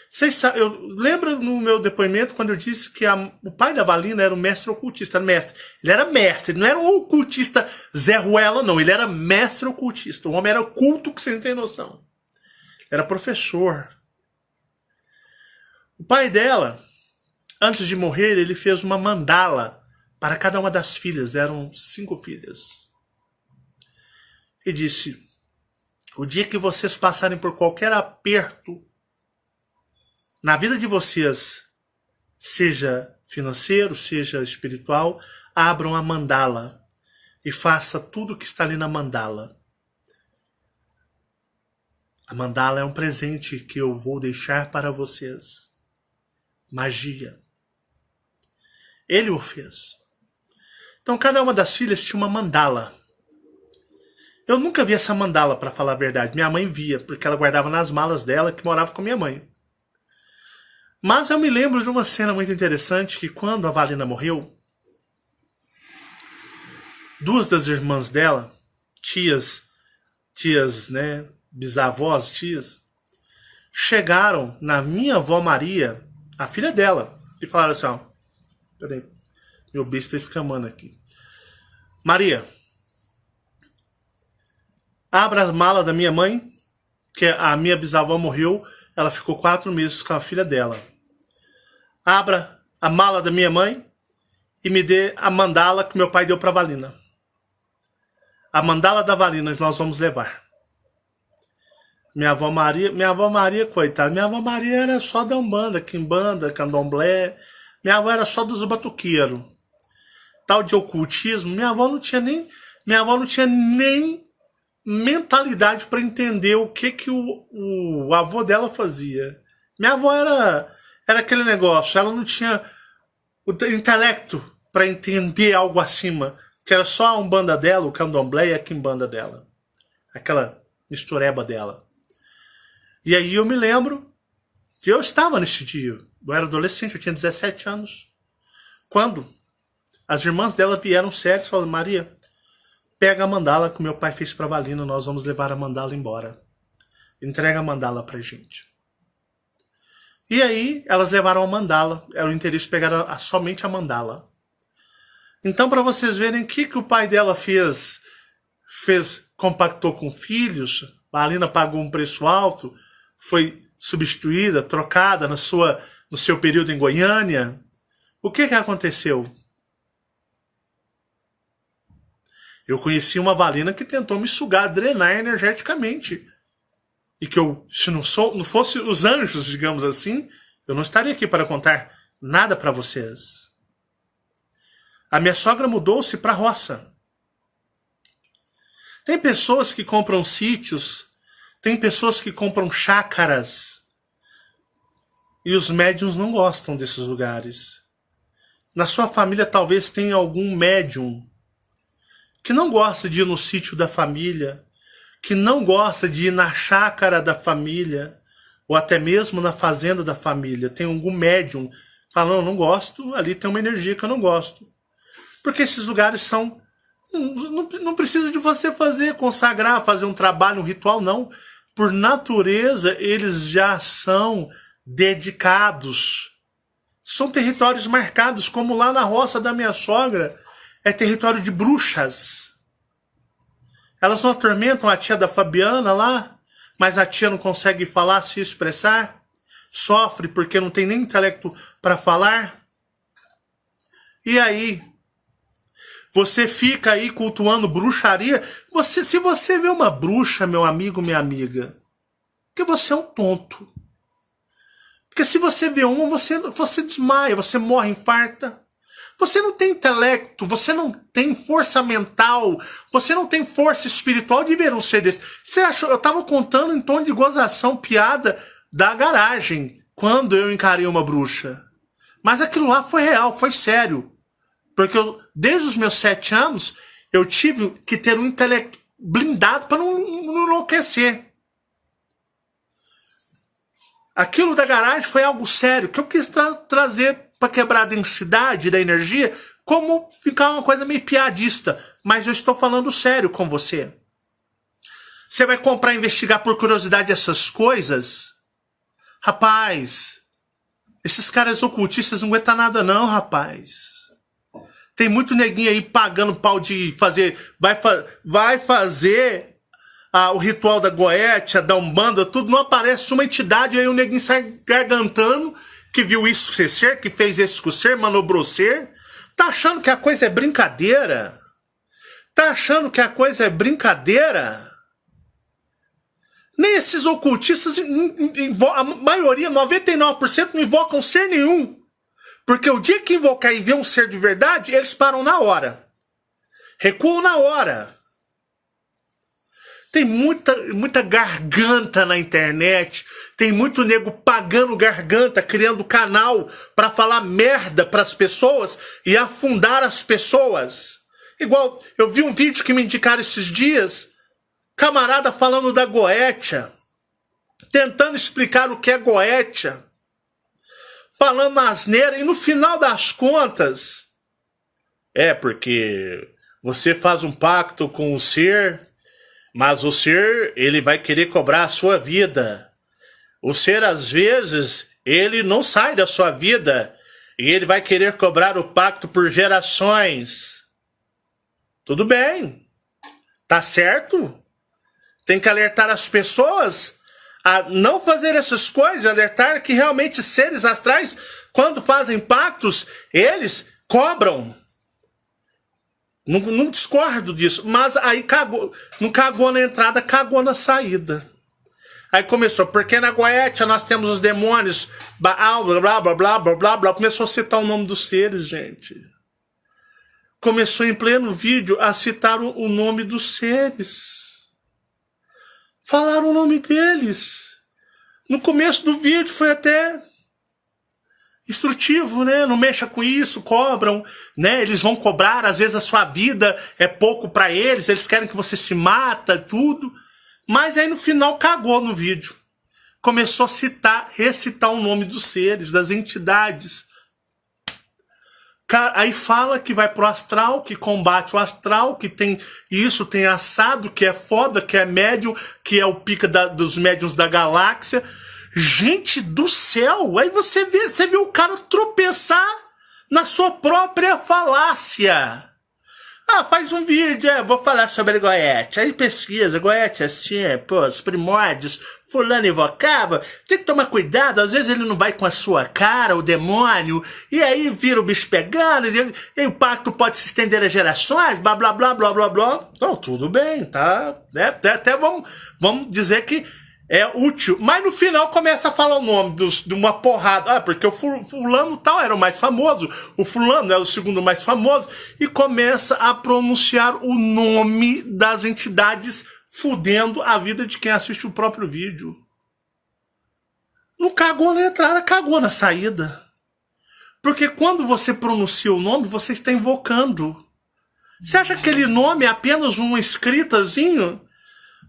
Vocês sabem, eu lembro no meu depoimento quando eu disse que o pai da Valina era um mestre ocultista. Ele era mestre, ele não era um ocultista Zé Ruela, não. Ele era mestre ocultista. O homem era culto que você não tem noção. Era professor. O pai dela, antes de morrer, ele fez uma mandala para cada uma das filhas. Eram 5 filhas. E disse: o dia que vocês passarem por qualquer aperto na vida de vocês, seja financeiro, seja espiritual, abram a mandala e faça tudo o que está ali na mandala. A mandala é um presente que eu vou deixar para vocês. Magia. Ele o fez. Então cada uma das filhas tinha uma mandala. Eu nunca vi essa mandala, para falar a verdade. Minha mãe via, porque ela guardava nas malas dela, que morava com minha mãe. Mas eu me lembro de uma cena muito interessante, que quando a Valina morreu, 2 das irmãs dela, tias, né, bisavós, tias, chegaram na minha avó Maria, a filha dela, e falaram assim, ó, peraí, meu beijo está escamando aqui. Maria, abra as malas da minha mãe, que a minha bisavó morreu, ela ficou 4 meses com a filha dela. Abra a mala da minha mãe e me dê a mandala que meu pai deu para Valina. A mandala da Valina nós vamos levar. Minha avó Maria, coitada, minha avó Maria era só da Umbanda, Quimbanda, Candomblé. Minha avó era só dos batuqueiros. Tal de ocultismo, minha avó não tinha nem mentalidade para entender o que o avô dela fazia. Minha avó era aquele negócio, ela não tinha o intelecto para entender algo acima, que era só a Umbanda dela, o Candomblé e a Quimbanda dela. Aquela mistureba dela. E aí eu me lembro que eu estava nesse dia. Eu era adolescente, eu tinha 17 anos. Quando as irmãs dela vieram sérias e falaram: Maria, pega a mandala que o meu pai fez para Valina, nós vamos levar a mandala embora. Entrega a mandala pra gente. E aí elas levaram a mandala. Era o interesse pegar somente a mandala. Então, para vocês verem o que o pai dela fez, compactou com filhos, a Valina pagou um preço alto, foi substituída, trocada no seu período em Goiânia. O que aconteceu? Eu conheci uma Valina que tentou me sugar, drenar energeticamente. E que se não fosse os anjos, digamos assim, eu não estaria aqui para contar nada para vocês. A minha sogra mudou-se para a roça. Tem pessoas que compram sítios, tem pessoas que compram chácaras. E os médiuns não gostam desses lugares. Na sua família talvez tenha algum médium que não gosta de ir no sítio da família, que não gosta de ir na chácara da família, ou até mesmo na fazenda da família. Tem algum médium falando: não gosto, ali tem uma energia que eu não gosto. Porque esses lugares são... Não precisa de você consagrar, fazer um trabalho, um ritual, não. Por natureza, eles já são dedicados. São territórios marcados, como lá na roça da minha sogra, é território de bruxas. Elas não atormentam a tia da Fabiana lá, mas a tia não consegue falar, se expressar, sofre porque não tem nem intelecto para falar. E aí, você fica aí cultuando bruxaria. Se você vê uma bruxa, meu amigo, minha amiga, porque você é um tonto. Porque se você vê uma, você desmaia, você morre, infarta. Você não tem intelecto, você não tem força mental, você não tem força espiritual de ver um ser desse. Você achou? Eu tava contando em tom de gozação, piada da garagem, quando eu encarei uma bruxa. Mas aquilo lá foi real, foi sério. Porque desde os meus 7 anos, eu tive que ter um intelecto blindado para não enlouquecer. Aquilo da garagem foi algo sério, que eu quis trazer para quebrar a densidade da energia, como ficar uma coisa meio piadista. Mas eu estou falando sério com você. Você vai comprar e investigar por curiosidade essas coisas? Rapaz, esses caras ocultistas não aguentam nada não, rapaz. Tem muito neguinho aí pagando pau de fazer... Vai fazer o ritual da Goetia, da Umbanda, tudo. Não aparece uma entidade, aí o neguinho sai gargantando, que viu isso ser, que fez isso com ser, manobrou ser. Tá achando que a coisa é brincadeira? Tá achando que a coisa é brincadeira? Nem esses ocultistas, a maioria, 99%, não invocam ser nenhum. Porque o dia que invocar e ver um ser de verdade, eles param na hora. Recuam na hora. Tem muita garganta na internet. Tem muito nego pagando garganta, criando canal para falar merda para as pessoas e afundar as pessoas. Igual, eu vi um vídeo que me indicaram esses dias, camarada falando da Goetia, tentando explicar o que é Goetia, falando asneira, e no final das contas, porque você faz um pacto com o ser, mas o ser, ele vai querer cobrar a sua vida. O ser, às vezes, ele não sai da sua vida, e ele vai querer cobrar o pacto por gerações. Tudo bem, tá certo? Tem que alertar as pessoas a não fazer essas coisas, alertar que realmente seres astrais, quando fazem pactos, eles cobram. Não discordo disso, mas aí cagou, não cagou na entrada, cagou na saída. Aí começou, porque na Goétia nós temos os demônios, Baal, blá, blá, blá, blá, blá, blá, blá. Começou a citar o nome dos seres, gente. Começou em pleno vídeo a citar o nome dos seres. Falaram o nome deles. No começo do vídeo foi até instrutivo, né? Não mexa com isso, cobram, né? Eles vão cobrar, às vezes a sua vida é pouco pra eles querem que você se mata, tudo. Mas aí no final cagou no vídeo. Começou a citar, recitar o nome dos seres, das entidades. Aí fala que vai pro astral, que combate o astral, que tem isso, tem assado, que é foda, que é médium, que é o pica dos médiums da galáxia. Gente do céu! Aí você vê o cara tropeçar na sua própria falácia. Ah, faz um vídeo, vou falar sobre Goétia. Aí pesquisa, Goétia assim, pô, os primórdios, fulano invocava. Tem que tomar cuidado, às vezes ele não vai com a sua cara, o demônio, e aí vira o bicho pegando, e o pacto pode se estender a gerações, blá, blá, blá, blá, blá, blá. Então, tudo bem, tá? Até vamos dizer que é útil, mas no final começa a falar o nome de uma porrada. Ah, porque o fulano tal era o mais famoso, o fulano é o segundo mais famoso, e começa a pronunciar o nome das entidades, fudendo a vida de quem assiste o próprio vídeo. Não cagou na entrada, cagou na saída. Porque quando você pronuncia o nome, você está invocando. Você acha que aquele nome é apenas um escritazinho?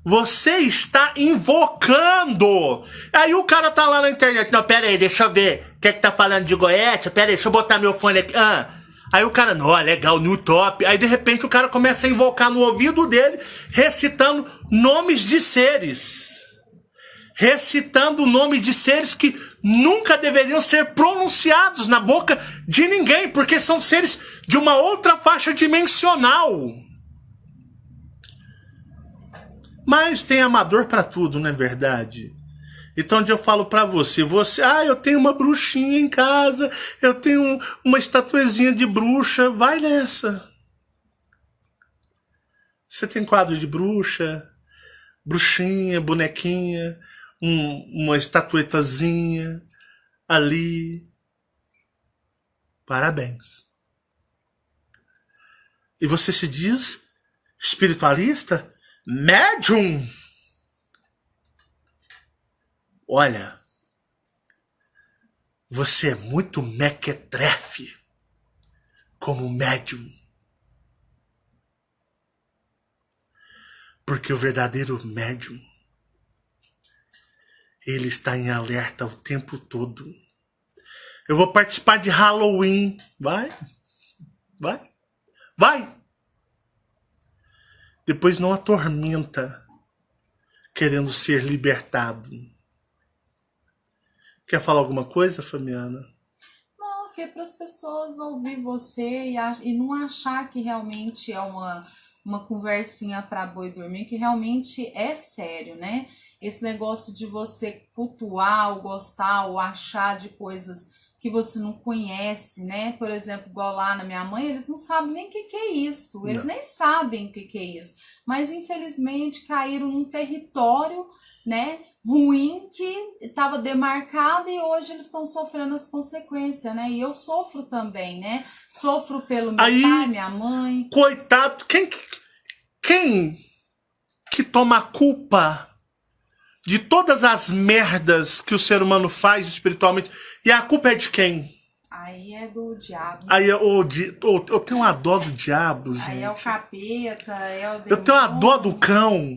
Você está invocando. Aí o cara tá lá na internet. Não, pera aí, deixa eu ver. O que é que tá falando de Goétia? Pera aí, deixa eu botar meu fone aqui. Aí o cara, não, legal, new top. Aí de repente o cara começa a invocar no ouvido dele, recitando nomes de seres. Recitando o nome de seres que nunca deveriam ser pronunciados na boca de ninguém, porque são seres de uma outra faixa dimensional. Mas tem amador pra tudo, não é verdade? Então eu falo pra você, eu tenho uma bruxinha em casa, eu tenho uma estatuezinha de bruxa, vai nessa. Você tem quadro de bruxa, bruxinha, bonequinha, uma estatuetazinha ali. Parabéns. E você se diz espiritualista? Médium! Olha, você é muito mequetrefe como médium. Porque o verdadeiro médium, ele está em alerta o tempo todo. Eu vou participar de Halloween. Vai. Depois não atormenta querendo ser libertado. Quer falar alguma coisa, Famiana? Não, que é para as pessoas ouvir você e não achar que realmente é uma conversinha para boi dormir, que realmente é sério, né? Esse negócio de você cultuar, ou gostar, ou achar de coisas que você não conhece, né? Por exemplo, igual lá na minha mãe, eles não sabem nem o que é isso. Eles nem sabem o que é isso. Mas, infelizmente, caíram num território, né, ruim, que estava demarcado, e hoje eles estão sofrendo as consequências, né? E eu sofro também, né? Sofro pelo meu pai, minha mãe. Coitado, quem que toma a culpa de todas as merdas que o ser humano faz espiritualmente? E a culpa é de quem? Aí é do diabo. Aí eu tenho uma dó do diabo, gente. Aí é o capeta, é o demônio. Eu tenho uma dó do cão.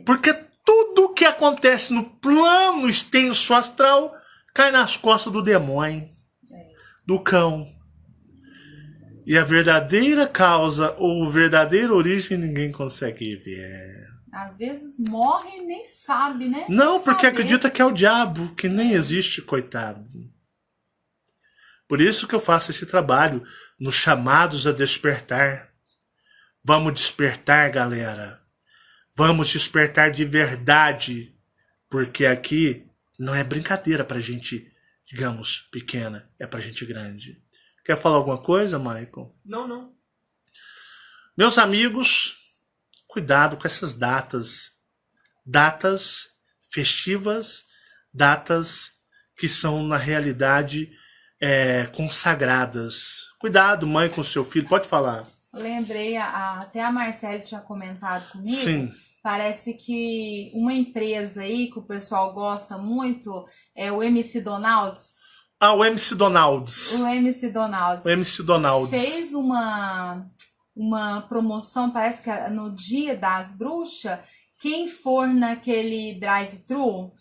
Porque tudo que acontece no plano extenso astral cai nas costas do demônio, do cão. E a verdadeira causa ou verdadeira origem ninguém consegue ver. Às vezes morre e nem sabe, né? Não, porque acredita que é o diabo, que nem existe, coitado. Por isso que eu faço esse trabalho, nos chamados a despertar. Vamos despertar, galera. Vamos despertar de verdade. Porque aqui não é brincadeira pra gente, digamos, pequena. É pra gente grande. Quer falar alguma coisa, Michael? Não. Meus amigos, cuidado com essas datas. Datas festivas, datas que são, na realidade, consagradas. Cuidado, mãe, com seu filho. Pode falar. Lembrei, até a Marcele tinha comentado comigo. Sim. Parece que uma empresa aí que o pessoal gosta muito é o MC Donald's. Ah, o MC Donald's. O MC Donald's. O MC Donald's. Fez uma promoção, parece que no Dia das Bruxas, quem for naquele drive-thru,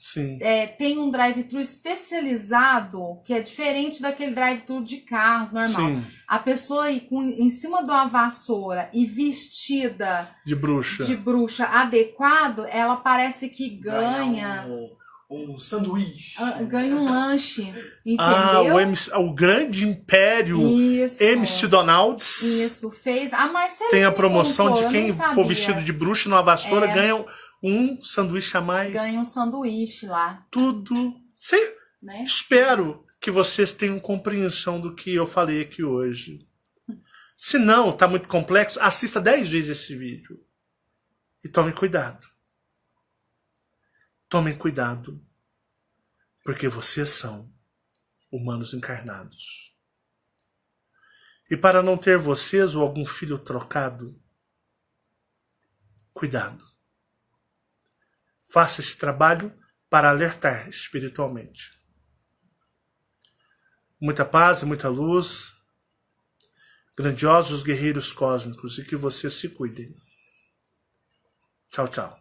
tem um drive-thru especializado, que é diferente daquele drive-thru de carros normal. Sim. A pessoa ir em cima de uma vassoura e vestida de bruxa adequado, ela parece que ganha um sanduíche. Ganha um lanche, entendeu? O grande império Isso. MC Donald's. Isso, fez. A Marcela tem a promoção contou, de quem for vestido de bruxa numa vassoura ganha um sanduíche a mais. Ganha um sanduíche lá. Tudo. Né? Espero que vocês tenham compreensão do que eu falei aqui hoje. Se não, tá muito complexo, assista 10 vezes esse vídeo. E tome cuidado. Tomem cuidado, porque vocês são humanos encarnados. E para não ter vocês ou algum filho trocado, cuidado. Faça esse trabalho para alertar espiritualmente. Muita paz e muita luz, grandiosos guerreiros cósmicos, e que vocês se cuidem. Tchau, tchau.